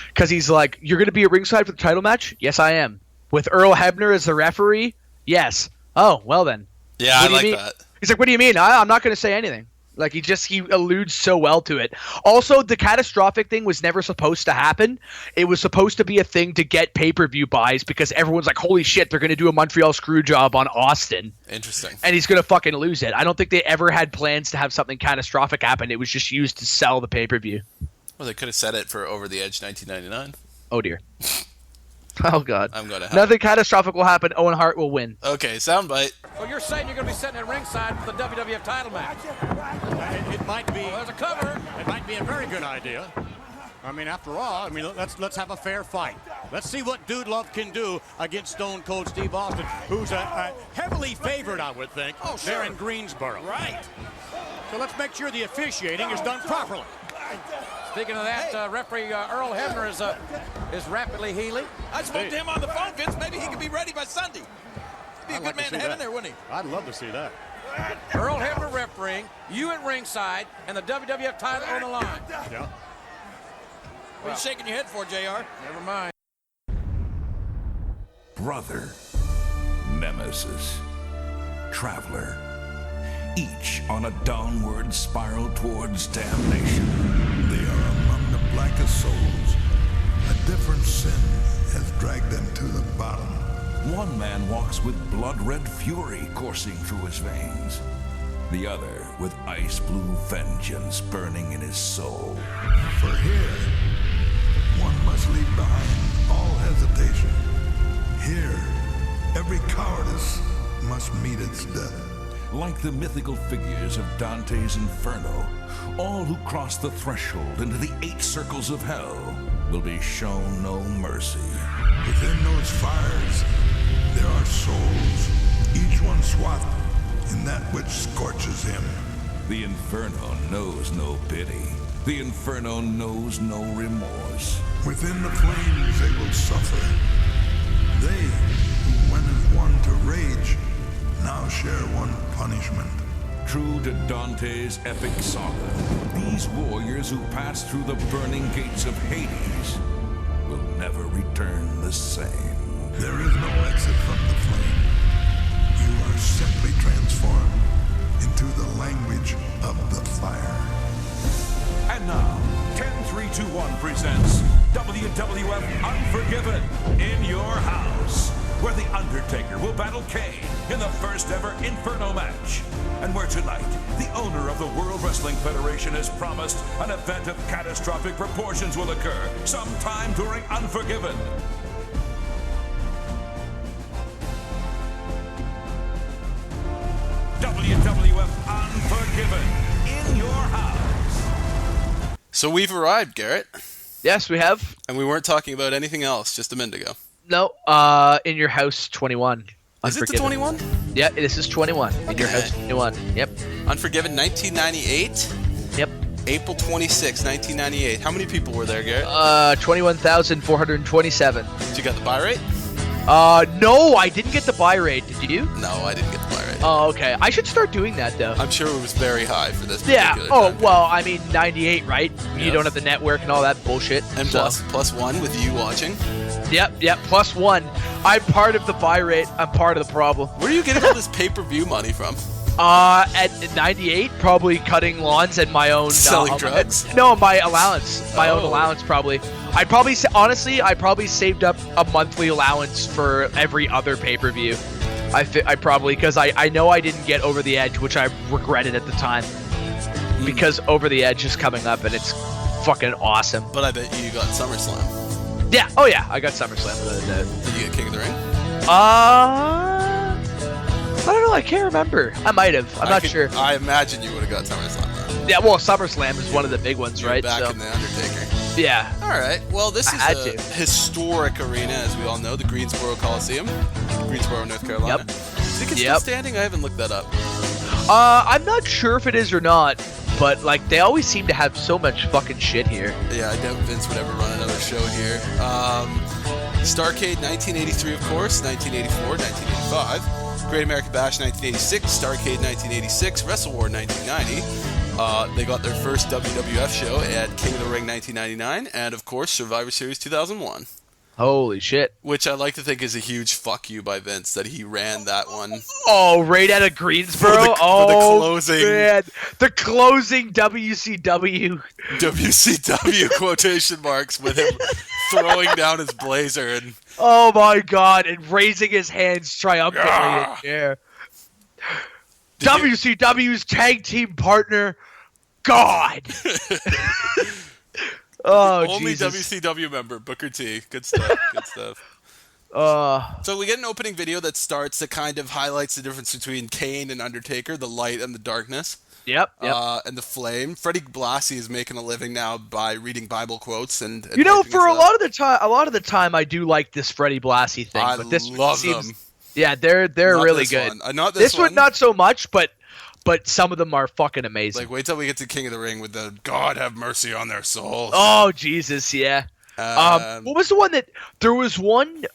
Because he's like, you're going to be at ringside for the title match? Yes, I am. With Earl Hebner as the referee? Yes. Oh, well then. Yeah, I like that. He's like, what do you mean? I'm not going to say anything. Like, he alludes so well to it. Also, the catastrophic thing was never supposed to happen. It was supposed to be a thing to get pay-per-view buys because everyone's like, holy shit, they're going to do a Montreal Screwjob on Austin. Interesting. And he's going to fucking lose it. I don't think they ever had plans to have something catastrophic happen. It was just used to sell the pay-per-view. Well, they could have said it for Over the Edge 1999. Oh, dear. Oh, God. I'm going to have Nothing catastrophic will happen. Owen Hart will win. Okay, soundbite. So you're saying you're going to be sitting at ringside for the WWF title match? It might be. Well, there's a cover. It might be a very good idea. I mean, after all, let's have a fair fight. Let's see what Dude Love can do against Stone Cold Steve Austin, who's a heavily favored, I would think, there in Greensboro. Right. So let's make sure the officiating is done properly. Speaking of that, referee Earl Hebner is rapidly healing. I spoke to him on the phone, Vince. Maybe he could be ready by Sunday. He'd be a good man to have in there, wouldn't he? I'd love to see that. Earl Hebner refereeing, you at ringside, and the WWF title on the line. Yeah. What are you shaking your head for, JR? Never mind. Brother, nemesis, traveler, each on a downward spiral towards damnation. They are among the blackest souls. A different sin has dragged them to the bottom. One man walks with blood-red fury coursing through his veins. The other with ice-blue vengeance burning in his soul. For here, one must leave behind all hesitation. Here, every cowardice must meet its death. Like the mythical figures of Dante's Inferno, all who cross the threshold into the 8 circles of hell will be shown no mercy. Within those fires, there are souls, each one swathed in that which scorches him. The Inferno knows no pity. The Inferno knows no remorse. Within the flames they will suffer. They who went as one to rage now share one punishment. True to Dante's epic saga, these warriors who passed through the burning gates of Hades will never return the same. There is no exit from the flame. You are simply transformed into the language of the fire. And now, 10321 presents WWF Unforgiven in your house, where The Undertaker will battle Kane in the first ever Inferno match. And where tonight, the owner of the World Wrestling Federation has promised an event of catastrophic proportions will occur sometime during Unforgiven. WWF Unforgiven in your house. So we've arrived, Garrett. Yes, we have. And we weren't talking about anything else just a minute ago. No, In Your House 21. Is it the 21? Yeah, this is 21. In Your House 21. Yep. Unforgiven 1998? Yep. April 26, 1998. How many people were there, Garrett? 21,427. Did you get the buy rate? No, I didn't get the buy rate. Did you? No, I didn't get the buy rate. Oh, okay. I should start doing that, though. I'm sure it was very high for this Yeah. particular Oh, time. well, I mean, 98, right? You Yes. don't have the network and all that bullshit. And so. plus one with you watching. Yep, plus one. I'm part of the buy rate. I'm part of the problem. Where are you getting all this pay-per-view money from? At 98, probably cutting lawns and my own... Selling drugs? No, my allowance. My own Oh. allowance, probably. I probably saved up a monthly allowance for every other pay-per-view. I probably, because I know I didn't get Over the Edge, which I regretted at the time. Because Over the Edge is coming up, and it's fucking awesome. But I bet you got SummerSlam. Yeah, oh yeah, I got SummerSlam without a doubt. Did you get King of the Ring? I don't know, I can't remember. I might have. I'm not sure. I imagine you would have got SummerSlam though. Yeah, well, SummerSlam is one of the big ones, You're right? back So, in the Undertaker. yeah. All right. Well, this is had a to. historic arena, as we all know, the Greensboro Coliseum, Greensboro, North Carolina. Yep. Do you think it's Yep. still standing? I haven't looked that up. I'm not sure if it is or not, but like they always seem to have so much fucking shit here. Yeah, I doubt Vince would ever run another show here. Starrcade 1983, of course, 1984, 1985. Great American Bash 1986, Starrcade 1986, Wrestle War 1990. They got their first WWF show at King of the Ring 1999, and of course Survivor Series 2001. Holy shit. Which I like to think is a huge fuck you by Vince that he ran that one. Oh, right out of Greensboro? For the closing. Man. The closing WCW. WCW quotation marks with him throwing down his blazer and Oh my god, and raising his hands triumphantly in the air. WCW's tag team partner, God. Oh, only Jesus. WCW member, Booker T. Good stuff. Good stuff. So we get an opening video that starts that kind of highlights the difference between Kane and Undertaker, the light and the darkness. Yep. And the flame. Freddie Blassie is making a living now by reading Bible quotes and You know, hyping for a us up. lot of the time, I do like this Freddie Blassie thing. I but this love seems, them. Yeah, they're Not really this good. one. Not this this one, one. not so much, but some of them are fucking amazing. Like, wait till we get to King of the Ring with the God have mercy on their souls. Oh Jesus, yeah. What was the one that there was one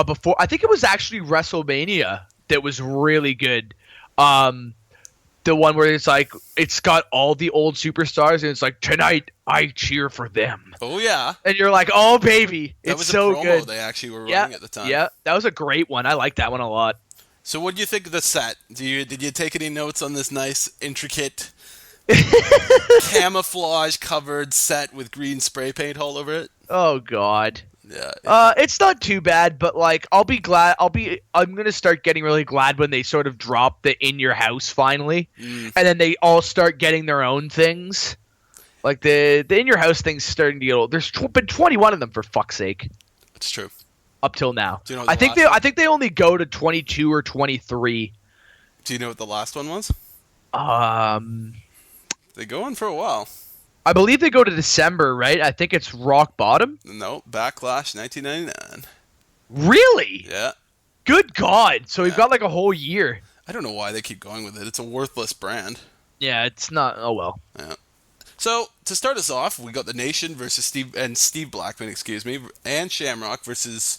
before? I think it was actually WrestleMania that was really good. The one where it's like it's got all the old superstars and it's like tonight I cheer for them. Oh yeah, and you're like, oh baby, that it's was so a promo good. they actually were running at the time. Yeah, that was a great one. I like that one a lot. So what do you think of the set? Did you take any notes on this nice, intricate, camouflage covered set with green spray paint all over it? Oh God. Yeah. It's not too bad, but like I'm gonna start getting really glad when they sort of drop the In Your House finally, and then they all start getting their own things. Like the In Your House thing's starting to get old. There's been 21 of them for fuck's sake. It's true. Up till now, Do you know what I think they only go to 22 or 23. Do you know what the last one was? They go on for a while. I believe they go to December, right? I think it's Rock Bottom. No, Backlash 1999. Really? Yeah. Good God! So we've got like a whole year. I don't know why they keep going with it. It's a worthless brand. Yeah, it's not. Oh well. Yeah. So to start us off, we got the Nation versus Steve Blackman, and Shamrock versus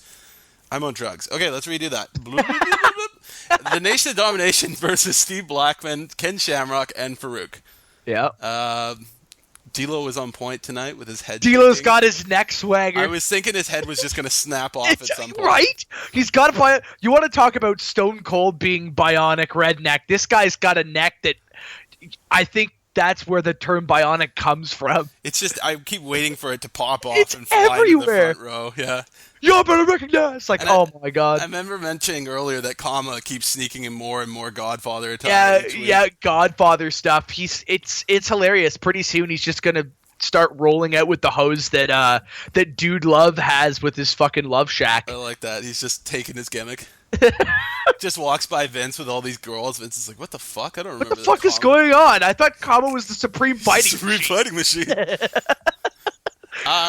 I'm on drugs. Okay, let's redo that. The Nation of Domination versus Steve Blackman, Ken Shamrock, and Farouk. Yeah. D'Lo was on point tonight with his head. D'Lo's shaking. got his neck swagger. I was thinking his head was just going to snap off at some point. Right? He's got a You want to talk about Stone Cold being bionic redneck? This guy's got a neck that I think that's where the term bionic comes from. It's just I keep waiting for it to pop off It's and fly everywhere. to the front row. Yeah. You better recognize. Like, oh my god. I remember mentioning earlier that Kama keeps sneaking in more and more Godfather attire. Yeah, Godfather stuff. It's hilarious. Pretty soon he's just gonna start rolling out with the hose that Dude Love has with his fucking Love Shack. I like that. He's just taking his gimmick. Just walks by Vince with all these girls. Vince is like, "What the fuck? I don't remember." What the fuck is going on? I thought Kama was the Supreme Fighting Machine.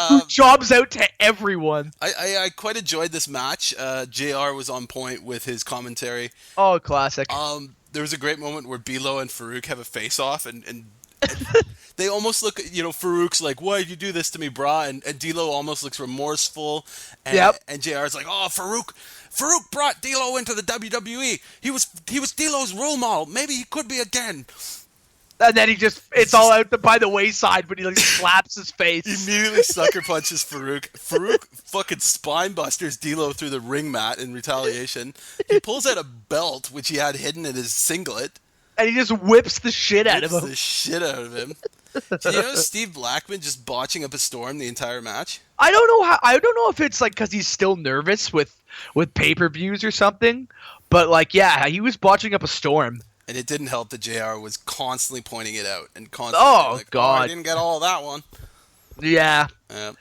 Who jobs out to everyone. I quite enjoyed this match. JR was on point with his commentary. Oh, classic. There was a great moment where D'Lo and Farouk have a face-off, and they almost look, Farouk's like, "Why did you do this to me, brah?" And D'Lo almost looks remorseful. And JR's like, "Oh, Farouk brought D'Lo into the WWE. He was D'Lo's role model. Maybe he could be again." And then it's all out by the wayside when he slaps his face. He immediately sucker punches Farouk. Farouk fucking spine busters D'Lo through the ring mat in retaliation. He pulls out a belt, which he had hidden in his singlet. And he just whips the shit out of him. Did you know Steve Blackman just botching up a storm the entire match? I don't know if it's because he's still nervous with pay-per-views or something. But he was botching up a storm. And it didn't help that JR was constantly pointing it out and constantly God. I didn't get all of that one. Yeah.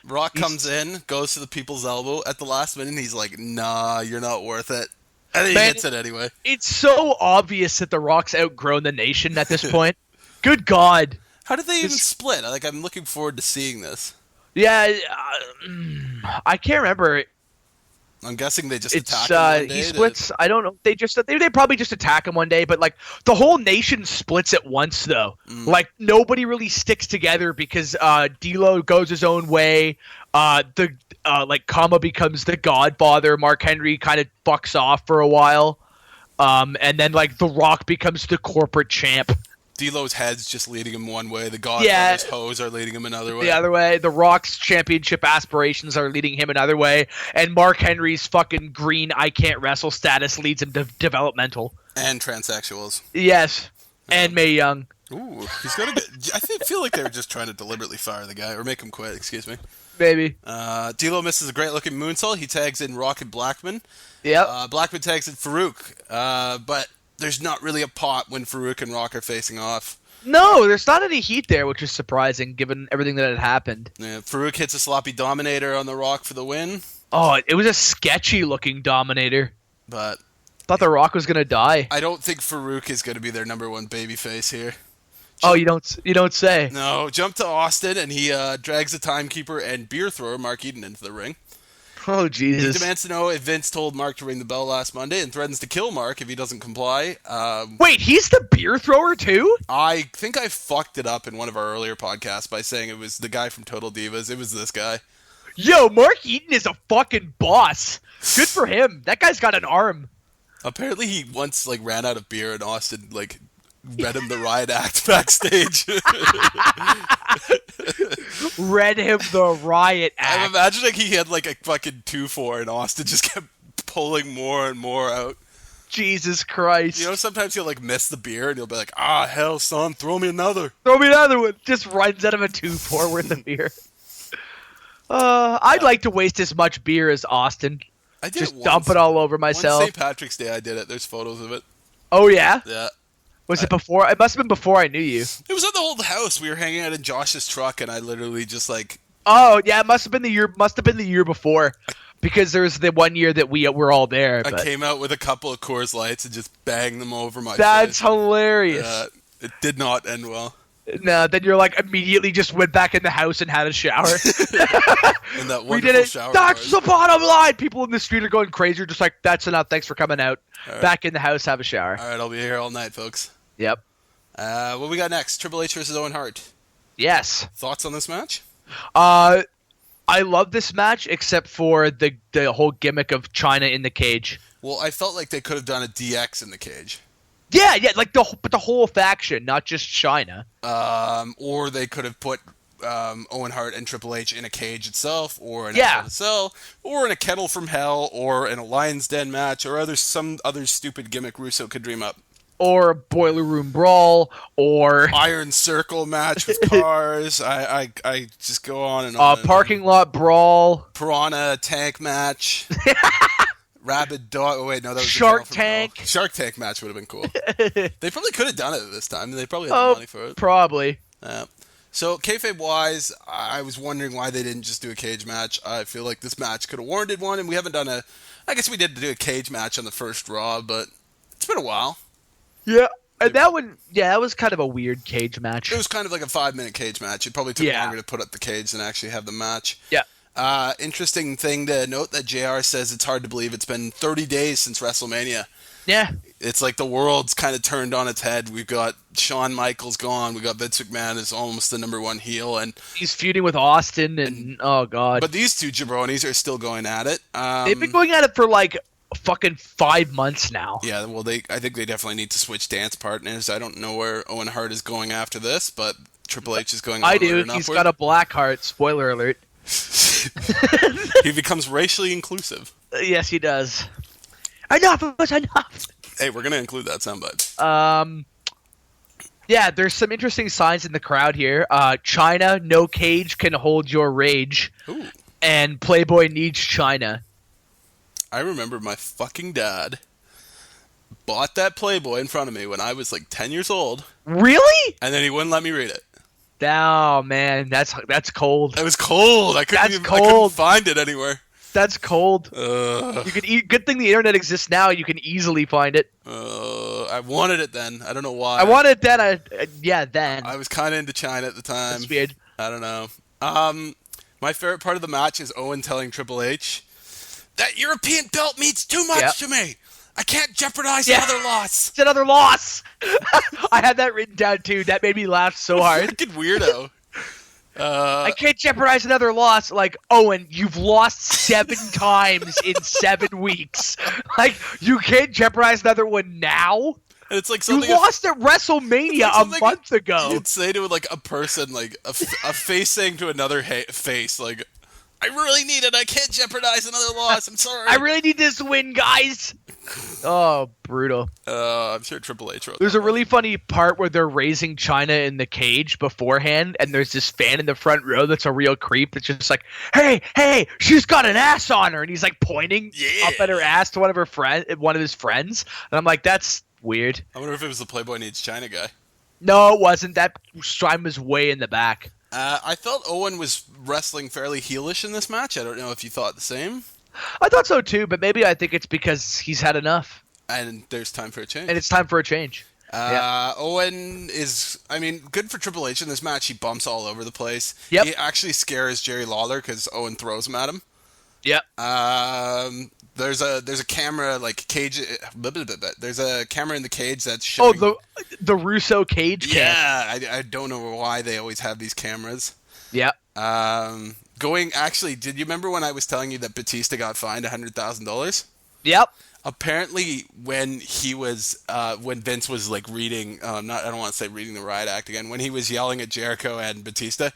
Rock comes in, goes to the people's elbow at the last minute, and he's like, "Nah, you're not worth it." And he hits it anyway. It's so obvious that The Rock's outgrown the Nation at this point. Good God. How did they even split? I'm looking forward to seeing this. Yeah, I can't remember. I'm guessing they just attack him one day. He splits. I don't know. They probably just attack him one day, but the whole nation splits at once though. Nobody really sticks together because D'Lo goes his own way. Kama becomes the Godfather. Mark Henry kind of fucks off for a while, and then The Rock becomes the corporate champ. D'Lo's head's just leading him one way. The Godfather's hose are leading him another way. The other way. The Rock's championship aspirations are leading him another way. And Mark Henry's fucking green I can't wrestle status leads him to developmental. And transsexuals. Yes. And Mae Young. Ooh, he's got a good... I feel like they were just trying to deliberately fire the guy. Or make him quit, excuse me. Maybe. D'Lo misses a great-looking moonsault. He tags in Rock and Blackman. Yep. Blackman tags in Farouk. But... there's not really a pot when Farouk and Rock are facing off. No, there's not any heat there, which is surprising given everything that had happened. Yeah, Farouk hits a sloppy Dominator on the Rock for the win. Oh, it was a sketchy-looking Dominator. But thought the Rock was gonna die. I don't think Farouk is gonna be their number one babyface here. You don't say. No, jump to Austin, and he drags the timekeeper and beer thrower Mark Eden into the ring. Oh, Jesus. He demands to know if Vince told Mark to ring the bell last Monday and threatens to kill Mark if he doesn't comply. Wait, he's the beer thrower too? I think I fucked it up in one of our earlier podcasts by saying it was the guy from Total Divas. It was this guy. Yo, Mark Eaton is a fucking boss. Good for him. That guy's got an arm. Apparently he once ran out of beer and Austin read him the riot act backstage. Read him the riot act. I'm imagining he had a fucking 2-4 and Austin just kept pulling more and more out. Jesus Christ. Sometimes he'll miss the beer and he'll be like, "Ah, hell, son, throw me another." Throw me another one. Just runs out of a 2-4 worth of beer. I'd like to waste as much beer as Austin. I did just dump it all over myself. On St. Patrick's Day I did it. There's photos of it. Oh, yeah? Yeah. Was it before? It must have been before I knew you. It was at the old house. We were hanging out in Josh's truck, and I literally just Oh yeah, it must have been the year before, because there was the one year that we were all there. I came out with a couple of Coors Lights and just banged them over my face. That's hilarious. It did not end well. No, then you're immediately just went back in the house and had a shower. In that wonderful shower. That's the bottom line. People in the street are going crazy. You're just that's enough. Thanks for coming out. Right. Back in the house, have a shower. All right, I'll be here all night, folks. Yep. What we got next? Triple H versus Owen Hart. Yes. Thoughts on this match? I love this match except for the whole gimmick of China in the cage. Well, I felt like they could have done a DX in the cage. Yeah, like the whole faction, not just China. Or they could have put Owen Hart and Triple H in a cage itself, or in a Yeah. Hell in a Cell, or in a Kettle from Hell, or in a Lion's Den match, or some other stupid gimmick Russo could dream up. Or a Boiler Room Brawl, or Iron Circle match with cars. I just go on and on. Parking Lot Brawl. Piranha Tank match. Rabid Dog. Oh wait, no, that was Shark Tank. Shark Tank match would have been cool. They probably could have done it this time. They probably had the money for it. Probably. So kayfabe wise, I was wondering why they didn't just do a cage match. I feel like this match could have warranted one, and we haven't done I guess we did do a cage match on the first Raw, but it's been a while. Yeah. And that was kind of a weird cage match. It was kind of like a 5-minute cage match. It probably took longer to put up the cage than actually have the match. Yeah. Interesting thing to note that JR says it's hard to believe it's been 30 days since WrestleMania. Yeah. It's like the world's kind of turned on its head. We've got Shawn Michaels gone. We got Vince McMahon is almost the number one heel, and he's feuding with Austin, and oh god. But these two jabronis are still going at it. They've been going at it for like fucking 5 months now. Yeah, well, I think they definitely need to switch dance partners. I don't know where Owen Hart is going after this, but Triple H is going. I do. He's got a black heart. Spoiler alert. He becomes racially inclusive. Yes, he does. Enough. Hey, we're gonna include that soundbite. Yeah, there's some interesting signs in the crowd here. China, no cage can hold your rage. Ooh. And Playboy needs China. I remember my fucking dad bought that Playboy in front of me when I was like 10 years old. Really? And then he wouldn't let me read it. Oh man, that's cold. It was cold. I couldn't find it anywhere. That's cold. You can good thing the internet exists now. You can easily find it. I wanted it then. I don't know why. I wanted it then. Then. I was kind of into China at the time. That's weird. I don't know. My favorite part of the match is Owen telling Triple H, "That European belt means too much to me. I can't jeopardize another loss." It's another loss. I had that written down too. That made me laugh so hard. Fucking weirdo. I can't jeopardize another loss. Like, Owen, you've lost 7 times in 7 weeks. Like, you can't jeopardize another one now? And it's like you lost at WrestleMania a month ago. You'd say to like a person, like a face saying to another face, like, "I really need it. I can't jeopardize another loss. I'm sorry. I really need this win, guys." Oh, brutal. I'm sure Triple H wrote There's that a really funny part where they're raising China in the cage beforehand, and there's this fan in the front row that's a real creep that's just like, hey, she's got an ass on her, and he's like pointing up at her ass to one of his friends, and I'm like, that's weird. I wonder if it was the Playboy Needs China guy. No, it wasn't. That Strime was way in the back. I felt Owen was wrestling fairly heelish in this match. I don't know if you thought the same. I thought so too, but maybe I think it's because he's had enough. And there's time for a change. And it's time for a change. Owen is, good for Triple H in this match. He bumps all over the place. Yep. He actually scares Jerry Lawler because Owen throws him at him. Yep. There's a camera like cage. There's a camera in the cage that's showing. Oh, the Russo cage cam. Yeah, I don't know why they always have these cameras. Yeah. Did you remember when I was telling you that Batista got fined $100,000? Yep. Apparently, when Vince was like reading, I don't want to say reading the riot act again, when he was yelling at Jericho and Batista,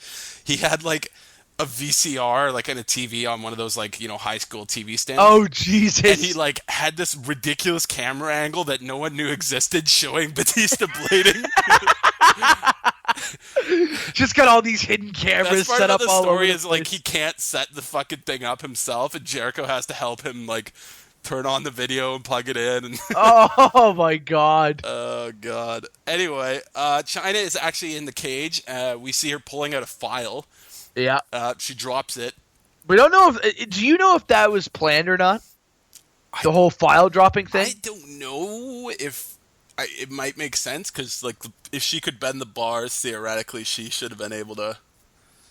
he had like a VCR like on a TV on one of those like, high school TV stands. Oh Jesus. And he like had this ridiculous camera angle that no one knew existed showing Batista bleeding. Just got all these hidden cameras set up all over. The story is like he can't set the fucking thing up himself, and Jericho has to help him like turn on the video and plug it in. And oh my god. Oh god. Anyway, China is actually in the cage. We see her pulling out a file. Yeah. She drops it. We don't know if. Do you know if that was planned or not? The whole file dropping thing. I don't know if. It might make sense because, like, if she could bend the bars, theoretically, she should have been able to.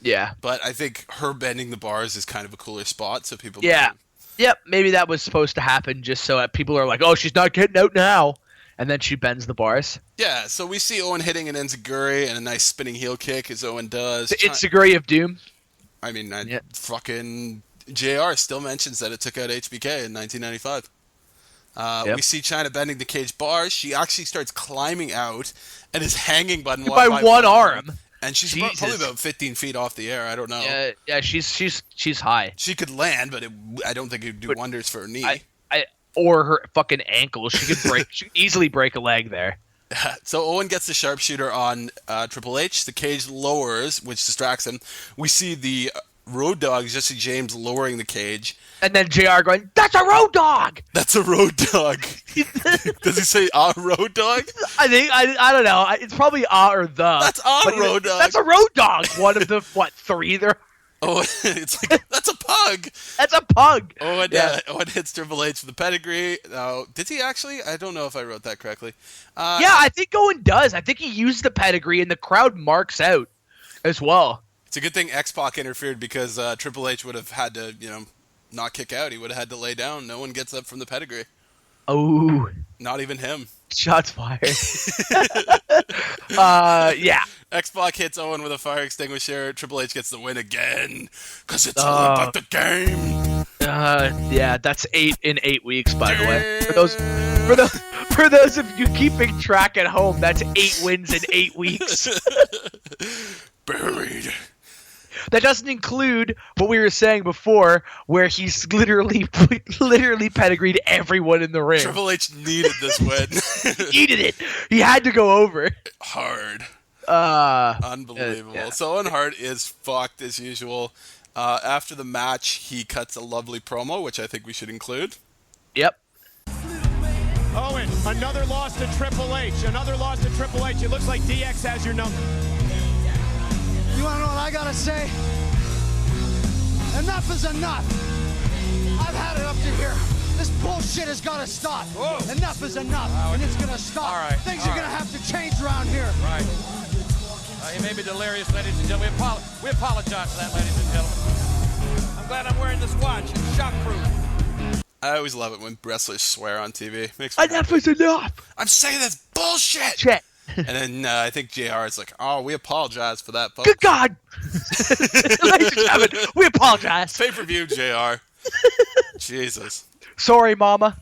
Yeah. But I think her bending the bars is kind of a cooler spot, so people. Yeah. Yep. Maybe that was supposed to happen just so that people are like, "Oh, she's not getting out now," and then she bends the bars. Yeah. So we see Owen hitting an enziguri and a nice spinning heel kick as Owen does. The enziguri of doom. I mean, fucking JR still mentions that it took out HBK in 1995. We see Chyna bending the cage bars. She actually starts climbing out and is hanging by one arm. And she's probably about 15 feet off the air. I don't know. Yeah, she's high. She could land, but I don't think it would do wonders for her knee. Or her fucking ankle. She could easily break a leg there. So Owen gets the sharpshooter on Triple H. The cage lowers, which distracts him. We see the Road Dogg, Jesse James, lowering the cage. And then JR going, "That's a Road Dogg!" That's a Road Dogg. Does he say a Road Dogg? I think, I don't know. It's probably or the. That's a Road Dogg. That's a Road Dogg. One of the, three there? Oh, it's like, that's a pug. That's a pug. Owen hits Triple H for the pedigree. Did he actually? I don't know if I wrote that correctly. I think Owen does. I think he used the pedigree, and the crowd marks out as well. It's a good thing X-Pac interfered because Triple H would have had to, not kick out. He would have had to lay down. No one gets up from the pedigree. Oh. Not even him. Shots fired. Yeah. X-Pac hits Owen with a fire extinguisher. Triple H gets the win again because it's all about the game. Yeah, that's 8 in 8 weeks, by the way. For those of you keeping track at home, that's 8 wins in 8 weeks. Buried. That doesn't include what we were saying before, where he's literally pedigreed everyone in the ring. Triple H needed this win. He needed it. He had to go over. Hard. Unbelievable. Yeah. So Owen Hart is fucked as usual. After the match, he cuts a lovely promo, which I think we should include. Yep. Owen, another loss to Triple H. Another loss to Triple H. It looks like DX has your number. You want to know what I gotta say? Enough is enough. I've had it up to here. This bullshit has got to stop. Whoa. Enough is enough, and it's going to stop. All right. Things are going to have to change around here. Right. He may be delirious, ladies and gentlemen. We apologize for that, ladies and gentlemen. I'm glad I'm wearing this watch. It's shockproof. I always love it when wrestlers swear on TV. Makes me Enough is enough. I'm saying that's bullshit. Shit. And then I think JR is like, "Oh, we apologize for that, folks." Good God. Ladies and gentlemen, we apologize. Pay-per-view, JR. Jesus. Sorry, Mama.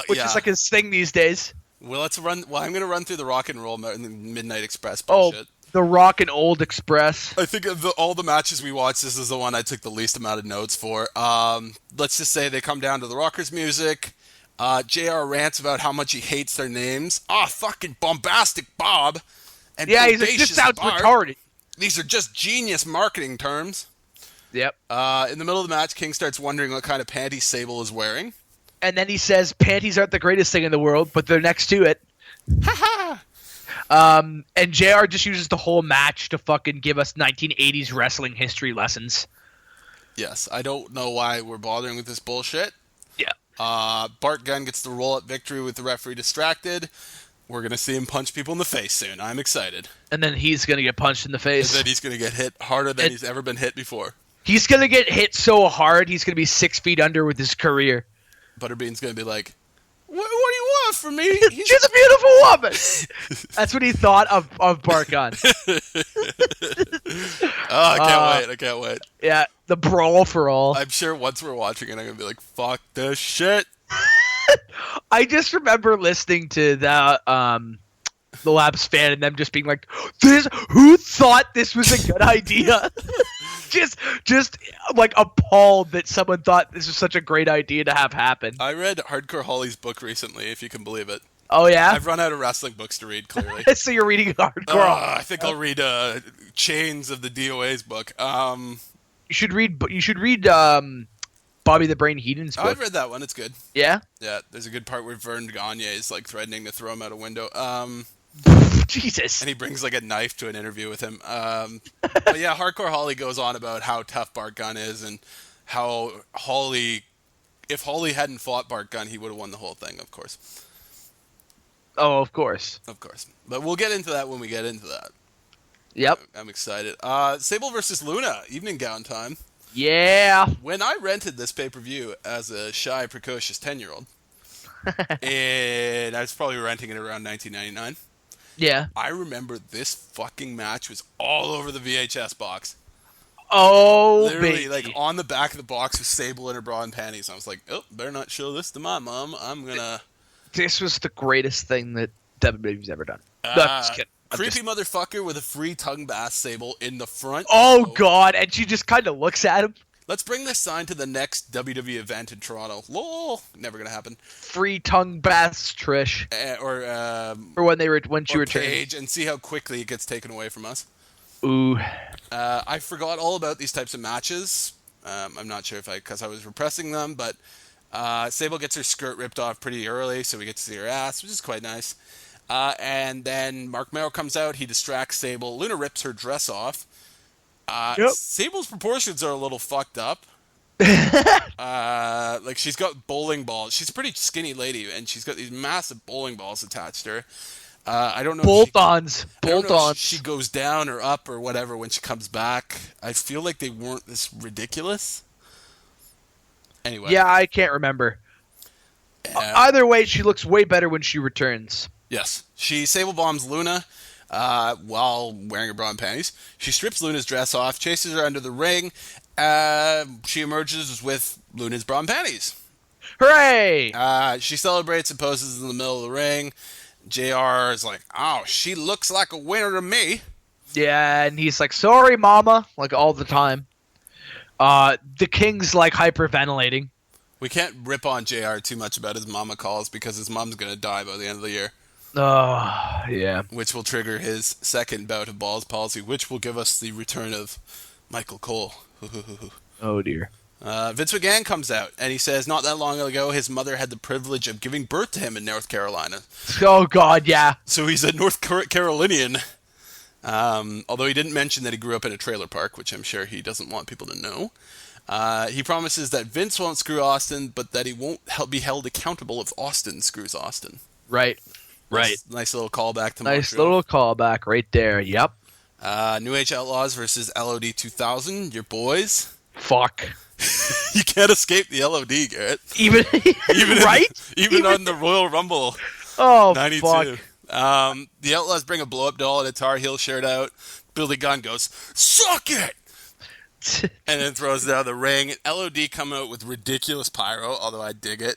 Which yeah. is like his thing these days. Well, let's run. Well, I'm going to run through the Rock and Roll Midnight Express bullshit. Oh, the Rock and Old Express. I think of all the matches we watched, this is the one I took the least amount of notes for. Let's just say they come down to the Rockers' music. JR rants about how much he hates their names. Fucking Bombastic Bob. And yeah, he's like, this sounds retarded. These are just genius marketing terms. Yep. In the middle of the match, King starts wondering what kind of panties Sable is wearing. And then he says, panties aren't the greatest thing in the world, but they're next to it. And JR just uses the whole match to fucking give us 1980s wrestling history lessons. Yes, I don't know why we're bothering with this bullshit. Yeah. Bart Gunn gets the roll-up victory with the referee distracted. We're going to see him punch people in the face soon. I'm excited. And then he's going to get punched in the face. And then he's going to get hit harder than he's ever been hit before. He's going to get hit so hard, he's going to be 6 feet under with his career. Butterbean's going to be like, what do you want from me? She's a beautiful woman. That's what he thought of Bart Gunn. I can't wait. Yeah, the brawl for all. I'm sure once we're watching it, I'm going to be like, fuck this shit. I just remember listening to the Labs fan and them just being like, who thought this was a good idea? just like appalled that someone thought this was such a great idea to have happen. I read Hardcore Holly's book recently, if you can believe it. Oh, yeah? I've run out of wrestling books to read, clearly. So you're reading Hardcore I think I'll read Chains of the DOA's book. You should read Bobby the Brain Heenan's book. I've read that one. It's good. Yeah? Yeah, there's a good part where Vern Gagne is like threatening to throw him out a window. Jesus. And he brings like a knife to an interview with him. But yeah, Hardcore Holly goes on about how tough Bart Gunn is and how if Holly hadn't fought Bart Gunn, he would have won the whole thing, of course. Oh, of course. Of course. But we'll get into that when we get into that. Yep. I'm excited. Sable versus Luna, evening gown time. Yeah. When I rented this pay-per-view as a shy, precocious 10-year-old, and I was probably renting it around 1999. Yeah. I remember this fucking match was all over the VHS box. Oh, Literally, baby. like, on the back of the box with Sable in her bra and panties. I was like, oh, better not show this to my mom. I'm gonna... This was the greatest thing that WWE's ever done. No, I'm just kidding. Creepy motherfucker with a free tongue bath Sable in the front. Oh, God. And she just kind of looks at him. Let's bring this sign to the next WWE event in Toronto. Lol. Never gonna happen. Free tongue baths, Trish. Or when she returned. Paige, and see how quickly it gets taken away from us. Ooh. I forgot all about these types of matches. I'm not sure because I was repressing them, but Sable gets her skirt ripped off pretty early, so we get to see her ass, which is quite nice. And then Mark Merrill comes out. He distracts Sable. Luna rips her dress off. Sable's proportions are a little fucked up. Like, she's got bowling balls. She's a pretty skinny lady, and she's got these massive bowling balls attached to her. I don't know. Bolt-ons. If she goes down or up or whatever when she comes back. I feel like they weren't this ridiculous. Anyway. Yeah, I can't remember. Either way, she looks way better when she returns. Yes. She Sable bombs Luna while wearing her bra and panties. She strips Luna's dress off, chases her under the ring. She emerges with Luna's bra and panties. Hooray! She celebrates and poses in the middle of the ring. JR is like, oh, she looks like a winner to me. Yeah, and he's like, sorry, mama, like all the time. The King's like hyperventilating. We can't rip on JR too much about his mama calls because his mom's going to die by the end of the year. Oh, yeah. Which will trigger his second bout of balls palsy, which will give us the return of Michael Cole. Oh, dear. Vince McMahon comes out, and he says not that long ago his mother had the privilege of giving birth to him in North Carolina. Oh, God, yeah. So he's a North Carolinian. Although he didn't mention that he grew up in a trailer park, which I'm sure he doesn't want people to know. He promises that Vince won't screw Austin, but that he won't be held accountable if Austin screws Austin. Right. Right. Nice little callback to Nice Montreal. little callback right there. Yep. New Age Outlaws versus LOD 2000, your boys. Fuck. You can't escape the LOD, Garrett. Even right? Even on the Royal Rumble. Oh, 92. fuck. The Outlaws bring a blow-up doll and a Tar Heel shirt out. Billy Gunn goes, suck it! And then throws down the ring. LOD come out with ridiculous pyro, although I dig it.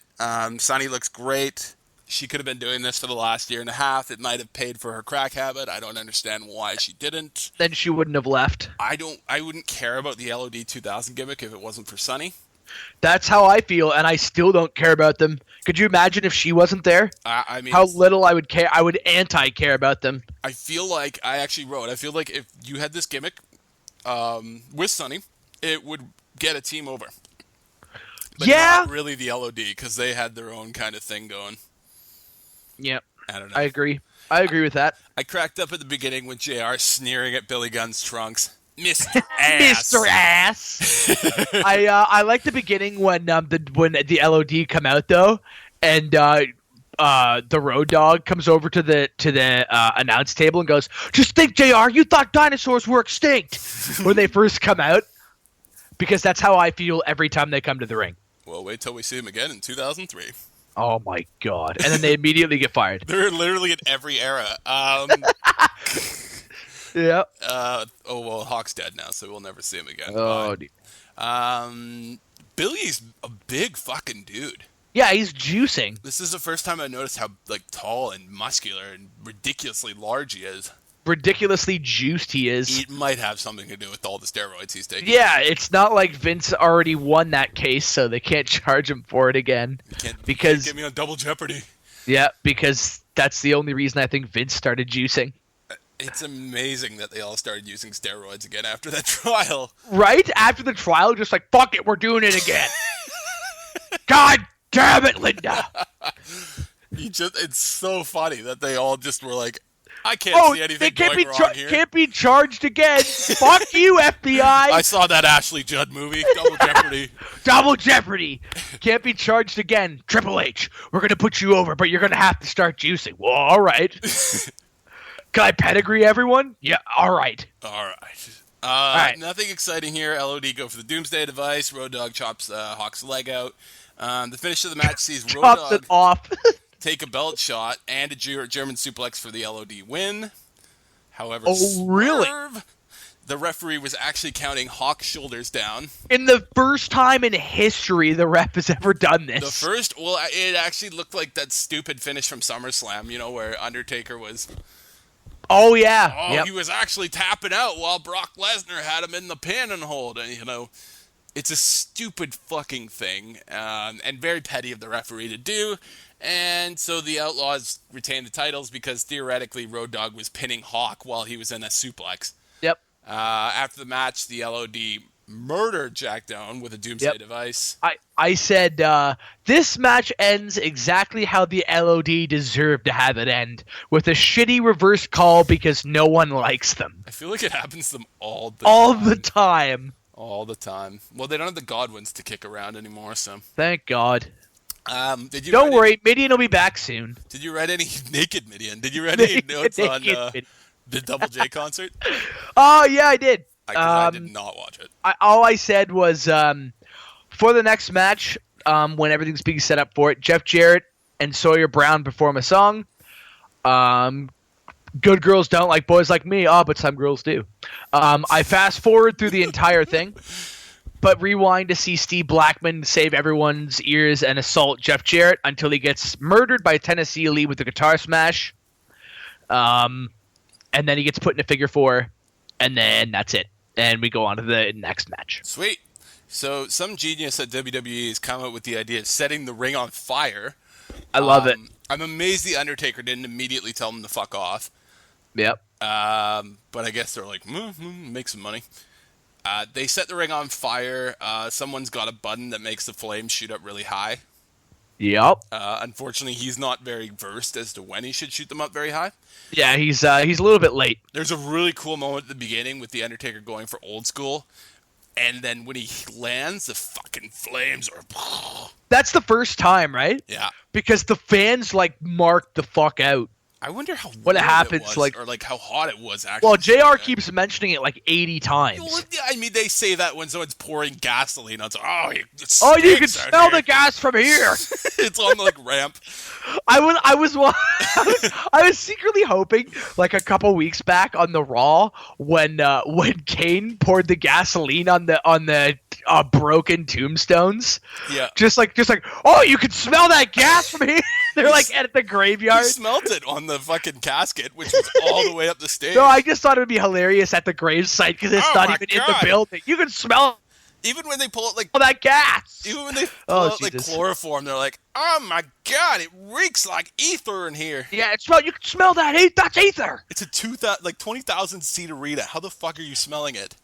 Sunny looks great. She could have been doing this for the last year and a half. It might have paid for her crack habit. I don't understand why she didn't. Then she wouldn't have left. I wouldn't care about the LOD 2000 gimmick if it wasn't for Sunny. That's how I feel, and I still don't care about them. Could you imagine if she wasn't there? I mean, how little I would care. I would anti-care about them. I feel like I feel like if you had this gimmick with Sunny, it would get a team over. But not really the LOD, because they had their own kind of thing going. Yep. I don't know. I agree with that. I cracked up at the beginning with JR sneering at Billy Gunn's trunks. Mr. Ass. Mr. Ass. I like the beginning when the LOD come out though, and the Road Dogg comes over to the announce table and goes, "Just think, JR, you thought dinosaurs were extinct when they first come out," because that's how I feel every time they come to the ring. Well, wait till we see them again in 2003. Oh my God! And then they immediately get fired. They're literally in every era. Yeah. Hawk's dead now, so we'll never see him again. Oh, Billy's a big fucking dude. Yeah, he's juicing. This is the first time I noticed how tall and muscular and ridiculously large he is. Ridiculously juiced he is. It might have something to do with all the steroids he's taking. Yeah, it's not like Vince already won that case, so they can't charge him for it again. You can't get me on Double Jeopardy. Yeah, because that's the only reason I think Vince started juicing. It's amazing that they all started using steroids again after that trial. Right? After the trial, just like, fuck it, we're doing it again. God damn it, Linda! It's so funny that they all just were like, I can't see anything going wrong here. Can't be charged again. Fuck you, FBI. I saw that Ashley Judd movie, Double Jeopardy. Double Jeopardy. Can't be charged again. Triple H, we're going to put you over, but you're going to have to start juicing. Well, all right. Can I pedigree everyone? Yeah, all right. All right. Nothing exciting here. LOD go for the Doomsday Device. Road Dogg chops Hawk's leg out. The finish of the match sees Road Chops Dogg it off. take a belt shot and a German suplex for the LOD win. However, really? the referee was actually counting Hawk's shoulders down. In the first time in history the ref has ever done this. The first, well, it actually looked like that stupid finish from SummerSlam, where Undertaker was... Oh, yeah. Oh, yep. He was actually tapping out while Brock Lesnar had him in the pin and hold. And, it's a stupid fucking thing, and very petty of the referee to do. And so the Outlaws retained the titles because theoretically Road Dogg was pinning Hawk while he was in a suplex. Yep. After the match, the LOD murdered Jack Doan with a doomsday device. I said, this match ends exactly how the LOD deserved to have it end, with a shitty reverse call because no one likes them. I feel like it happens to them all the time. All the time. Well, they don't have the Godwins to kick around anymore, so. Thank God. Don't worry, Midian will be back soon. Did you read any naked Midian? Did you read any notes on the Double J concert? Oh, yeah, I did. I did not watch it. All I said was, for the next match, when everything's being set up for it, Jeff Jarrett and Sawyer Brown perform a song. Good girls don't like boys like me. Oh, but some girls do. I fast forward through the entire thing, but rewind to see Steve Blackman save everyone's ears and assault Jeff Jarrett until he gets murdered by Tennessee Lee with a guitar smash. And then he gets put in a figure 4, and then that's it. And we go on to the next match. Sweet. So some genius at WWE has come up with the idea of setting the ring on fire. I love it. I'm amazed the Undertaker didn't immediately tell him to fuck off. Yep. But I guess they're like, make some money. They set the ring on fire. Someone's got a button that makes the flames shoot up really high. Yep. Unfortunately, he's not very versed as to when he should shoot them up very high. Yeah, he's a little bit late. There's a really cool moment at the beginning with the Undertaker going for old school, and then when he lands, the fucking flames are... That's the first time, right? Yeah. Because the fans, mark the fuck out. I wonder what happens, or how hot it was, actually. Well, JR keeps mentioning it 80 times. Well, I mean, they say that when someone's pouring gasoline. It's you can smell the gas from here. It's on the ramp. I was secretly hoping, a couple weeks back on the Raw, when Kane poured the gasoline on the broken tombstones. Yeah. Just like, oh, you can smell that gas from here. They're at the graveyard. You smelt it on the fucking casket, which was all the way up the stage. No, I just thought it would be hilarious at the gravesite because it's not even in the building. You can smell it. Even when they pull it that gas. Even when they pull out chloroform, they're like, "Oh my god, it reeks like ether in here." Yeah, you can smell that. That's ether. It's a 20,000 seat arena. How the fuck are you smelling it?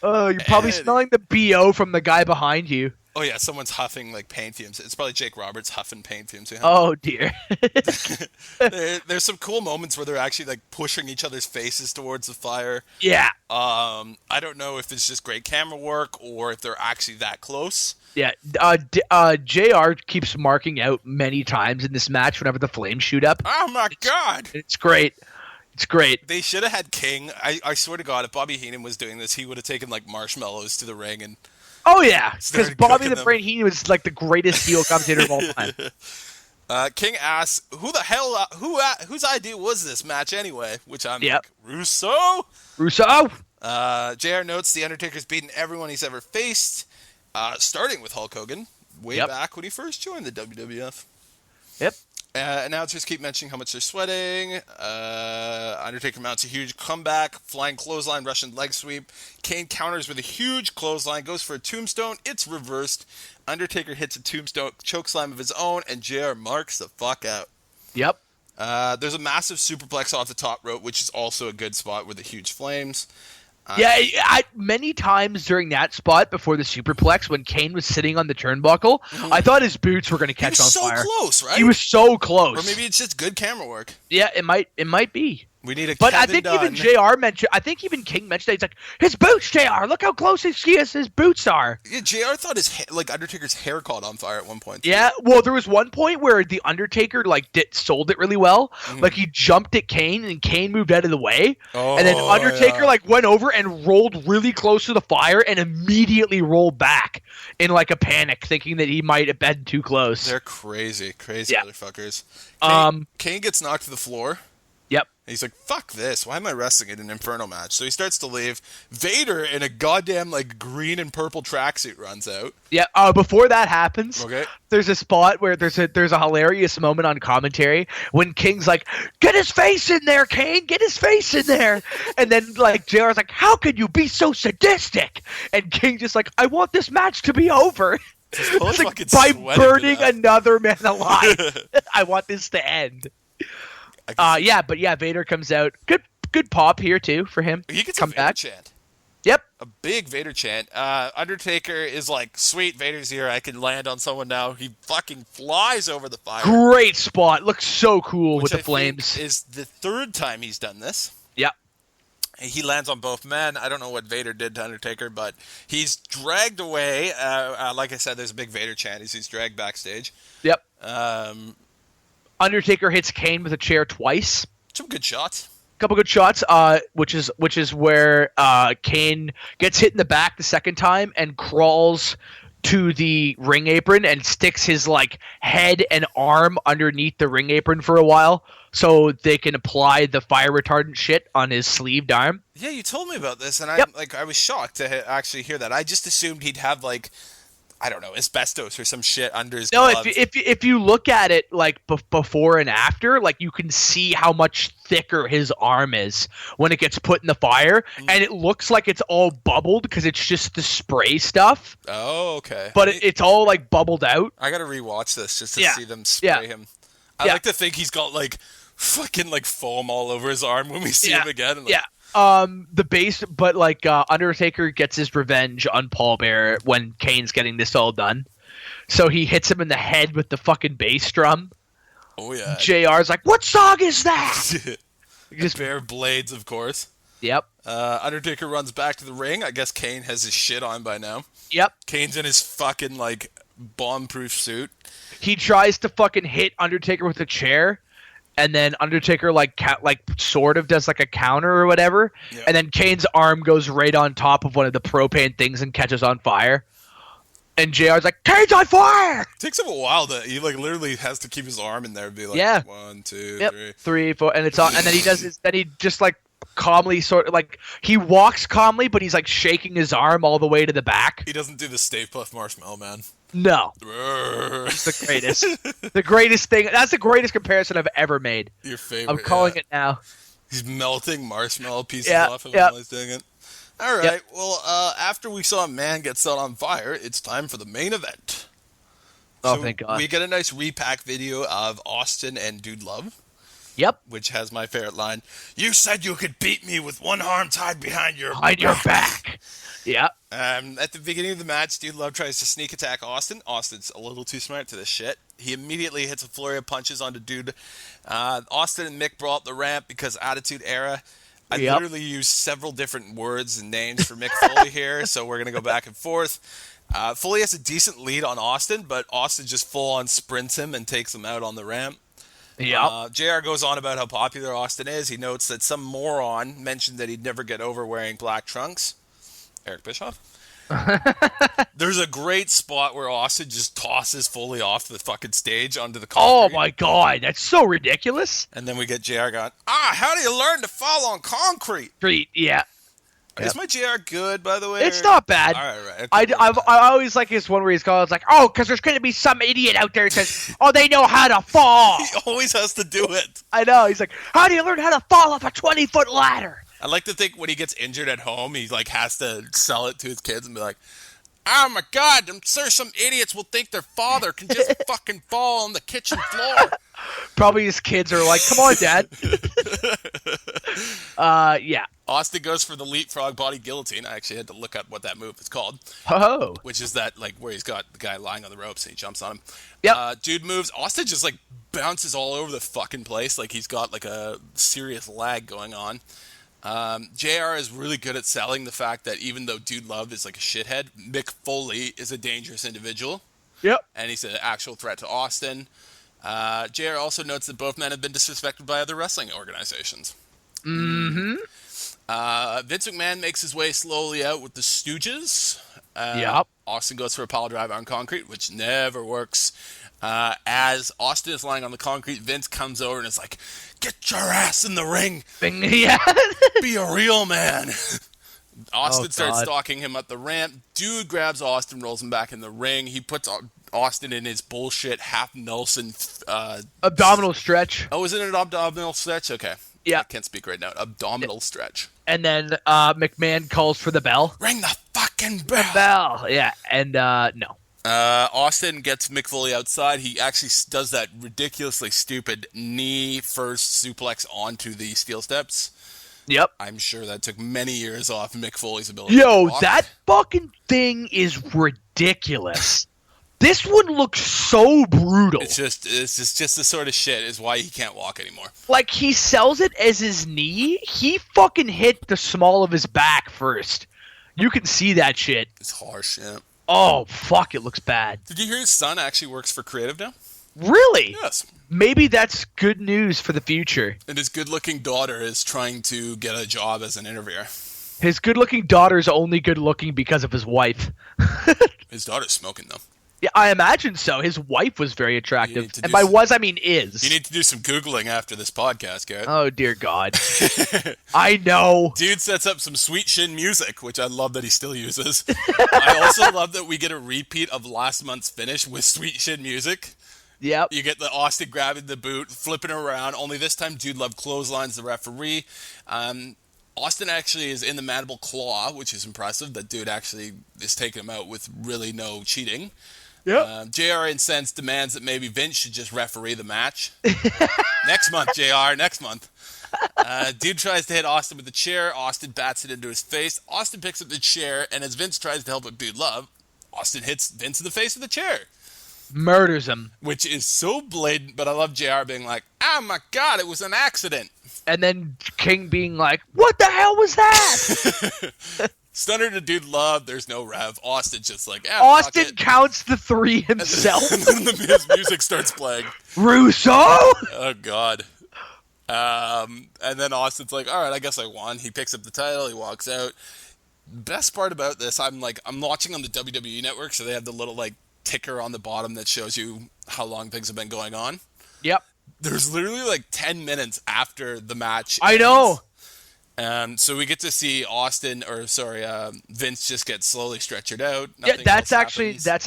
Oh, you're probably smelling the BO from the guy behind you. Oh yeah, someone's huffing paint fumes. It's probably Jake Roberts huffing paint fumes. Yeah. Oh dear. There's some cool moments where they're actually pushing each other's faces towards the fire. Yeah. I don't know if it's just great camera work or if they're actually that close. Yeah. JR keeps marking out many times in this match whenever the flames shoot up. Oh my god. It's great. It's great. They should have had King. I swear to God, if Bobby Heenan was doing this, he would have taken marshmallows to the ring and. Oh yeah, because Bobby the Brain Heenan was the greatest heel commentator of all time. King asks, whose idea was this match anyway? Which I'm Russo. JR notes the Undertaker's beaten everyone he's ever faced, starting with Hulk Hogan way back when he first joined the WWF. Yep. Announcers keep mentioning how much they're sweating. Undertaker mounts a huge comeback, flying clothesline, Russian leg sweep. Kane counters with a huge clothesline, goes for a tombstone. It's reversed. Undertaker hits a tombstone chokeslam of his own, and JR marks the fuck out. Yep. There's a massive superplex off the top rope, which is also a good spot with the huge flames. Many times during that spot before the superplex, when Kane was sitting on the turnbuckle, I thought his boots were going to catch on fire. He was so close, right? He was so close. Or maybe it's just good camera work. Yeah, it might be. We need a But Kevin I think Dunn. even JR mentioned. I think even King mentioned that. He's like, his boots, JR. Look how close his boots are. Yeah, JR thought Undertaker's hair caught on fire at one point. Yeah, well, there was one point where the Undertaker sold it really well. Mm-hmm. He jumped at Kane, and Kane moved out of the way, and then Undertaker went over and rolled really close to the fire, and immediately rolled back in a panic, thinking that he might have been too close. They're crazy Yeah. motherfuckers. Kane gets knocked to the floor. Yep. And he's like, fuck this. Why am I wrestling in an Inferno match? So he starts to leave. Vader in a goddamn like green and purple tracksuit runs out. Yeah. Before that happens, Okay. there's a spot where there's a hilarious moment on commentary when King's like, "Get his face in there, Kane! Get his face in there!" And then like JR's like, "How could you be so sadistic?" And King just like, "I want this match to be over." It's like, by burning another man alive. I want this to end. Vader comes out. Good pop here too for him. He gets come a Vader back. chant. Yep. A big Vader chant. Undertaker is like, sweet, Vader's here. I can land on someone now. He fucking flies over the fire. Great spot. Looks so cool with the flames. Think is the third time he's done this. Yep. He lands on both men. I don't know what Vader did to Undertaker, but he's dragged away. Like I said, there's a big Vader chant as he's dragged backstage. Yep. Undertaker hits Kane with a chair twice. Some good shots. Couple good shots. Which is where Kane gets hit in the back the second time and crawls to the ring apron and sticks his like head and arm underneath the ring apron for a while so they can apply the fire retardant shit on his sleeved arm. Yeah, you told me about this, and I was shocked to actually hear that. I just assumed he'd have like, I don't know, asbestos or some shit under his gloves. If you look at it like before and after, like you can see how much thicker his arm is when it gets put in the fire, and it looks like it's all bubbled because it's just the spray stuff. Oh, okay. But it's all like bubbled out. I gotta rewatch this just to see them spray him. I like to think he's got like fucking like foam all over his arm when we see him again. And, the base, but like Undertaker gets his revenge on Paul Bearer when Kane's getting this all done. So he hits him in the head with the fucking bass drum. Oh yeah. JR's like, "What song is that?" Just bare blades, of course. Yep. Undertaker runs back to the ring. I guess Kane has his shit on by now. Yep. Kane's in his fucking like bomb-proof suit. He tries to fucking hit Undertaker with a chair. And then Undertaker like sort of does like a counter or whatever, and then Kane's arm goes right on top of one of the propane things and catches on fire. And JR's like, "Kane's on fire!" It takes him a while to he like literally has to keep his arm in there and be like 1, 2, 3. 3, 4, and it's on. And then he does his. Then he just like calmly sort of like he walks calmly, but he's like shaking his arm all the way to the back. He doesn't do the Stay Puft Marshmallow Man. No. It's the greatest. The greatest thing. That's the greatest comparison I've ever made. Your favorite. I'm calling it now. He's melting marshmallow pieces off him while he's doing it. All right. Well, after we saw a man get set on fire, it's time for the main event. Oh, thank God. We get a nice repack video of Austin and Dude Love. Yep. Which has my favorite line. "You said you could beat me with one arm tied behind your back." Yeah. At the beginning of the match, Dude Love tries to sneak attack Austin. Austin's a little too smart to this shit. He immediately hits a flurry of punches onto Dude. Austin and Mick brought up the ramp because Attitude Era. I literally used several different words and names for Mick Foley here, so we're going to go back and forth. Foley has a decent lead on Austin, but Austin just full-on sprints him and takes him out on the ramp. JR goes on about how popular Austin is. He notes that some moron mentioned that he'd never get over wearing black trunks. Eric Bischoff. There's a great spot where Austin just tosses Foley off the fucking stage onto the concrete. Oh my God, that's so ridiculous. And then we get JR going, how do you learn to fall on concrete? Is my JR good, by the way? It's not bad. All right. I always like this one where he's called, it's like, "Oh, because there's going to be some idiot out there that says, oh, they know how to fall." He always has to do it. I know. He's like, "How do you learn how to fall off a 20-foot ladder?" I like to think when he gets injured at home, he like has to sell it to his kids and be like, "Oh my God, I'm sure some idiots will think their father can just fucking fall on the kitchen floor." Probably his kids are like, "Come on, Dad." Yeah. Austin goes for the leapfrog body guillotine. I actually had to look up what that move is called. Oh. Which is that like where he's got the guy lying on the ropes and he jumps on him. Yep. Dude moves. Austin just like bounces all over the fucking place like he's got like a serious lag going on. JR is really good at selling the fact that even though Dude Love is like a shithead, Mick Foley is a dangerous individual. Yep. And he's an actual threat to Austin. JR also notes that both men have been disrespected by other wrestling organizations. Mm-hmm. Vince McMahon makes his way slowly out with the Stooges. Yep. Austin goes for a pile driver on concrete, which never works. As Austin is lying on the concrete, Vince comes over and is like, "Get your ass in the ring. Yeah. Be a real man." Austin Oh, starts God. stalking him up the ramp. Dude grabs Austin, rolls him back in the ring. He puts Austin in his bullshit half Nelson. Abdominal stretch. Oh, is it an abdominal stretch? Okay. Yeah. I can't speak right now. Abdominal stretch. And then McMahon calls for the bell. Ring the fucking bell. Bell. Yeah. And no. Austin gets Mick Foley outside. He actually does that ridiculously stupid knee first suplex onto the steel steps. Yep. I'm sure that took many years off Mick Foley's ability Yo, to walk. that fucking thing is ridiculous. This one looks so brutal. It's just the sort of shit is why he can't walk anymore. Like, he sells it as his knee. He fucking hit the small of his back first. You can see that shit. It's harsh, yeah. Oh, fuck, it looks bad. Did you hear his son actually works for Creative now? Really? Yes. Maybe that's good news for the future. And his good-looking daughter is trying to get a job as an interviewer. His good-looking daughter's only good-looking because of his wife. His daughter's smoking, though. Yeah, I imagine so. His wife was very attractive. And do by some- was, I mean is. You need to do some Googling after this podcast, Garrett. Oh, dear God. I know. Dude sets up some Sweet Shin music, which I love that he still uses. I also love that we get a repeat of last month's finish with Sweet Shin music. Yep. You get the Austin grabbing the boot, flipping around, only this time Dude Love clotheslines the referee. Austin actually is in the mandible claw, which is impressive. That Dude actually is taking him out with really no cheating. Yep. JR incensed, demands that maybe Vince should just referee the match. Next month, JR, next month. Dude tries to hit Austin with the chair. Austin bats it into his face. Austin picks up the chair, and as Vince tries to help with Dude Love, Austin hits Vince in the face with the chair. Murders him. Which is so blatant, but I love JR being like, "Oh my God, it was an accident." And then King being like, "What the hell was that?" Stunner to Dude Love, there's no rev. Austin's just like, Austin fuck it. counts the 3 himself. And then his music starts playing. Russo! Oh, God. And then Austin's like, all right, I guess I won. He picks up the title. He walks out. Best part about this, I'm watching on the WWE Network, so they have the little, ticker on the bottom that shows you how long things have been going on. Yep. There's literally, 10 minutes after the match I ends. know. So we get to see Vince just get slowly stretchered out. Yeah, Nothing that's else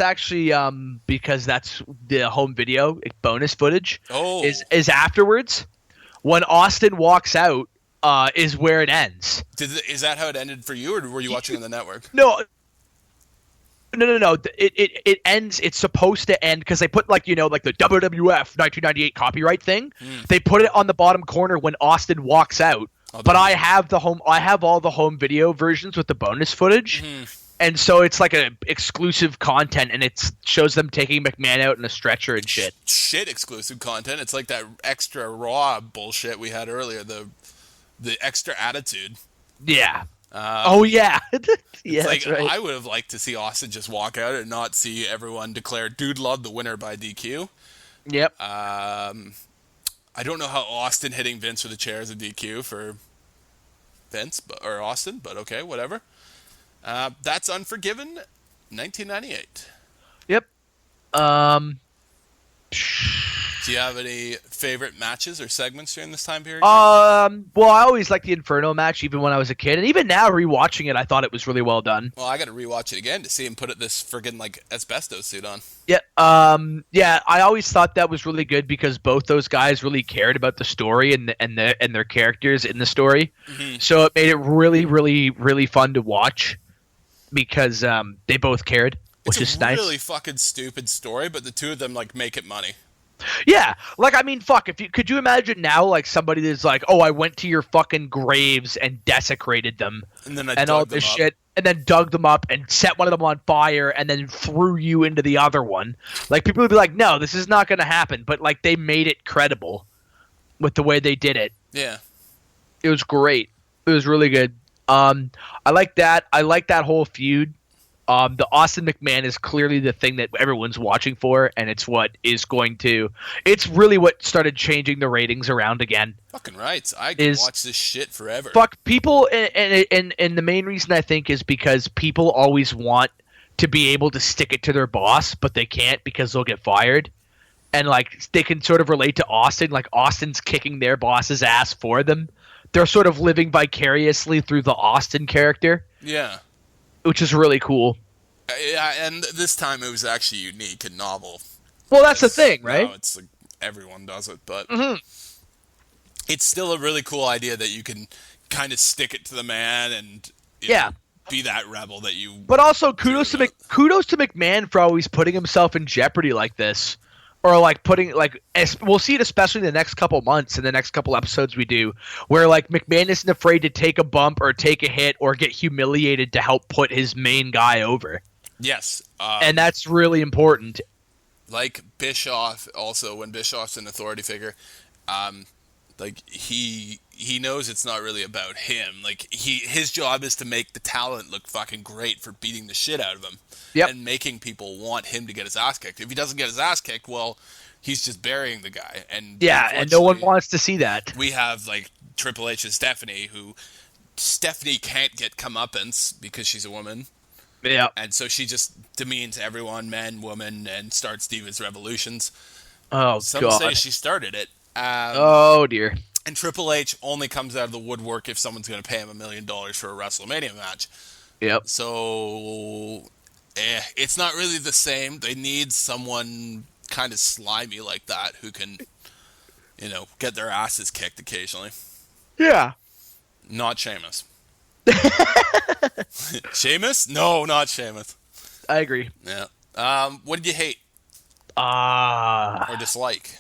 actually happens. because that's the home video bonus footage. Oh. Is afterwards when Austin walks out is where it ends. Is that how it ended for you, or were you watching on the network? No. It ends. It's supposed to end because they put the WWF 1998 copyright thing. They put it on the bottom corner when Austin walks out. But I have all the home video versions with the bonus footage, and so it's like an exclusive content, and it shows them taking McMahon out in a stretcher and shit. Shit, exclusive content. It's like that extra Raw bullshit we had earlier. The extra attitude. Yeah. Oh yeah. Yeah, it's that's right. I would have liked to see Austin just walk out and not see everyone declare Dude Love the winner by DQ. Yep. I don't know how Austin hitting Vince with a chair is a DQ for Vince or Austin, but okay, whatever. That's Unforgiven, 1998. Yep. Do you have any favorite matches or segments during this time period? Well, I always liked the Inferno match, even when I was a kid, and even now rewatching it, I thought it was really well done. Well, I got to rewatch it again to see him put this friggin' asbestos suit on. Yeah. Yeah. I always thought that was really good because both those guys really cared about the story and their characters in the story. Mm-hmm. So it made it really, really, really fun to watch because they both cared, which is nice. It's a really fucking stupid story, but the two of them make it money. Yeah, fuck. Could you imagine now, somebody that's like, "Oh, I went to your fucking graves and desecrated them, and then all this shit, and then dug them up and set one of them on fire, and then threw you into the other one." People would be like, "No, this is not going to happen." But they made it credible with the way they did it. Yeah, it was great. It was really good. I like that. I like that whole feud. The Austin McMahon is clearly the thing that everyone's watching for, and it's it's really what started changing the ratings around again. Fucking right. I can watch this shit forever. Fuck people, and the main reason I think is because people always want to be able to stick it to their boss, but they can't because they'll get fired. and like they can sort of relate to Austin. Like Austin's kicking their boss's ass for them. They're sort of living vicariously through the Austin character. Yeah. Which is really cool. Yeah, and this time it was actually unique and novel. Well, that's the thing, right? No, it's like everyone does it, but it's still a really cool idea that you can kind of stick it to the man and be that rebel that you. But also kudos to McMahon for always putting himself in jeopardy like this. Or like we'll see it especially in the next couple months, in the next couple episodes we do, where like McMahon isn't afraid to take a bump or take a hit or get humiliated to help put his main guy over. Yes. And that's really important. Like Bischoff, also, when Bischoff's an authority figure, like he knows it's not really about him. Like his job is to make the talent look fucking great for beating the shit out of him. Yep. And making people want him to get his ass kicked. If he doesn't get his ass kicked, well, he's just burying the guy. And and no one wants to see that. We have like Triple H and Stephanie can't get comeuppance because she's a woman. Yeah. And so she just demeans everyone, men, woman, and starts Divas Revolutions. Oh, Some God. say she started it. Oh, dear. And Triple H only comes out of the woodwork if someone's going to pay him $1 million for a WrestleMania match. Yep. So, it's not really the same. They need someone kind of slimy like that who can, get their asses kicked occasionally. Yeah. Not Sheamus. Sheamus? No, not Sheamus. I agree. Yeah. What did you hate? Or dislike?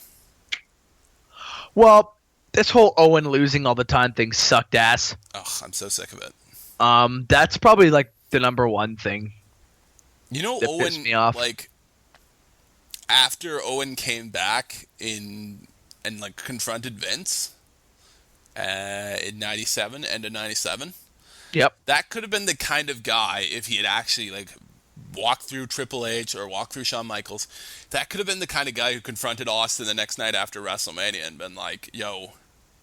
Well, this whole Owen losing all the time thing sucked ass. Ugh, I'm so sick of it. That's probably like the number one thing. Owen pissed me off. Like after Owen came back and like confronted Vince in '97, end of '97. Yep. That could have been the kind of guy, if he had actually like walked through Triple H or walked through Shawn Michaels, that could have been the kind of guy who confronted Austin the next night after WrestleMania and been like, yo,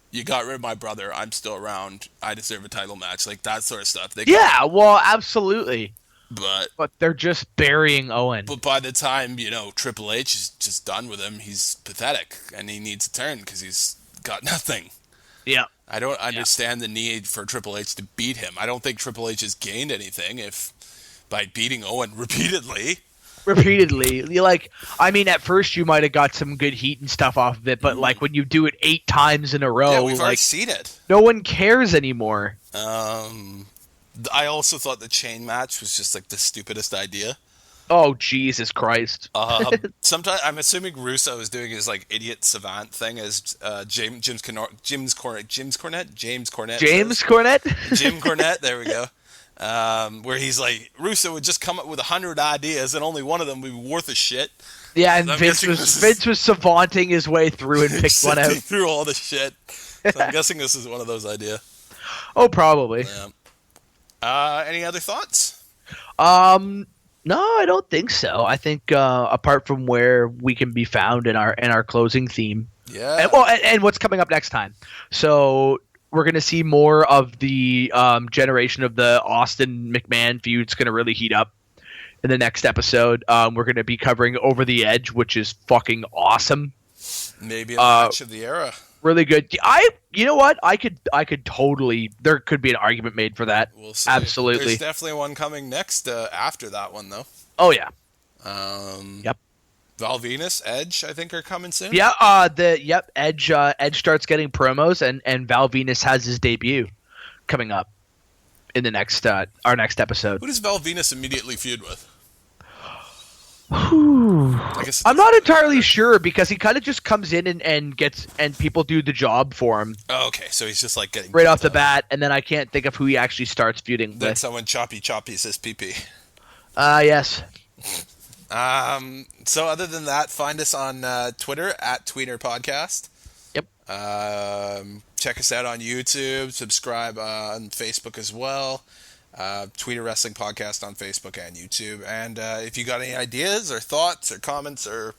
you got rid of my brother, I'm still around, I deserve a title match, like that sort of stuff. Well, absolutely. But they're just burying Owen. But by the time, Triple H is just done with him, he's pathetic and he needs a turn because he's got nothing. Yeah. I don't understand the need for Triple H to beat him. I don't think Triple H has gained anything by beating Owen repeatedly. At first you might have got some good heat and stuff off of it, but like when you do it 8 times in a row, we've already seen it. No one cares anymore. I also thought the chain match was just like the stupidest idea. Oh, Jesus Christ. Sometimes I'm assuming Russo is doing his like idiot savant thing as James Cornette. Jim Cornette, there we go. Where he's like, Russo would just come up with 100 ideas and only one of them would be worth a shit. Yeah, and Vince was savanting his way through and picked one out. Through all the shit. So I'm guessing this is one of those ideas. Oh, probably. Yeah. Any other thoughts? No, I don't think so. I think apart from where we can be found in our closing theme. Yeah. And what's coming up next time. So we're going to see more of the generation of the Austin McMahon feud. It's going to really heat up in the next episode. We're going to be covering Over the Edge, which is fucking awesome. Maybe a match of the era. Really good. You know what? I could totally. There could be an argument made for that. We'll see. Absolutely. There's definitely one coming next after that one, though. Oh yeah. Yep. Val Venus, Edge, I think are coming soon. Yeah. Edge. Edge starts getting promos, and Val Venus has his debut coming up in the next our next episode. Who does Val Venus immediately feud with? I guess I'm not entirely sure because he kind of just comes in and people do the job for him. Oh, okay, so he's just like getting right off the bat, and then I can't think of who he actually starts feuding with. Then someone choppy says PP. Yes. So other than that, find us on Twitter at Tweener Podcast. Yep. Check us out on YouTube. Subscribe on Facebook as well. Tweener Wrestling Podcast on Facebook and YouTube. And if you got any ideas or thoughts or comments or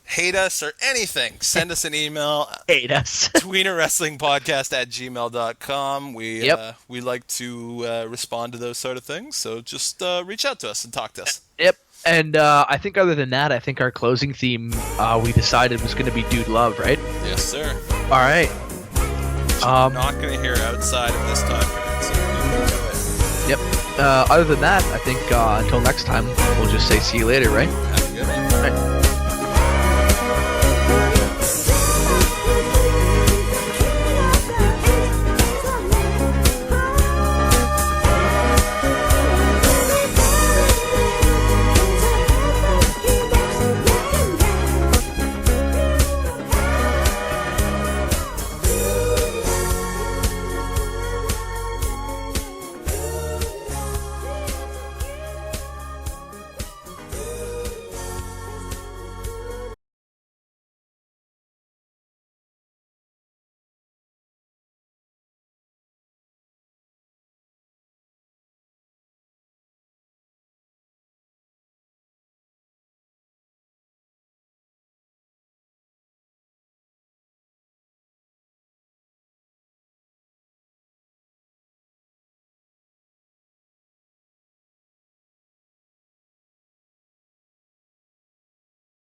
hate us or anything, send us an email. Hate us. tweenerwrestlingpodcast@gmail.com. We like to respond to those sort of things. So just reach out to us and talk to us. Yep. And I think other than that, I think our closing theme we decided was going to be Dude Love, right? Yes, sir. All right. Not going to hear outside of this time period, so Yep. Other than that, I think until next time, we'll just say see you later, right? have a good one. All right.